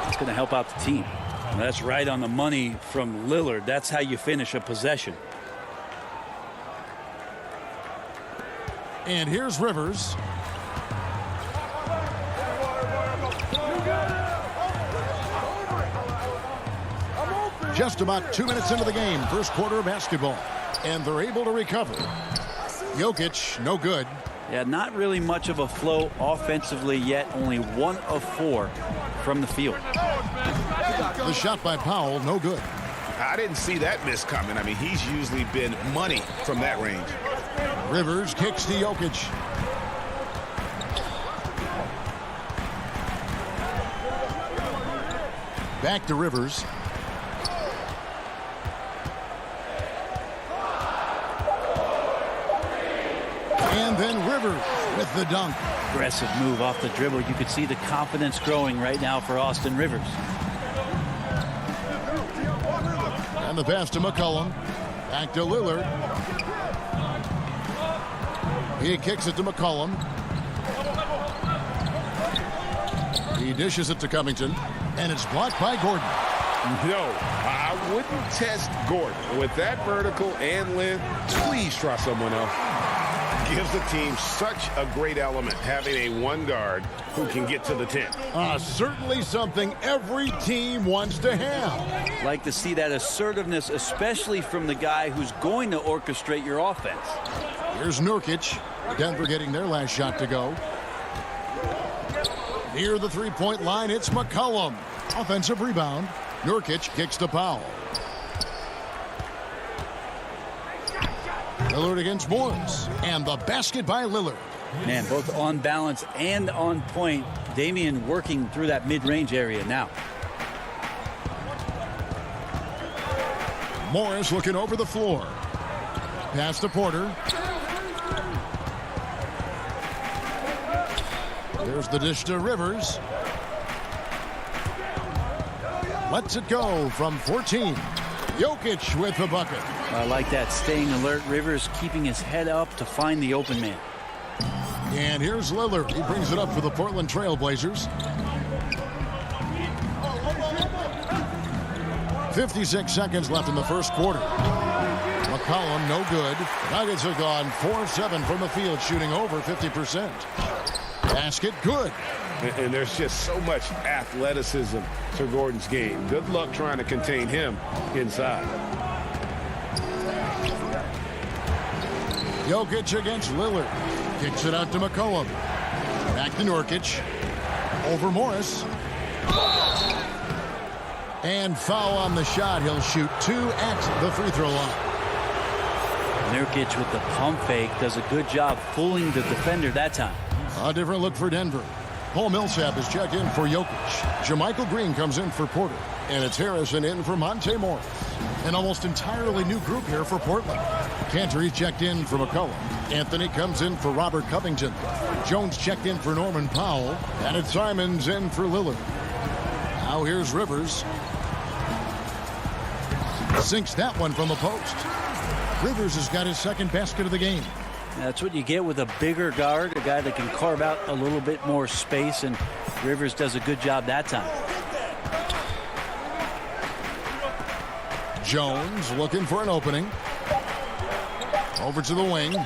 it's going to help out the team. And that's right on the money from Lillard. That's how you finish a possession. And here's Rivers. Just about 2 minutes into the game, first quarter of basketball. And they're able to recover. Jokic, no good. Yeah, not really much of a flow offensively yet. Only 1 of 4 from the field. The shot by Powell, no good. I didn't see that miss coming. I mean, he's usually been money from that range. Rivers kicks to Jokic. Back to Rivers. And then Rivers with the dunk. Aggressive move off the dribble. You could see the confidence growing right now for Austin Rivers. And the pass to McCollum. Back to Lillard. He kicks it to McCollum. He dishes it to Covington. And it's blocked by Gordon. No, I wouldn't test Gordon. With that vertical and length, please try someone else. Gives the team such a great element, having a 1 guard who can get to the 10. Certainly something every team wants to have. Like to see that assertiveness, especially from the guy who's going to orchestrate your offense. Here's Nurkic. Denver getting their last shot to go. Near the three-point line, it's McCollum. Offensive rebound. Nurkic kicks to Powell. Lillard against Morris. And the basket by Lillard. Man, both on balance and on point. Damian working through that mid-range area now. Morris looking over the floor. Pass to Porter. There's the dish to Rivers. Lets it go from 14. Jokic with the bucket. I like that, staying alert. Rivers keeping his head up to find the open man. And here's Lillard. He brings it up for the Portland Trailblazers. 56 seconds left in the first quarter. McCollum, no good. Nuggets have gone 4-7 from the field, shooting over 50%. Basket, good. And there's just so much athleticism to Gordon's game. Good luck trying to contain him inside. Jokic against Lillard. Kicks it out to McCollum. Back to Nurkic. Over Morris. And foul on the shot. He'll shoot 2 at the free throw line. Nurkic with the pump fake does a good job fooling the defender that time. A different look for Denver. Paul Millsap is checked in for Jokic. JaMychal Green comes in for Porter. And it's Harrison in for Monte Morris. An almost entirely new group here for Portland. Cantor checked in for McCollum. Anthony comes in for Robert Covington. Jones checked in for Norman Powell. And it's Simons in for Lillard. Now here's Rivers. Sinks that one from the post. Rivers has got his second basket of the game. That's what you get with a bigger guard, a guy that can carve out a little bit more space, and Rivers does a good job that time. Jones looking for an opening. Over to the wing.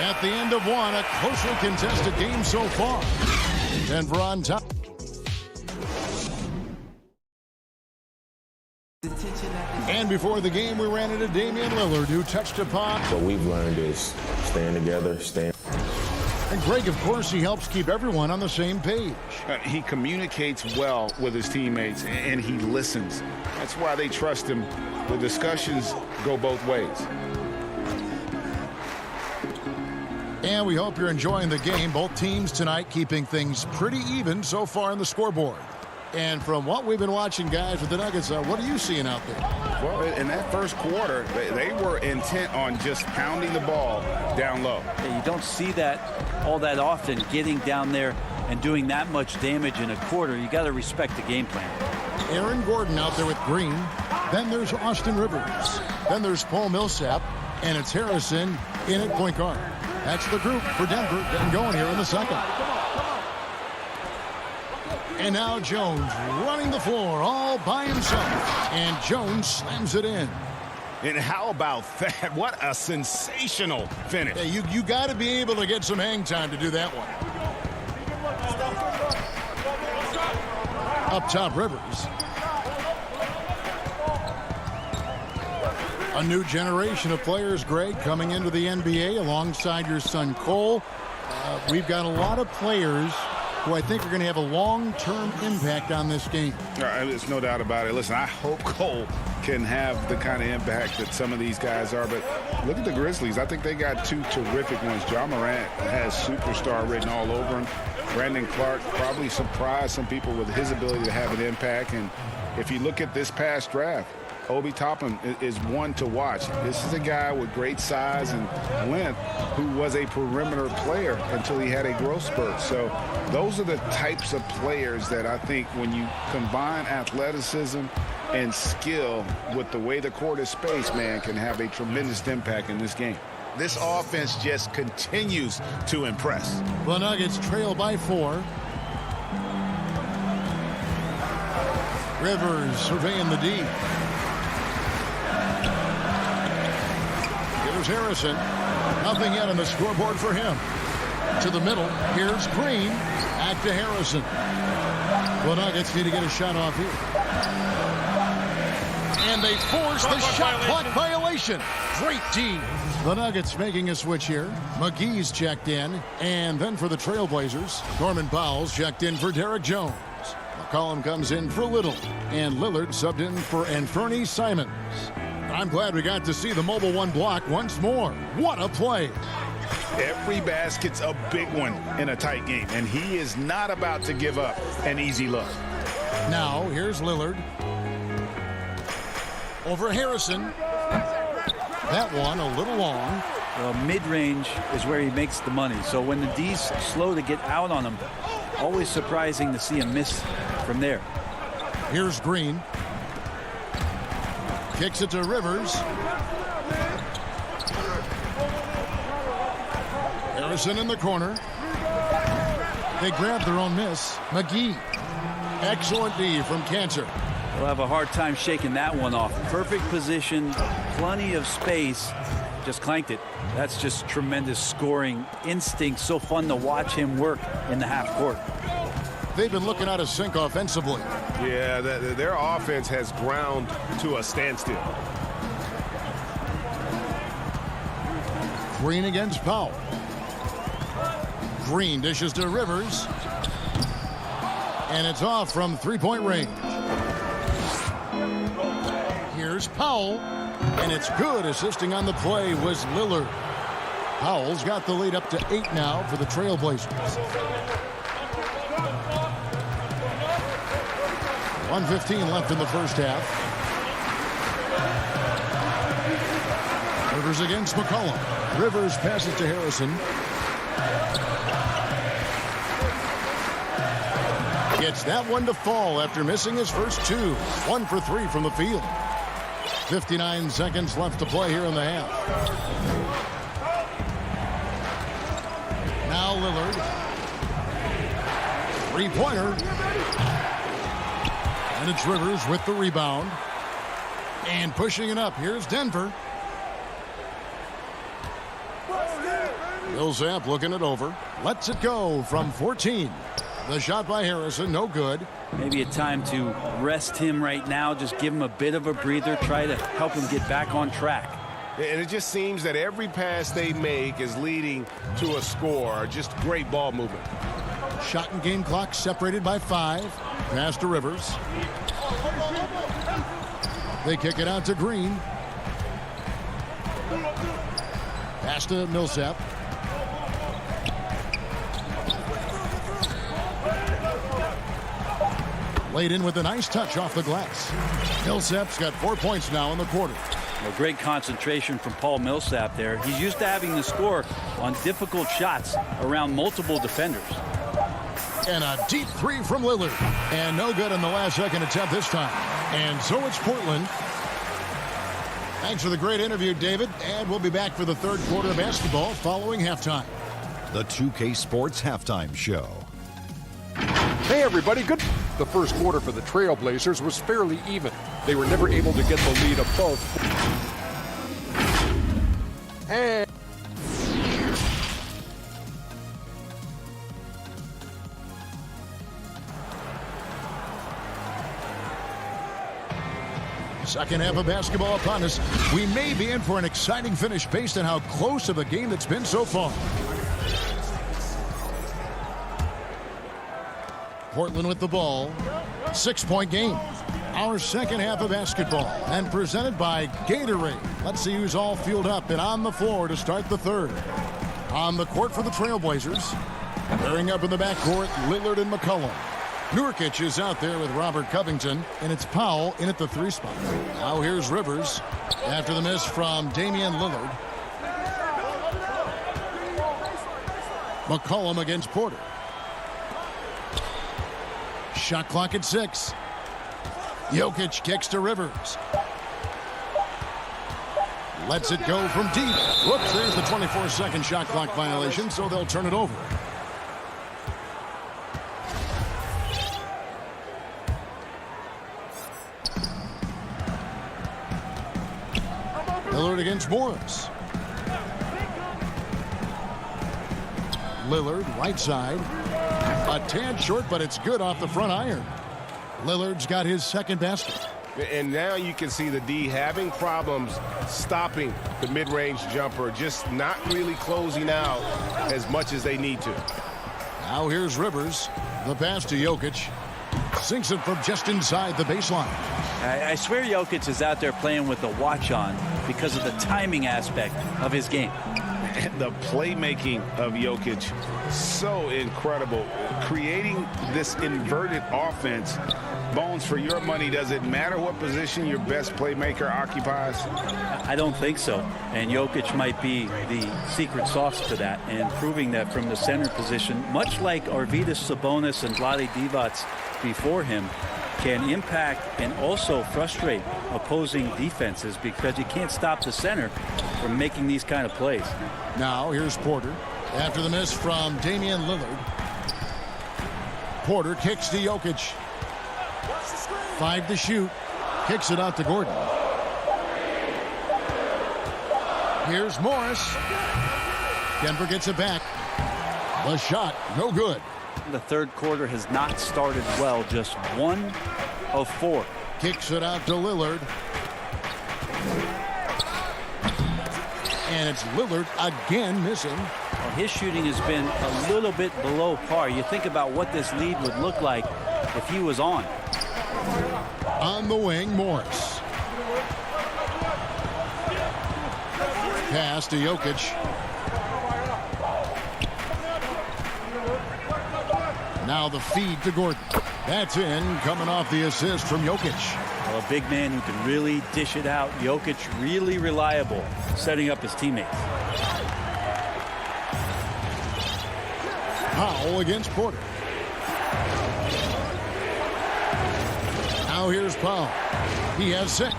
At the end of one, a closely contested game so far. Denver on top. And before the game, we ran into Damian Lillard, who touched upon. What we've learned is staying together, And Greg, of course, he helps keep everyone on the same page. He communicates well with his teammates, and he listens. That's why they trust him. The discussions go both ways. And we hope you're enjoying the game. Both teams tonight keeping things pretty even so far on the scoreboard. And from what we've been watching, guys, with the Nuggets, what are you seeing out there? Well, in that first quarter, they were intent on just pounding the ball down low. Yeah, you don't see that all that often, getting down there and doing that much damage in a quarter. You got to respect the game plan. Aaron Gordon out there with Green. Then there's Austin Rivers. Then there's Paul Millsap. And it's Harrison in at point guard. That's the group for Denver getting going here in the second. And now Jones running the floor all by himself. And Jones slams it in. And how about that? What a sensational finish. Yeah, you got to be able to get some hang time to do that one. Up top, Rivers. A new generation of players, Greg, coming into the NBA alongside your son Cole. We've got a lot of players who I think are going to have a long-term impact on this game. There's no doubt about it. Listen, I hope Cole can have the kind of impact that some of these guys are. But look at the Grizzlies. I think they got 2 terrific ones. Ja Morant has superstar written all over him. Brandon Clark probably surprised some people with his ability to have an impact. And if you look at this past draft, Obi Toppin is one to watch. This is a guy with great size and length who was a perimeter player until he had a growth spurt. So those are the types of players that I think when you combine athleticism and skill with the way the court is spaced, man, can have a tremendous impact in this game. This offense just continues to impress. The Nuggets trail by 4. Rivers surveying the D. Harrison. Nothing yet on the scoreboard for him. To the middle. Here's Green. Back to Harrison. The Nuggets need to get a shot off here. And they force the shot clock violation. Great D. The Nuggets making a switch here. McGee's checked in. And then for the Trailblazers, Norman Powell's checked in for Derek Jones. McCollum comes in for Little. And Lillard subbed in for Anthony Simons. I'm glad we got to see the Mobile One block once more. What a play. Every basket's a big one in a tight game, and he is not about to give up an easy look. Now, here's Lillard. Over Harrison. That one a little long. Well, mid-range is where he makes the money. So when the D's slow to get out on him, always surprising to see him miss from there. Here's Green. Kicks it to Rivers. Harrison in the corner. They grab their own miss. McGee. Excellent D from Cantor. He'll have a hard time shaking that one off. Perfect position, plenty of space. Just clanked it. That's just tremendous scoring instinct. So fun to watch him work in the half court. They've been looking out of sync offensively. Yeah, their offense has ground to a standstill. Green against Powell. Green dishes to Rivers. And it's off from three-point range. Here's Powell. And it's good. Assisting on the play was Lillard. Powell's got the lead up to 8 now for the Trailblazers. 1:15 left in the first half. Rivers against McCollum. Rivers passes to Harrison. Gets that one to fall after missing his first 2. 1 for 3 from the field. 59 seconds left to play here in the half. Now Lillard. Three-pointer. And it's Rivers with the rebound. And pushing it up. Here's Denver. Millsap looking it over. Lets it go from 14. The shot by Harrison, no good. Maybe a time to rest him right now. Just give him a bit of a breather. Try to help him get back on track. And it just seems that every pass they make is leading to a score. Just great ball movement. Shot and game clock separated by 5. Pass to Rivers. They kick it out to Green. Pass to Millsap. Laid in with a nice touch off the glass. Millsap's got 4 points now in the quarter. A great concentration from Paul Millsap there. He's used to having to score on difficult shots around multiple defenders. And a deep 3 from Lillard. And no good in the last second attempt this time. And so it's Portland. Thanks for the great interview, David. And we'll be back for the third quarter of basketball following halftime. The 2K Sports Halftime Show. Hey, everybody. Good. The first quarter for the Trailblazers was fairly even. They were never able to get the lead above. And second half of basketball upon us. We may be in for an exciting finish based on how close of a game it's been so far. Portland with the ball. 6-point game. Our second half of basketball. And presented by Gatorade. Let's see who's all fueled up and on the floor to start the third. On the court for the Trailblazers. Pairing up in the backcourt, Lillard and McCollum. Nurkic is out there with Robert Covington. And it's Powell in at the 3 spot. Now here's Rivers. After the miss from Damian Lillard. McCollum against Porter. Shot clock at 6. Jokic kicks to Rivers. Lets it go from deep. Whoops, there's the 24-second shot clock violation, so they'll turn it over. Lillard against Morris. Lillard, right side. A tad short, but it's good off the front iron. Lillard's got his second basket. And now you can see the D having problems stopping the mid-range jumper, just not really closing out as much as they need to. Now here's Rivers. The pass to Jokic. Sinks it from just inside the baseline. I swear Jokic is out there playing with the watch on because of the timing aspect of his game. The playmaking of Jokic, so incredible. Creating this inverted offense. Bones, for your money, does it matter what position your best playmaker occupies? I don't think so. And Jokic might be the secret sauce to that, and proving that from the center position, much like Arvydas Sabonis and Vlade Divac before him, can impact and also frustrate opposing defenses because you can't stop the center from making these kind of plays. Now here's Porter. After the miss from Damian Lillard. Porter kicks to Jokic. 5 to shoot. Kicks it out to Gordon. Here's Morris. Denver gets it back. The shot, no good. The third quarter has not started well. Just 1 of 4. Kicks it out to Lillard. And it's Lillard again missing. Well, his shooting has been a little bit below par. You think about what this lead would look like if he was on. On the wing, Morris. Pass to Jokic. Now the feed to Gordon. That's in, coming off the assist from Jokic. Well, a big man who can really dish it out. Jokic really reliable, setting up his teammates. Foul against Porter. Now here's Powell. He has 6.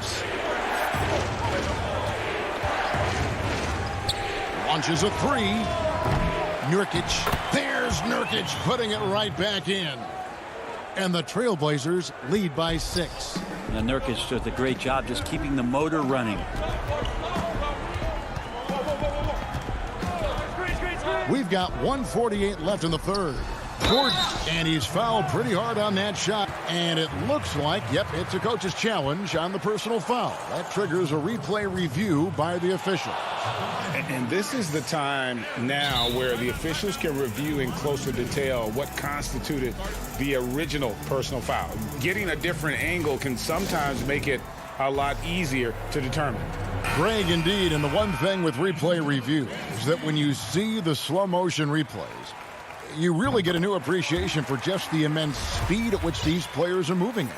Launches a 3. Nurkic. There's Nurkic putting it right back in. And the Trailblazers lead by 6. Now Nurkic does a great job just keeping the motor running. We've got 1:48 left in the third. Gordon, and he's fouled pretty hard on that shot. And it looks like, yep, it's a coach's challenge on the personal foul. That triggers a replay review by the official. And this is the time now where the officials can review in closer detail what constituted the original personal foul. Getting a different angle can sometimes make it a lot easier to determine. Greg, indeed, and the one thing with replay review is that when you see the slow motion replays, you really get a new appreciation for just the immense speed at which these players are moving at,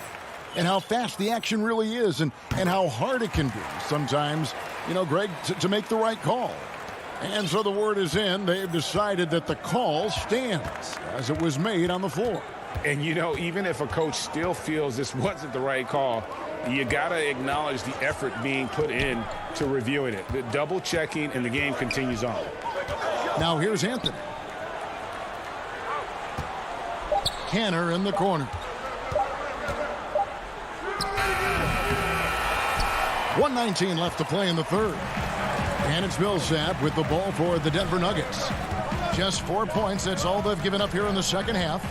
and how fast the action really is, and how hard it can be sometimes, you know, Greg, to make the right call. And so the word is in. They've decided that the call stands as it was made on the floor. And, you know, even if a coach still feels this wasn't the right call, you got to acknowledge the effort being put in to reviewing it. The double checking, and the game continues on. Now here's Anthony. Canner in the corner. 1:19 left to play in the third. And it's Millsap with the ball for the Denver Nuggets. Just 4 points. That's all they've given up here in the second half.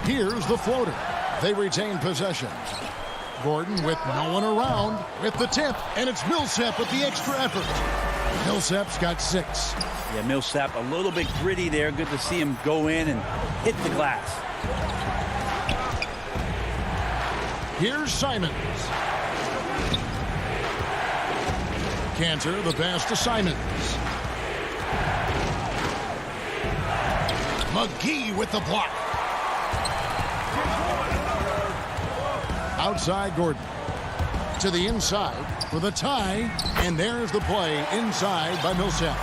Here's the floater. They retain possession. Gordon with no one around with the tip. And it's Millsap with the extra effort. Millsap's got 6. Yeah, Millsap a little bit gritty there. Good to see him go in and hit the glass. Here's Simons. Cantor, the pass to Simons. McGee with the block. Outside Gordon. To the inside for the tie. And there's the play inside by Millsap.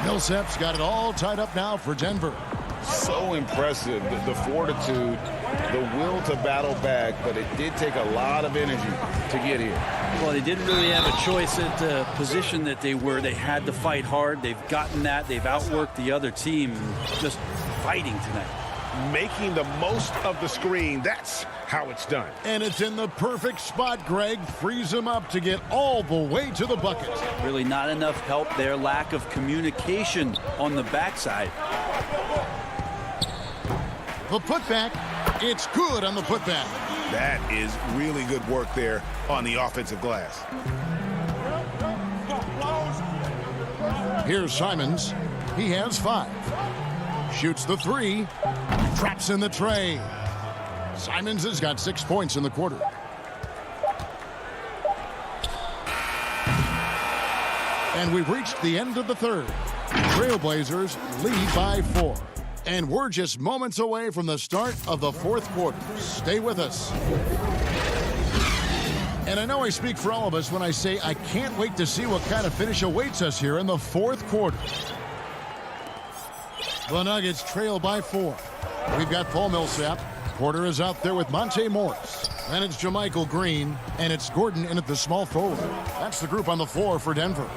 Millsap's got it all tied up now for Denver. So impressive, the fortitude, the will to battle back, but it did take a lot of energy to get here. Well, they didn't really have a choice at the position that they were. They had to fight hard. They've gotten that. They've outworked the other team. Just fighting tonight. Making the most of the screen. That's how it's done. And it's in the perfect spot, Greg. Frees him up to get all the way to the bucket. Really not enough help there. Lack of communication on the backside. The putback. It's good on the putback. That is really good work there on the offensive glass. Here's Simons. He has 5. Shoots the 3. Traps in the tray. Simons has got 6 points in the quarter. And we've reached the end of the third. Trailblazers lead by 4. And we're just moments away from the start of the fourth quarter. Stay with us. And I know I speak for all of us when I say I can't wait to see what kind of finish awaits us here in the fourth quarter. The Nuggets trail by 4. We've got Paul Millsap. Porter is out there with Monte Morris. Then it's JaMychal Green, and it's Gordon in at the small forward. That's the group on the floor for Denver.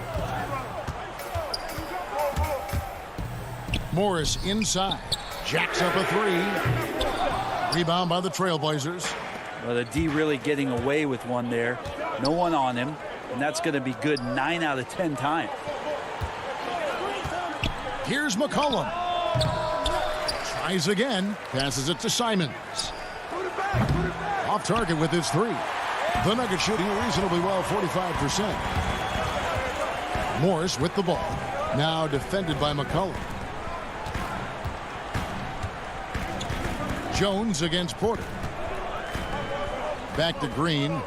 Morris inside. Jacks up a 3. Rebound by the Trailblazers. Well, the D really getting away with one there. No one on him, and that's going to be good 9 out of 10 times. Here's McCollum. Tries again. Passes it to Simons. Off target with his 3. The Nuggets shooting reasonably well, 45%. Morris with the ball. Now defended by McCollum. Jones against Porter. Back to Green.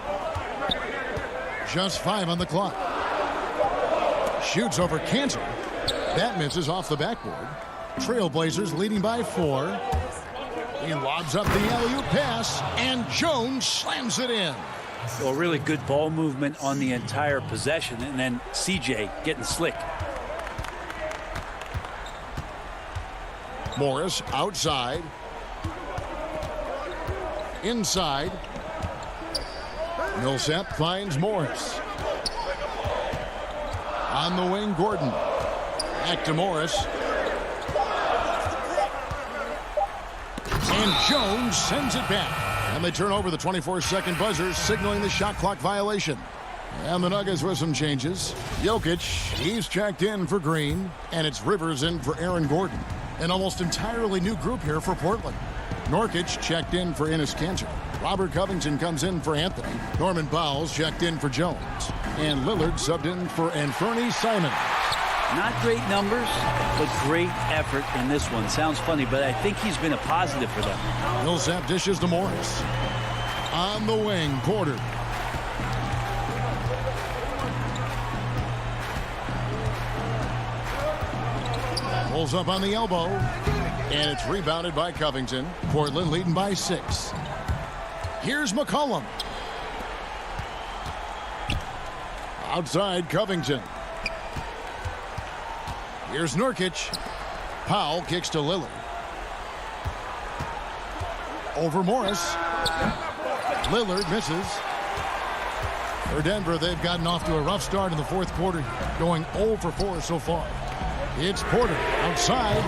Just 5 on the clock. Shoots over Cantor. That misses off the backboard. Trailblazers leading by 4. He lobs up the alley-oop pass, and Jones slams it in. Well, really good ball movement on the entire possession, and then CJ getting slick. Morris outside. Inside. Millsap finds Morris. On the wing, Gordon. Back to Morris. And Jones sends it back. And they turn over the 24-second buzzer, signaling the shot clock violation. And the Nuggets with some changes. Jokic, he's checked in for Green. And it's Rivers in for Aaron Gordon. An almost entirely new group here for Portland. Nurkic checked in for Enes Kanter. Robert Covington comes in for Anthony. Norman Powell's checked in for Jones. And Lillard subbed in for Anthony Simons. Not great numbers, but great effort in this one. Sounds funny, but I think he's been a positive for them. Millsap dishes to Morris. On the wing, Porter. Pulls up on the elbow. And it's rebounded by Covington. Portland leading by 6. Here's McCollum. Outside, Covington. Here's Nurkic. Powell kicks to Lillard. Over Morris. Lillard misses. For Denver, they've gotten off to a rough start in the fourth quarter, going 0 for 4 so far. It's Porter outside.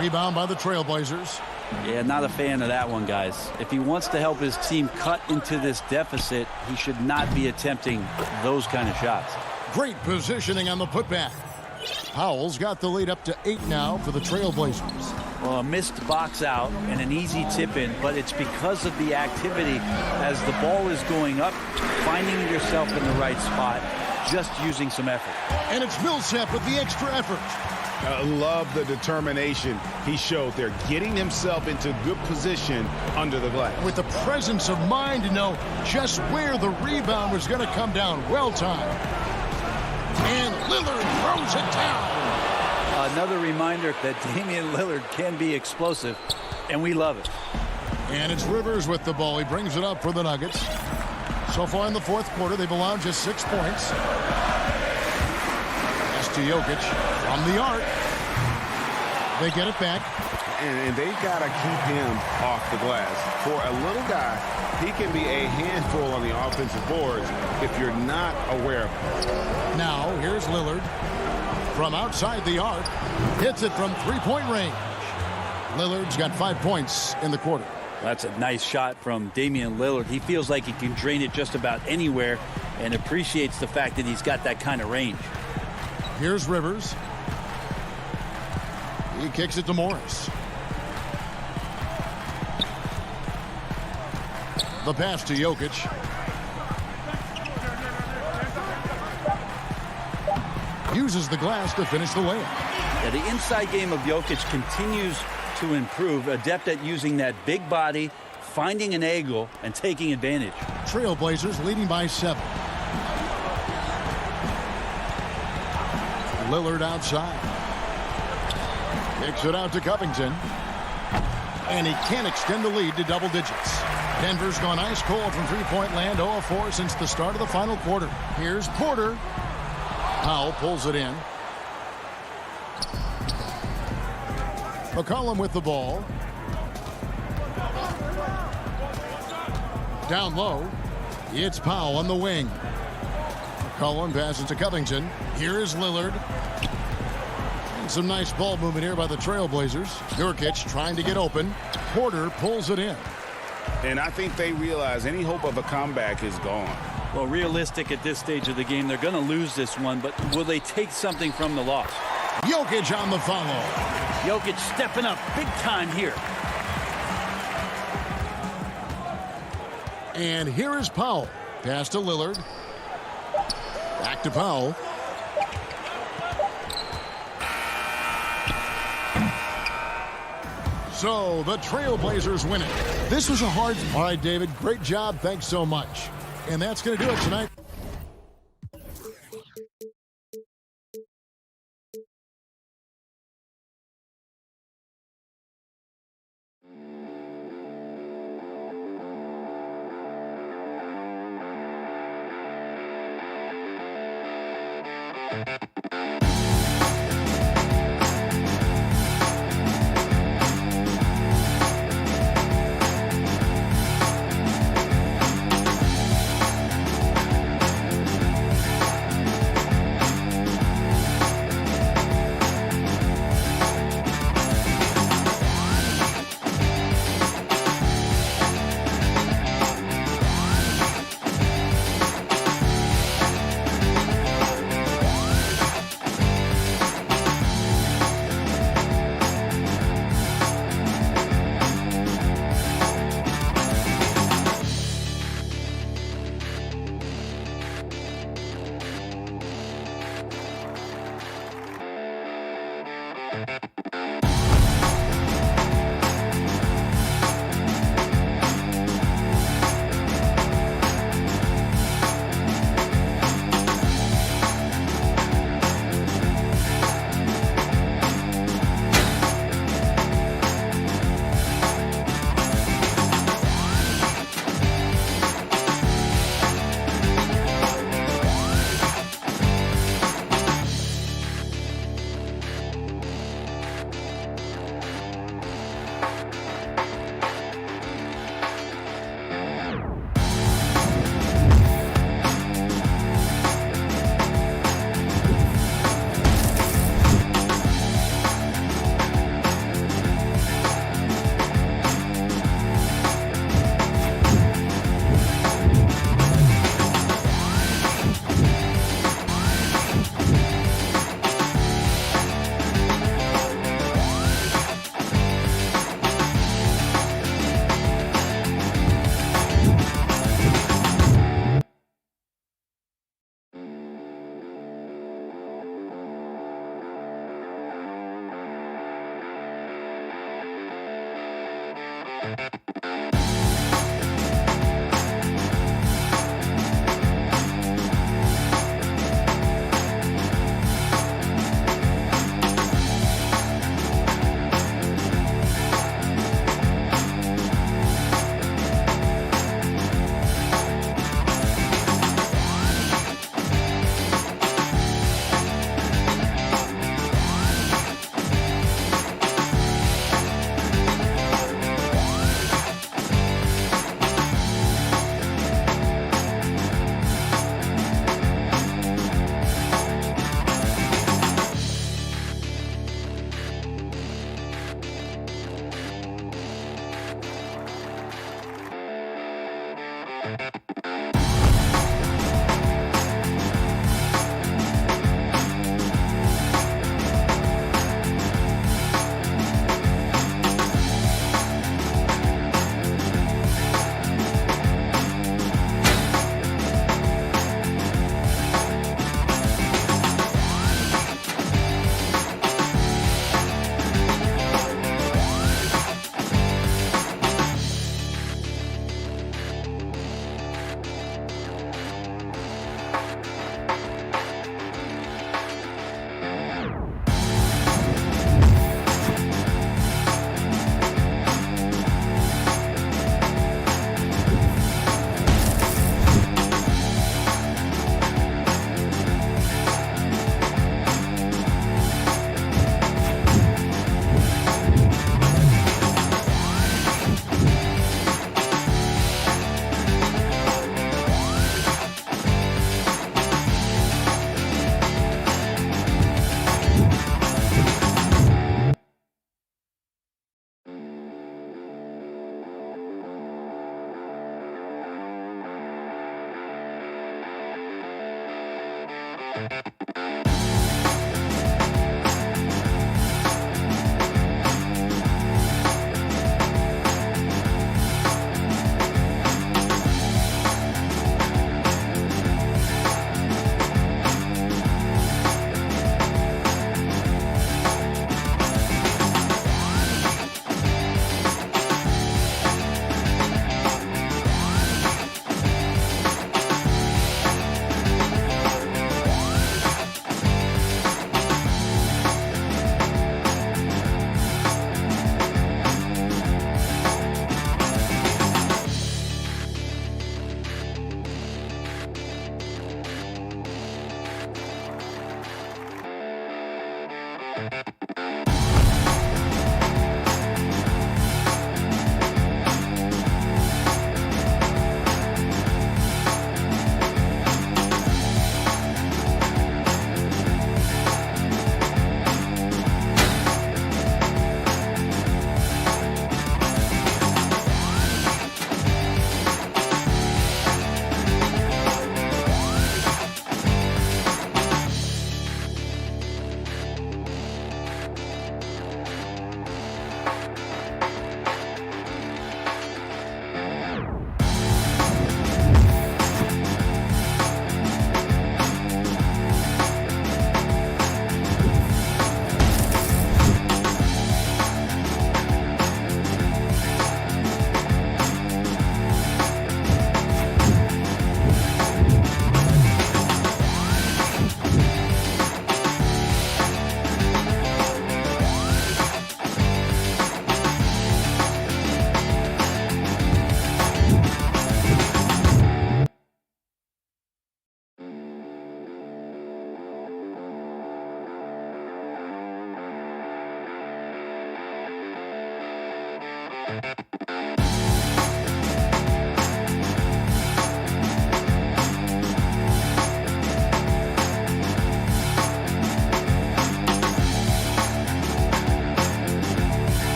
Rebound by the Trailblazers. Yeah, not a fan of that one, guys. If he wants to help his team cut into this deficit, he should not be attempting those kind of shots. Great positioning on the putback. Powell's got the lead up to 8 now for the Trailblazers. Well, a missed box out and an easy tip in, but it's because of the activity as the ball is going up, finding yourself in the right spot, just using some effort. And it's Millsap with the extra effort. I love the determination he showed there, getting himself into good position under the glass. With the presence of mind to know just where the rebound was going to come down. Well timed. And Lillard throws it down. Another reminder that Damian Lillard can be explosive, and we love it. And it's Rivers with the ball. He brings it up for the Nuggets. So far in the fourth quarter, they've allowed just 6 points. Pass to Jokic from the arc. They get it back. And they got to keep him off the glass. For a little guy, he can be a handful on the offensive boards if you're not aware of him. Now, here's Lillard. From outside the arc. Hits it from 3-point range. Lillard's got 5 points in the quarter. That's a nice shot from Damian Lillard. He feels like he can drain it just about anywhere and appreciates the fact that he's got that kind of range. Here's Rivers. He kicks it to Morris. The pass to Jokic. Uses the glass to finish the layup. Yeah, the inside game of Jokic continues to improve, adept at using that big body, finding an angle, and taking advantage. Trailblazers leading by 7. Lillard outside. Kicks it out to Covington. And he can't extend the lead to double digits. Denver's gone ice cold from 3-point land, 0-4 since the start of the final quarter. Here's Porter. Powell pulls it in. McCollum with the ball. Down low. It's Powell on the wing. McCollum passes to Covington. Here is Lillard. And some nice ball movement here by the Trailblazers. Nurkic trying to get open. Porter pulls it in. And I think they realize any hope of a comeback is gone. Well, realistic at this stage of the game, they're going to lose this one, but will they take something from the loss? Jokic on the follow. Jokic stepping up big time here. And here is Powell. Pass to Lillard. Back to Powell. So the Trailblazers win it. This was a hard... All right, David, great job. Thanks so much. And that's going to do it tonight.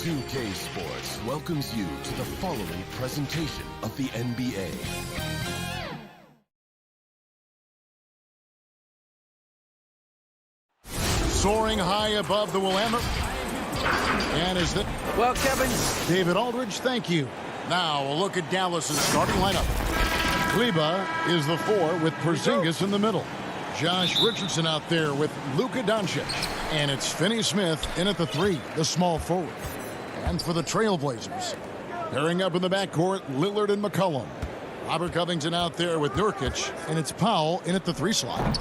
2K Sports welcomes you to the following presentation of the NBA. Soaring high above the Willamette. And is that... Well, Kevin. David Aldridge, thank you. Now a look at Dallas's starting lineup. Kleba is the 4 with Porzingis in the middle. Josh Richardson out there with Luka Doncic. And it's Finney Smith in at the 3, the small forward. And for the Trailblazers, pairing up in the backcourt, Lillard and McCollum. Robert Covington out there with Nurkic. And it's Powell in at the 3 slot.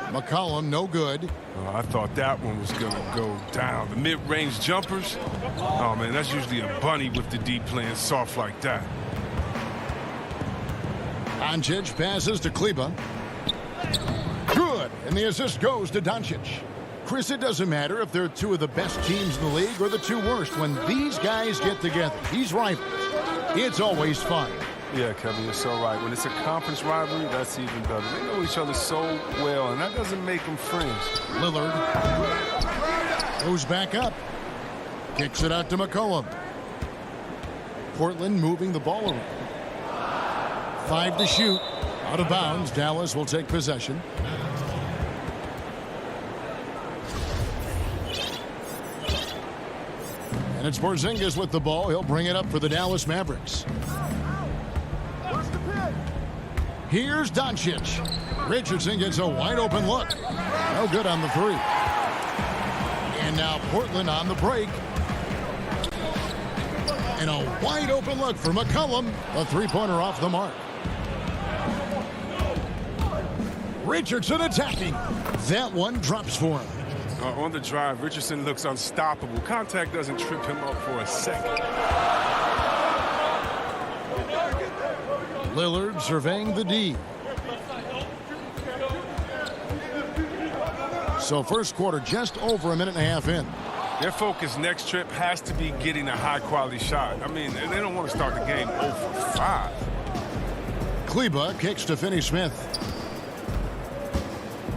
McCollum, no good. Oh, I thought that one was going to go down. The mid-range jumpers, oh, man, that's usually a bunny with the D playing soft like that. Doncic passes to Kleba. Good, and the assist goes to Doncic. Chris, it doesn't matter if they're 2 of the best teams in the league or the 2 worst. When these guys get together, these rivals, it's always fun. Yeah, Kevin, you're so right. When it's a conference rivalry, that's even better. They know each other so well, and that doesn't make them friends. Lillard goes back up. Kicks it out to McCollum. Portland moving the ball around. 5 to shoot. Out of bounds. Dallas will take possession. And it's Porzingis with the ball. He'll bring it up for the Dallas Mavericks. Here's Doncic. Richardson gets a wide open look. No good on the 3. And now Portland on the break. And a wide open look for McCollum. A 3-pointer off the mark. Richardson attacking. That one drops for him. On the drive, Richardson looks unstoppable. Contact doesn't trip him up for a second. Lillard surveying the D. So first quarter just over a minute and a half in. Their focus next trip has to be getting a high-quality shot. I mean, they don't want to start the game 0 for 5. Kleba kicks to Finney Smith.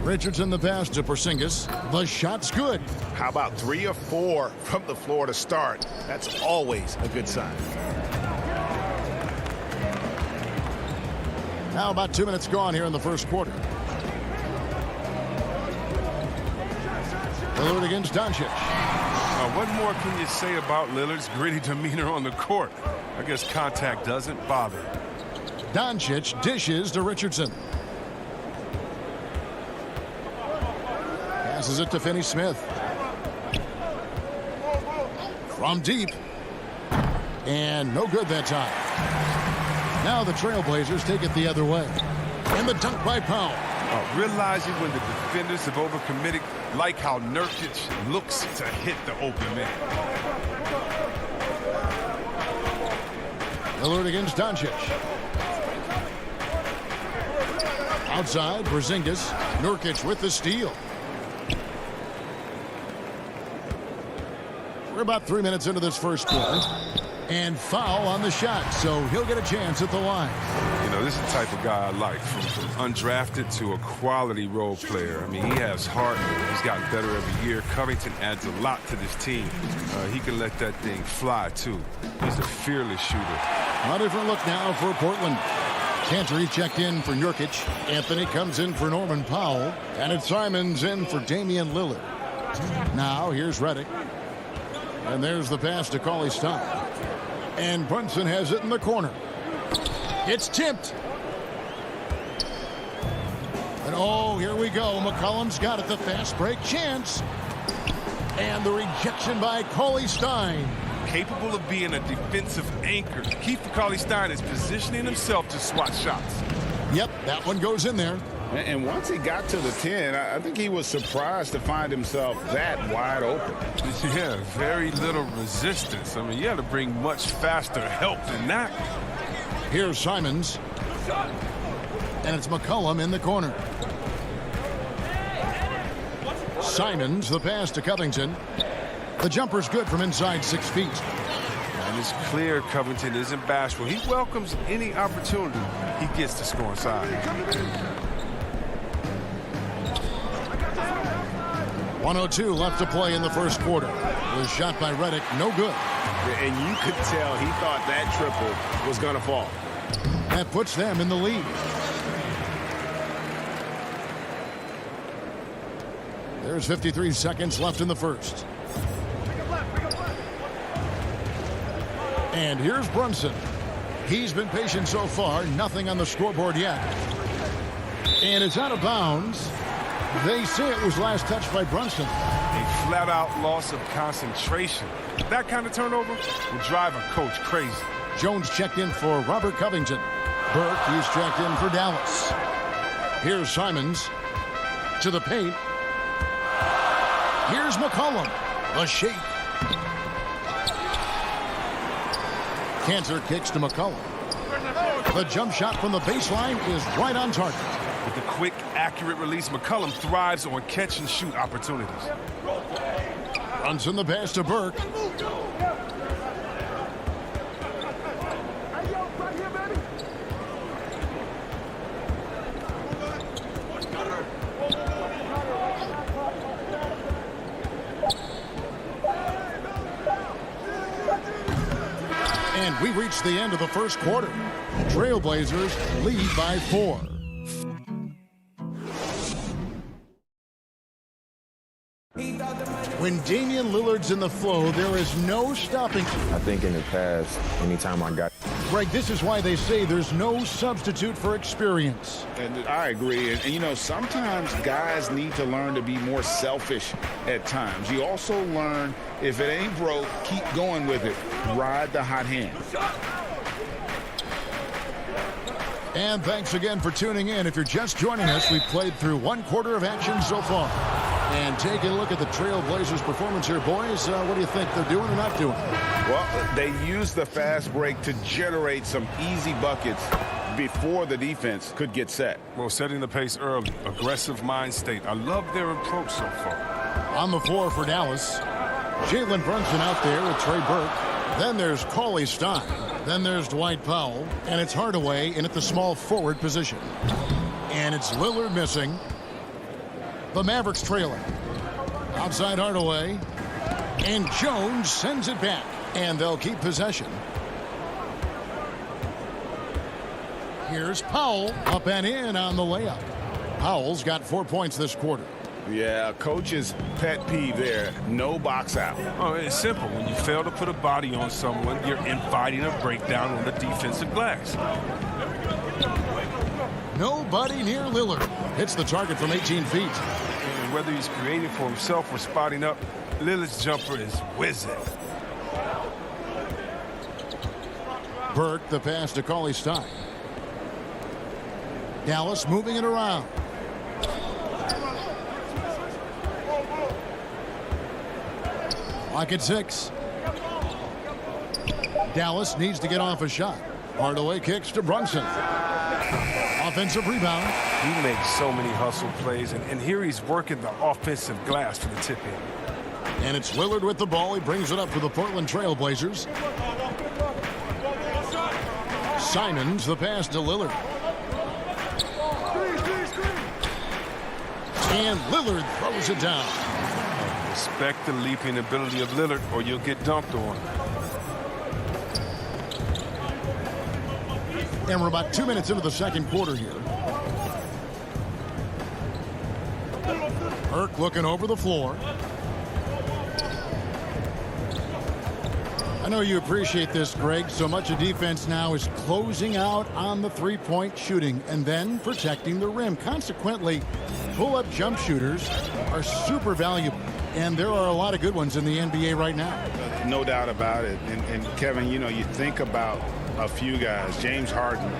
Richardson the pass to Porzingis. The shot's good. How about 3 or 4 from the floor to start? That's always a good sign. Now about 2 minutes gone here in the first quarter. Lillard against Doncic. What more can you say about Lillard's gritty demeanor on the court? I guess contact doesn't bother. Doncic dishes to Richardson. Passes it to Finney Smith. From deep. And no good that time. Now the Trailblazers take it the other way. And the dunk by Powell. Realizing when the defenders have overcommitted, like how Nurkic looks to hit the open man. Lillard against Doncic. Outside, Porzingis. Nurkic with the steal. We're about 3 minutes into this first quarter. And foul on the shot, so he'll get a chance at the line. You know, this is the type of guy I like, from undrafted to a quality role player. I mean, he has heart. He's gotten better every year. Covington adds a lot to this team. He can let that thing fly, too. He's a fearless shooter. A different look now for Portland. Cantor checked in for Nurkic. Anthony comes in for Norman Powell. And it's Simons in for Damian Lillard. Now, here's Redick. And there's the pass to Cauley Stein. And Brunson has it in the corner. It's tipped. And oh, here we go. McCollum's got it. The fast break chance. And the rejection by Cauley Stein. Capable of being a defensive anchor. Key for Cauley Stein is positioning himself to swat shots. Yep, that one goes in there. And once he got to the 10, I think he was surprised to find himself that wide open. Yeah, very little resistance. I mean, you had to bring much faster help than that. Here's Simons. And it's McCollum in the corner. Simons, the pass to Covington. The jumper's good from inside 6 feet. And it's clear Covington isn't bashful. He welcomes any opportunity he gets to score inside. 1:02 left to play in the first quarter. The shot by Redick, no good. And you could tell he thought that triple was going to fall. That puts them in the lead. There's 53 seconds left in the first. And here's Brunson. He's been patient so far. Nothing on the scoreboard yet. And it's out of bounds. They say it was last touched by Brunson. A flat-out loss of concentration. That kind of turnover will drive a coach crazy. Jones checked in for Robert Covington. Burke, he's checked in for Dallas. Here's Simons to the paint. Here's McCollum. The shake. Cantor kicks to McCollum. The jump shot from the baseline is right on target. With the quick, accurate release, McCollum thrives on catch-and-shoot opportunities. Brunson the pass to Burke. And we reach the end of the first quarter. Trailblazers lead by 4. When Damian Lillard's in the flow, there is no stopping. I think in the past, anytime I got... Greg, this is why they say there's no substitute for experience. And I agree. And, you know, sometimes guys need to learn to be more selfish at times. You also learn if it ain't broke, keep going with it. Ride the hot hand. And thanks again for tuning in. If you're just joining us, we've played through one quarter of action so far. And taking a look at the Trailblazers' performance here, boys, what do you think they're doing or not doing? Well, they used the fast break to generate some easy buckets before the defense could get set. Well, setting the pace early, aggressive mind state. I love their approach so far. On the floor for Dallas, Jalen Brunson out there with Trey Burke. Then there's Cauley Stein. Then there's Dwight Powell. And it's Hardaway in at the small forward position. And it's Lillard missing. The Mavericks trailing. Outside Hardaway. And Jones sends it back. And they'll keep possession. Here's Powell up and in on the layup. Powell's got 4 points this quarter. Yeah, coach's pet peeve there. No box out. Oh, it's simple. When you fail to put a body on someone, you're inviting a breakdown on the defensive glass. Nobody near Lillard. Hits the target from 18 feet. And whether he's creating for himself or spotting up, Lillard's jumper is whizzing. Burke, the pass to Cauley Stein. Dallas moving it around. Clock at 6. Dallas needs to get off a shot. Hardaway kicks to Brunson. Offensive rebound. He makes so many hustle plays, and here he's working the offensive glass for the tip-in. And it's Lillard with the ball. He brings it up for the Portland Trailblazers. Simons, the pass to Lillard. And Lillard throws it down. Respect the leaping ability of Lillard, or you'll get dunked on. And we're about 2 minutes into the second quarter here. Burke looking over the floor. I know you appreciate this, Greg. So much of defense now is closing out on the three-point shooting and then protecting the rim. Consequently, pull-up jump shooters are super valuable. And there are a lot of good ones in the NBA right now. No doubt about it. And Kevin, you know, you think about a few guys. James Harden,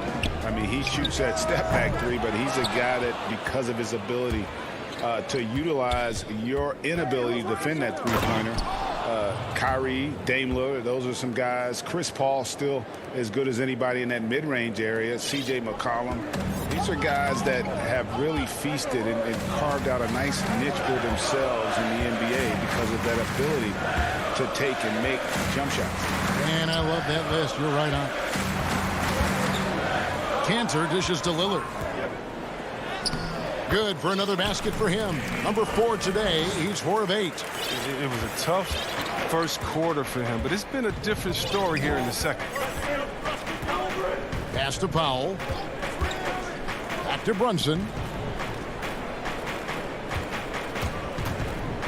I mean, he shoots that step-back three, but he's a guy that, because of his ability to utilize your inability to defend that three-pointer, Kyrie, Dame Lillard, those are some guys. Chris Paul still as good as anybody in that mid-range area. C.J. McCollum. These are guys that have really feasted and carved out a nice niche for themselves in the NBA because of that ability to take and make jump shots. And I love that list. You're right on. Cantor dishes to Lillard. Good for another basket for him. Number 4 today. He's 4 of 8. It was a tough first quarter for him, but it's been a different story here in the second. Pass to Powell. Back to Brunson.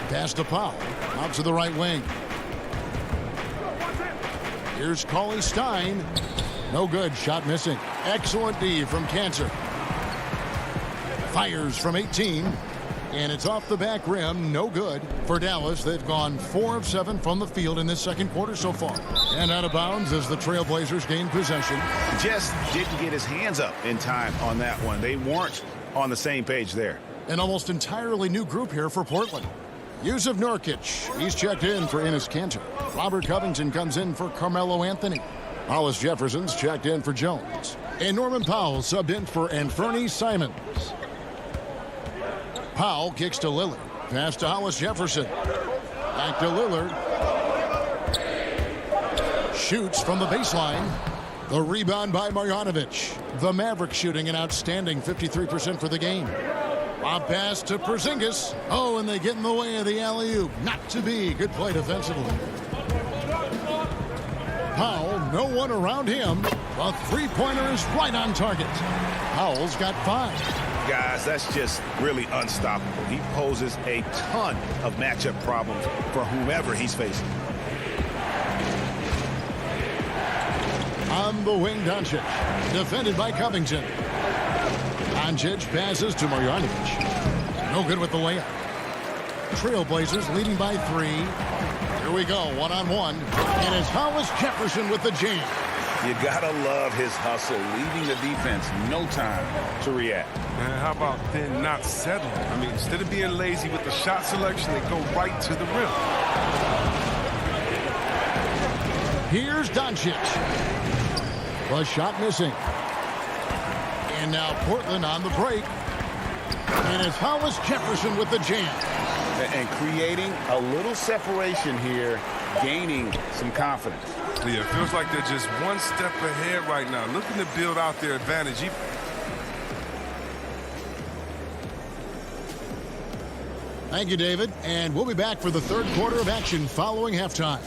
Pass to Powell. Out to the right wing. Here's CLA Stein. No good. Shot missing. Excellent D from Cancer. Fires from 18. And it's off the back rim. No good. For Dallas, they've gone 4 of 7 from the field in this second quarter so far. And out of bounds as the Trailblazers gain possession. Just didn't get his hands up in time on that one. They weren't on the same page there. An almost entirely new group here for Portland. Yusuf Nurkic, he's checked in for Enes Kanter. Robert Covington comes in for Carmelo Anthony. Hollis Jefferson's checked in for Jones. And Norman Powell subbed in for Anthony Simons. Powell kicks to Lillard. Pass to Hollis Jefferson. Back to Lillard. Shoots from the baseline. The rebound by Marjanovic. The Mavericks shooting an outstanding 53% for the game. Lob pass to Porzingis. Oh, and they get in the way of the alley-oop. Not to be. Good play defensively. Powell, no one around him. The three-pointer is right on target. Powell's got 5. Guys, that's just really unstoppable. He poses a ton of matchup problems for whomever he's facing. On the wing, Doncic. Defended by Covington. Doncic passes to Marjanovic. No good with the layup. Trailblazers leading by 3. Here we go, one-on-one. And it's Hollis Jefferson with the jam. You gotta love his hustle, leaving the defense no time to react. And how about then not settling? I mean, instead of being lazy with the shot selection, they go right to the rim. Here's Doncic. The shot missing. And now Portland on the break. And it's Hollis Jefferson with the jam. And creating a little separation here, gaining some confidence. Yeah, it feels like they're just one step ahead right now, looking to build out their advantage. Thank you, David. And we'll be back for the third quarter of action following halftime.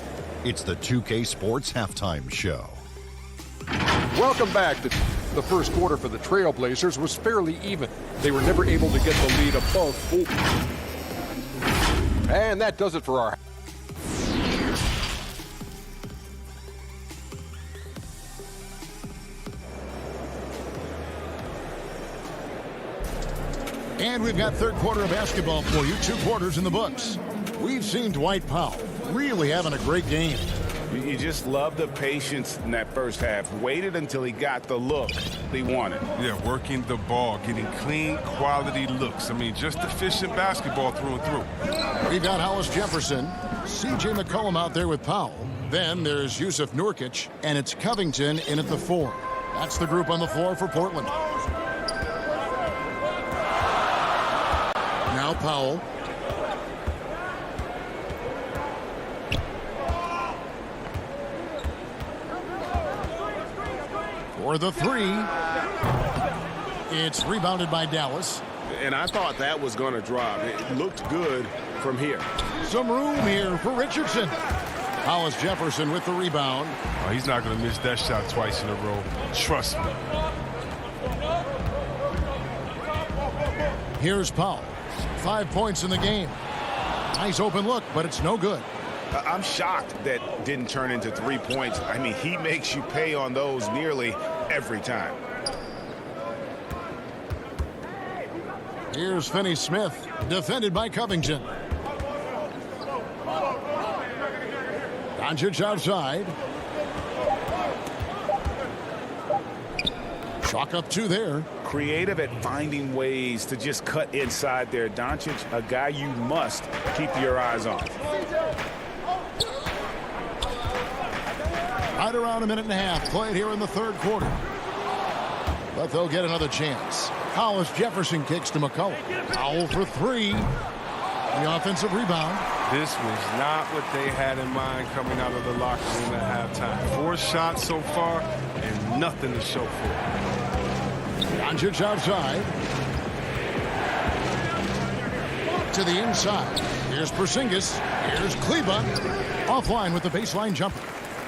It's the 2K Sports Halftime Show. Welcome back. The first quarter for the Trailblazers was fairly even. They were never able to get the lead above 4. And that does it for our... And we've got third quarter of basketball for you. 2 quarters in the books. We've seen Dwight Powell really having a great game. You just love the patience in that first half. Waited until he got the look he wanted. Yeah, working the ball, getting clean, quality looks. I mean, just efficient basketball through and through. We've got Hollis Jefferson, C.J. McCollum out there with Powell. Then there's Yusuf Nurkic, and it's Covington in at the 4. That's the group on the floor for Portland. Now Powell. For the 3. It's rebounded by Dallas. And I thought that was going to drop. It looked good from here. Some room here for Richardson. Hollis Jefferson with the rebound. Oh, he's not going to miss that shot twice in a row. Trust me. Here's Powell. 5 points in the game. Nice open look, but it's no good. I'm shocked that didn't turn into 3 points. I mean, he makes you pay on those nearly every time. Here's Finney-Smith, defended by Covington. Doncic outside. Chalk up 2 there. Creative at finding ways to just cut inside there. Doncic, a guy you must keep your eyes on. Right around a minute and a half played here in the third quarter. But they'll get another chance. Hollis Jefferson kicks to McCollum. Powell for 3. The offensive rebound. This was not what they had in mind coming out of the locker room at halftime. 4 shots so far and nothing to show for it. Doncic outside. To the inside. Here's Porzingis. Here's Kleba. Offline with the baseline jumper.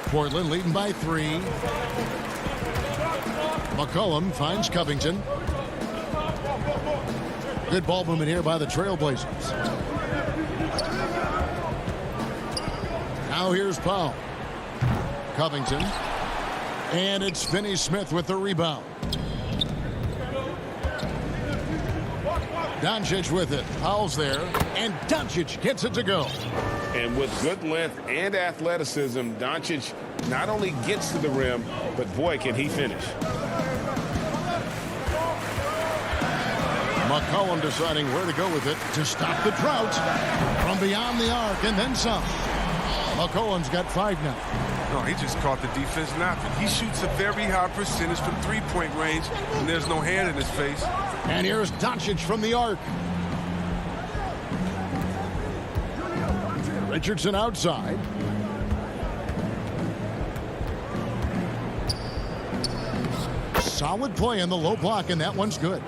Portland leading by 3. McCollum finds Covington. Good ball movement here by the Trailblazers. Now here's Powell. Covington. And it's Finney Smith with the rebound. Doncic with it. Powell's there. And Doncic gets it to go. And with good length and athleticism, Doncic not only gets to the rim, but boy, can he finish. McCollum deciding where to go with it to stop the drought from beyond the arc and then some. McCollum's got 5 now. No, he just caught the defense napping. He shoots a very high percentage from three-point range, and there's no hand in his face. And here's Doncic from the arc. Richardson outside. Solid play in the low block, and that one's good.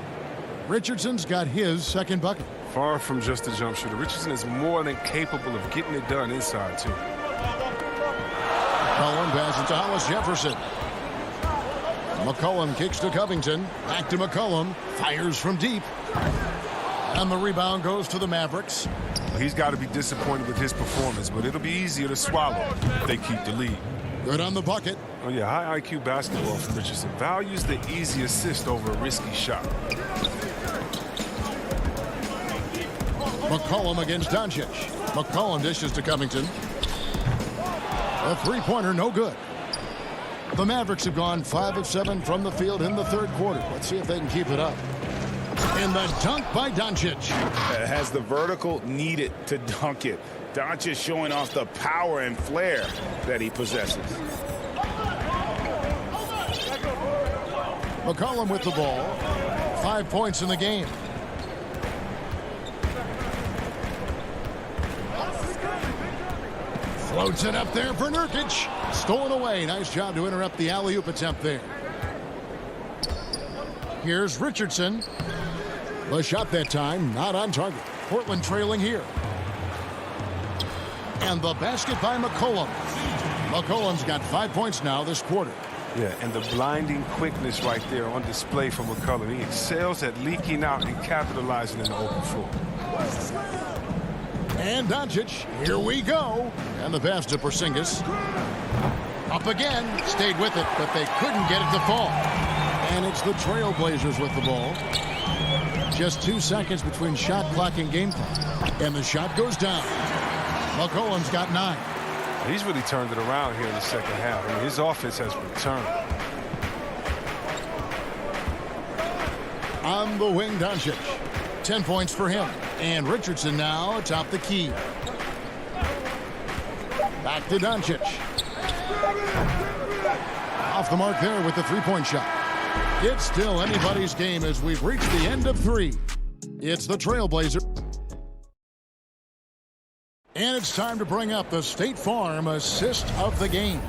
Richardson's got his second bucket. Far from just a jump shooter. Richardson is more than capable of getting it done inside, too. McCollum passes to Hollis Jefferson. McCollum kicks to Covington. Back to McCollum. Fires from deep. And the rebound goes to the Mavericks. He's got to be disappointed with his performance, but it'll be easier to swallow if they keep the lead. Good on the bucket. Oh, yeah, high IQ basketball from Richardson. Values the easy assist over a risky shot. McCollum against Doncic. McCollum dishes to Covington. A three-pointer, no good. The Mavericks have gone 5 of 7 from the field in the third quarter. Let's see if they can keep it up. And the dunk by Doncic. Has the vertical needed to dunk it. Doncic showing off the power and flair that he possesses. McCollum with the ball. 5 points in the game. Floats it up there for Nurkic. Stolen away. Nice job to interrupt the alley-oop attempt there. Here's Richardson. The shot that time, not on target. Portland trailing here. And the basket by McCollum. McCollum's got 5 points now this quarter. Yeah, and the blinding quickness right there on display from McCollum. He excels at leaking out and capitalizing in the open floor. And Doncic, here we go. And the pass to Porzingis. Up again, stayed with it, but they couldn't get it to fall. And it's the Trailblazers with the ball. Just 2 seconds between shot clock and game clock. And the shot goes down. McCollum's got 9. He's really turned it around here in the second half. I mean, his offense has returned. On the wing, Doncic. 10 points for him. And Richardson now atop the key. Back to Doncic. Off the mark there with the three-point shot. It's still anybody's game as we've reached the end of 3. It's the Trailblazers. And it's time to bring up the State Farm assist of the game.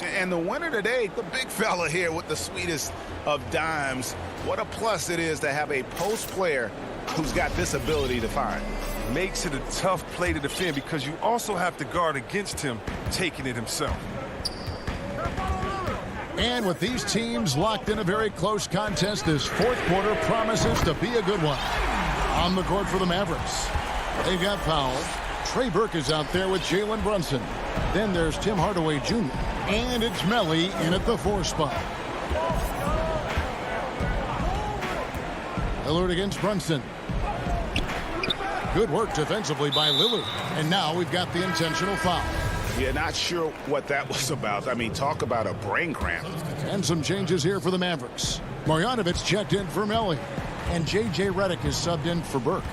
And the winner today, the big fella here with the sweetest of dimes. What a plus it is to have a post player who's got this ability to find. Makes it a tough play to defend because you also have to guard against him taking it himself. And with these teams locked in a very close contest, this fourth quarter promises to be a good one. On the court for the Mavericks, they've got Powell. Trey Burke is out there with Jalen Brunson. Then there's Tim Hardaway Jr. And it's Melly in at the 4 spot. Lillard against Brunson. Good work defensively by Lillard. And now we've got the intentional foul. Yeah, not sure what that was about. I mean, talk about a brain cramp. And some changes here for the Mavericks. Marjanovic checked in for Melly. And J.J. Redick is subbed in for Burke.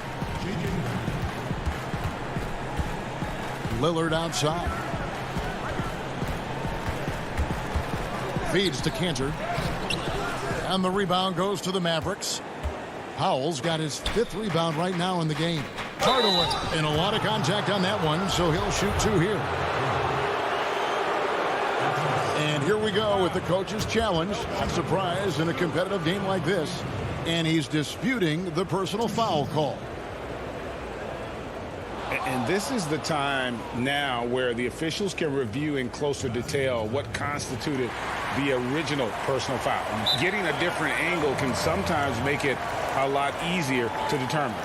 Lillard outside. Feeds to Cantor. And the rebound goes to the Mavericks. Powell's got his 5th rebound right now in the game. Hardaway, and a lot of contact on that one, so he'll shoot 2 here. And here we go with the coach's challenge. I'm surprised in a competitive game like this. And he's disputing the personal foul call. And this is the time now where the officials can review in closer detail what constituted the original personal foul. Getting a different angle can sometimes make it a lot easier to determine.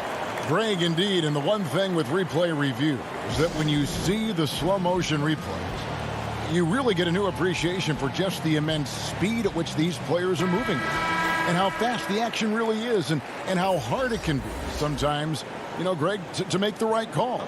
Greg, indeed, and the one thing with replay review is that when you see the slow motion replays, you really get a new appreciation for just the immense speed at which these players are moving and how fast the action really is and how hard it can be sometimes, you know, Greg, to make the right call.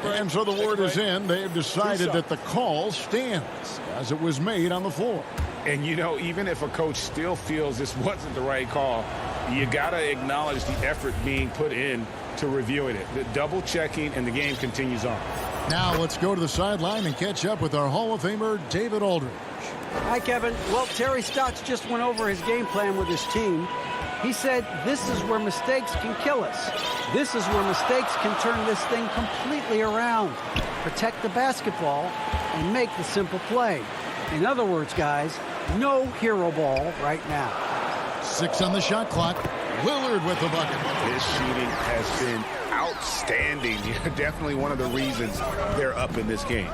And so the word is in. They have decided that the call stands as it was made on the floor. And, you know, even if a coach still feels this wasn't the right call, you got to acknowledge the effort being put in to reviewing it. The double checking, and the game continues on. Now let's go to the sideline and catch up with our Hall of Famer, David Aldridge. Hi, Kevin. Well, Terry Stotts just went over his game plan with his team. He said, this is where mistakes can kill us. This is where mistakes can turn this thing completely around. Protect the basketball and make the simple play. In other words, guys, no hero ball right now. 6 on the shot clock. Lillard with the bucket. His shooting has been outstanding. Definitely one of the reasons they're up in this game.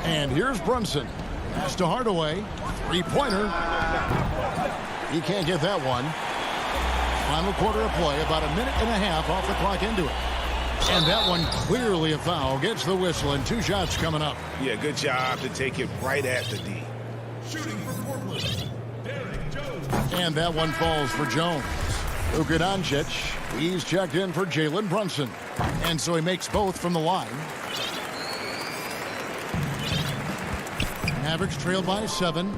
And here's Brunson. Pass to Hardaway. Three-pointer. He can't get that one. Final quarter of play, about a minute and a half off the clock into it. And that one clearly a foul. Gets the whistle, and 2 shots coming up. Yeah, good job to take it right at the D. And that one falls for Jones. Luka Doncic, he's checked in for Jalen Brunson. And so he makes both from the line. Mavericks trail by 7.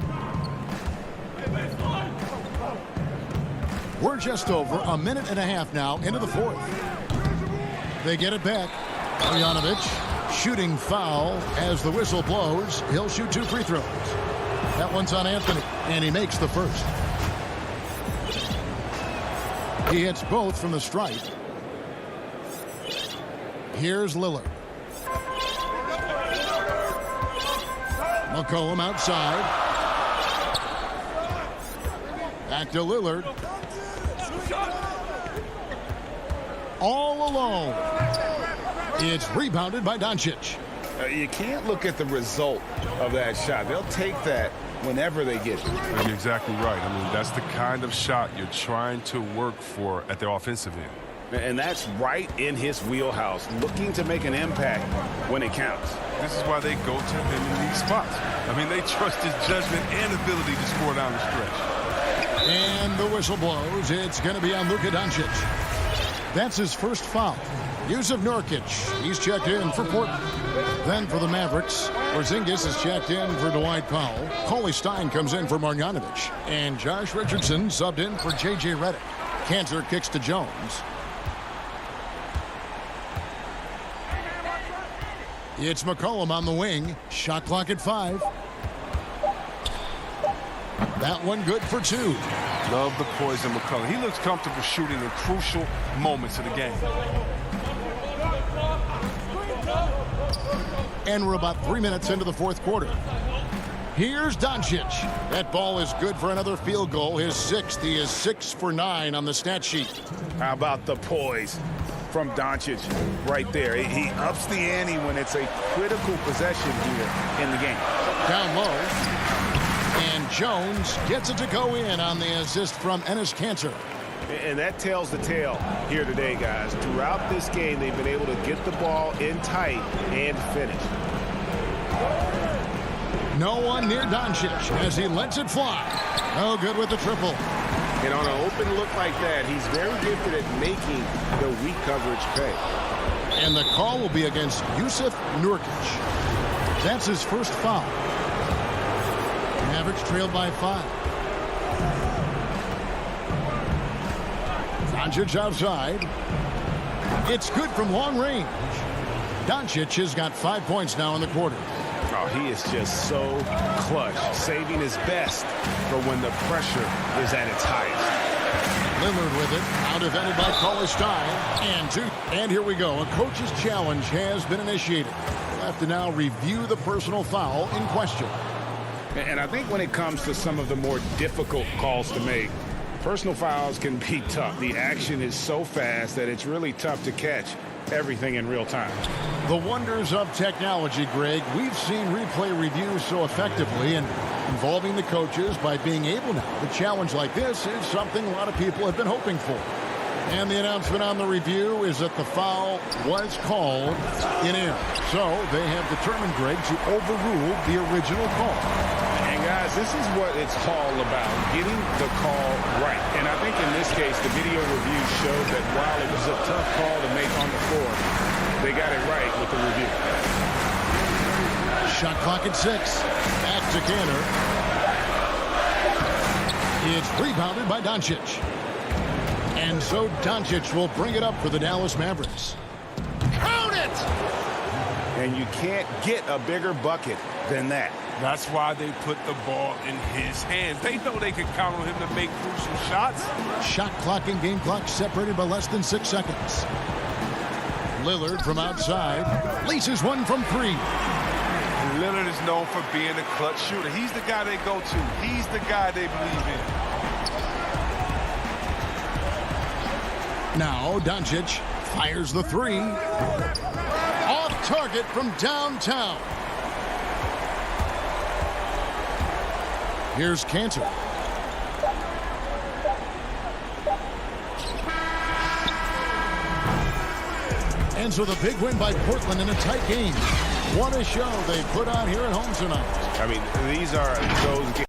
We're just over a minute and a half now into the fourth. They get it back. Marjanovic shooting foul as the whistle blows. He'll shoot 2 free throws. That one's on Anthony, and he makes the first. He hits both from the stripe. Here's Lillard. McCollum outside. Back to Lillard. All alone. It's rebounded by Doncic. You can't look at the result of that shot. They'll take that whenever they get it. You're exactly right. I mean, that's the kind of shot you're trying to work for at the offensive end. And that's right in his wheelhouse, looking to make an impact when it counts. This is why they go to him in these spots. I mean, they trust his judgment and ability to score down the stretch. And the whistle blows. It's going to be on Luka Doncic. That's his first foul. Yusuf Nurkic, he's checked in for Portland. Then for the Mavericks, Porzingis is checked in for Dwight Powell. Cauley Stein comes in for Marjanovic. And Josh Richardson subbed in for J.J. Redick. Cantor kicks to Jones. It's McCollum on the wing. Shot clock at 5. That one good for 2. Love the poise of McCollum. He looks comfortable shooting in crucial moments of the game. And we're about 3 minutes into the fourth quarter. Here's Doncic. That ball is good for another field goal. His 6th. He is 6 for 9 on the stat sheet. How about the poise from Doncic right there? He ups the ante when it's a critical possession here in the game. Down low. And Jones gets it to go in on the assist from Enes Kanter. And that tells the tale here today, guys. Throughout this game, they've been able to get the ball in tight and finish. No one near Doncic as he lets it fly. No good with the triple. And on an open look like that, he's very gifted at making the weak coverage pay. And the call will be against Yusuf Nurkic. That's his first foul. Mavericks trailed by 5. Doncic outside. It's good from long range. Doncic has got 5 points now in the quarter. Oh, he is just so clutch, saving his best for when the pressure is at its highest. Lillard with it, out defended by Cauley Stein, and here we go. A coach's challenge has been initiated. We'll have to now review the personal foul in question. And I think when it comes to some of the more difficult calls to make, Personal fouls can be tough. The action is so fast that it's really tough to catch everything in real time. The wonders of technology, Greg. We've seen replay reviews so effectively, and involving the coaches by being able now to challenge like this is something a lot of people have been hoping for. And the announcement on the review is that the foul was called in error. So they have determined, Greg, to overrule the original call. And guys, this is what it's all about, getting the call right. And I think in this case, the video review showed that while it was a tough call to make on the floor, they got it right with the review. Shot clock at 6. Back to Cantor. It's rebounded by Doncic. And so Doncic will bring it up for the Dallas Mavericks. Count it! And you can't get a bigger bucket than that. That's why they put the ball in his hands. They know they can count on him to make crucial shots. Shot clock and game clock separated by less than 6 seconds. Lillard from outside laces one from 3. Lillard is known for being a clutch shooter. He's the guy they go to. He's the guy they believe in. Now Doncic fires the 3. Off target from downtown. Here's Cantor. And so the big win by Portland in a tight game. What a show they put on here at home tonight. I mean, these are those games.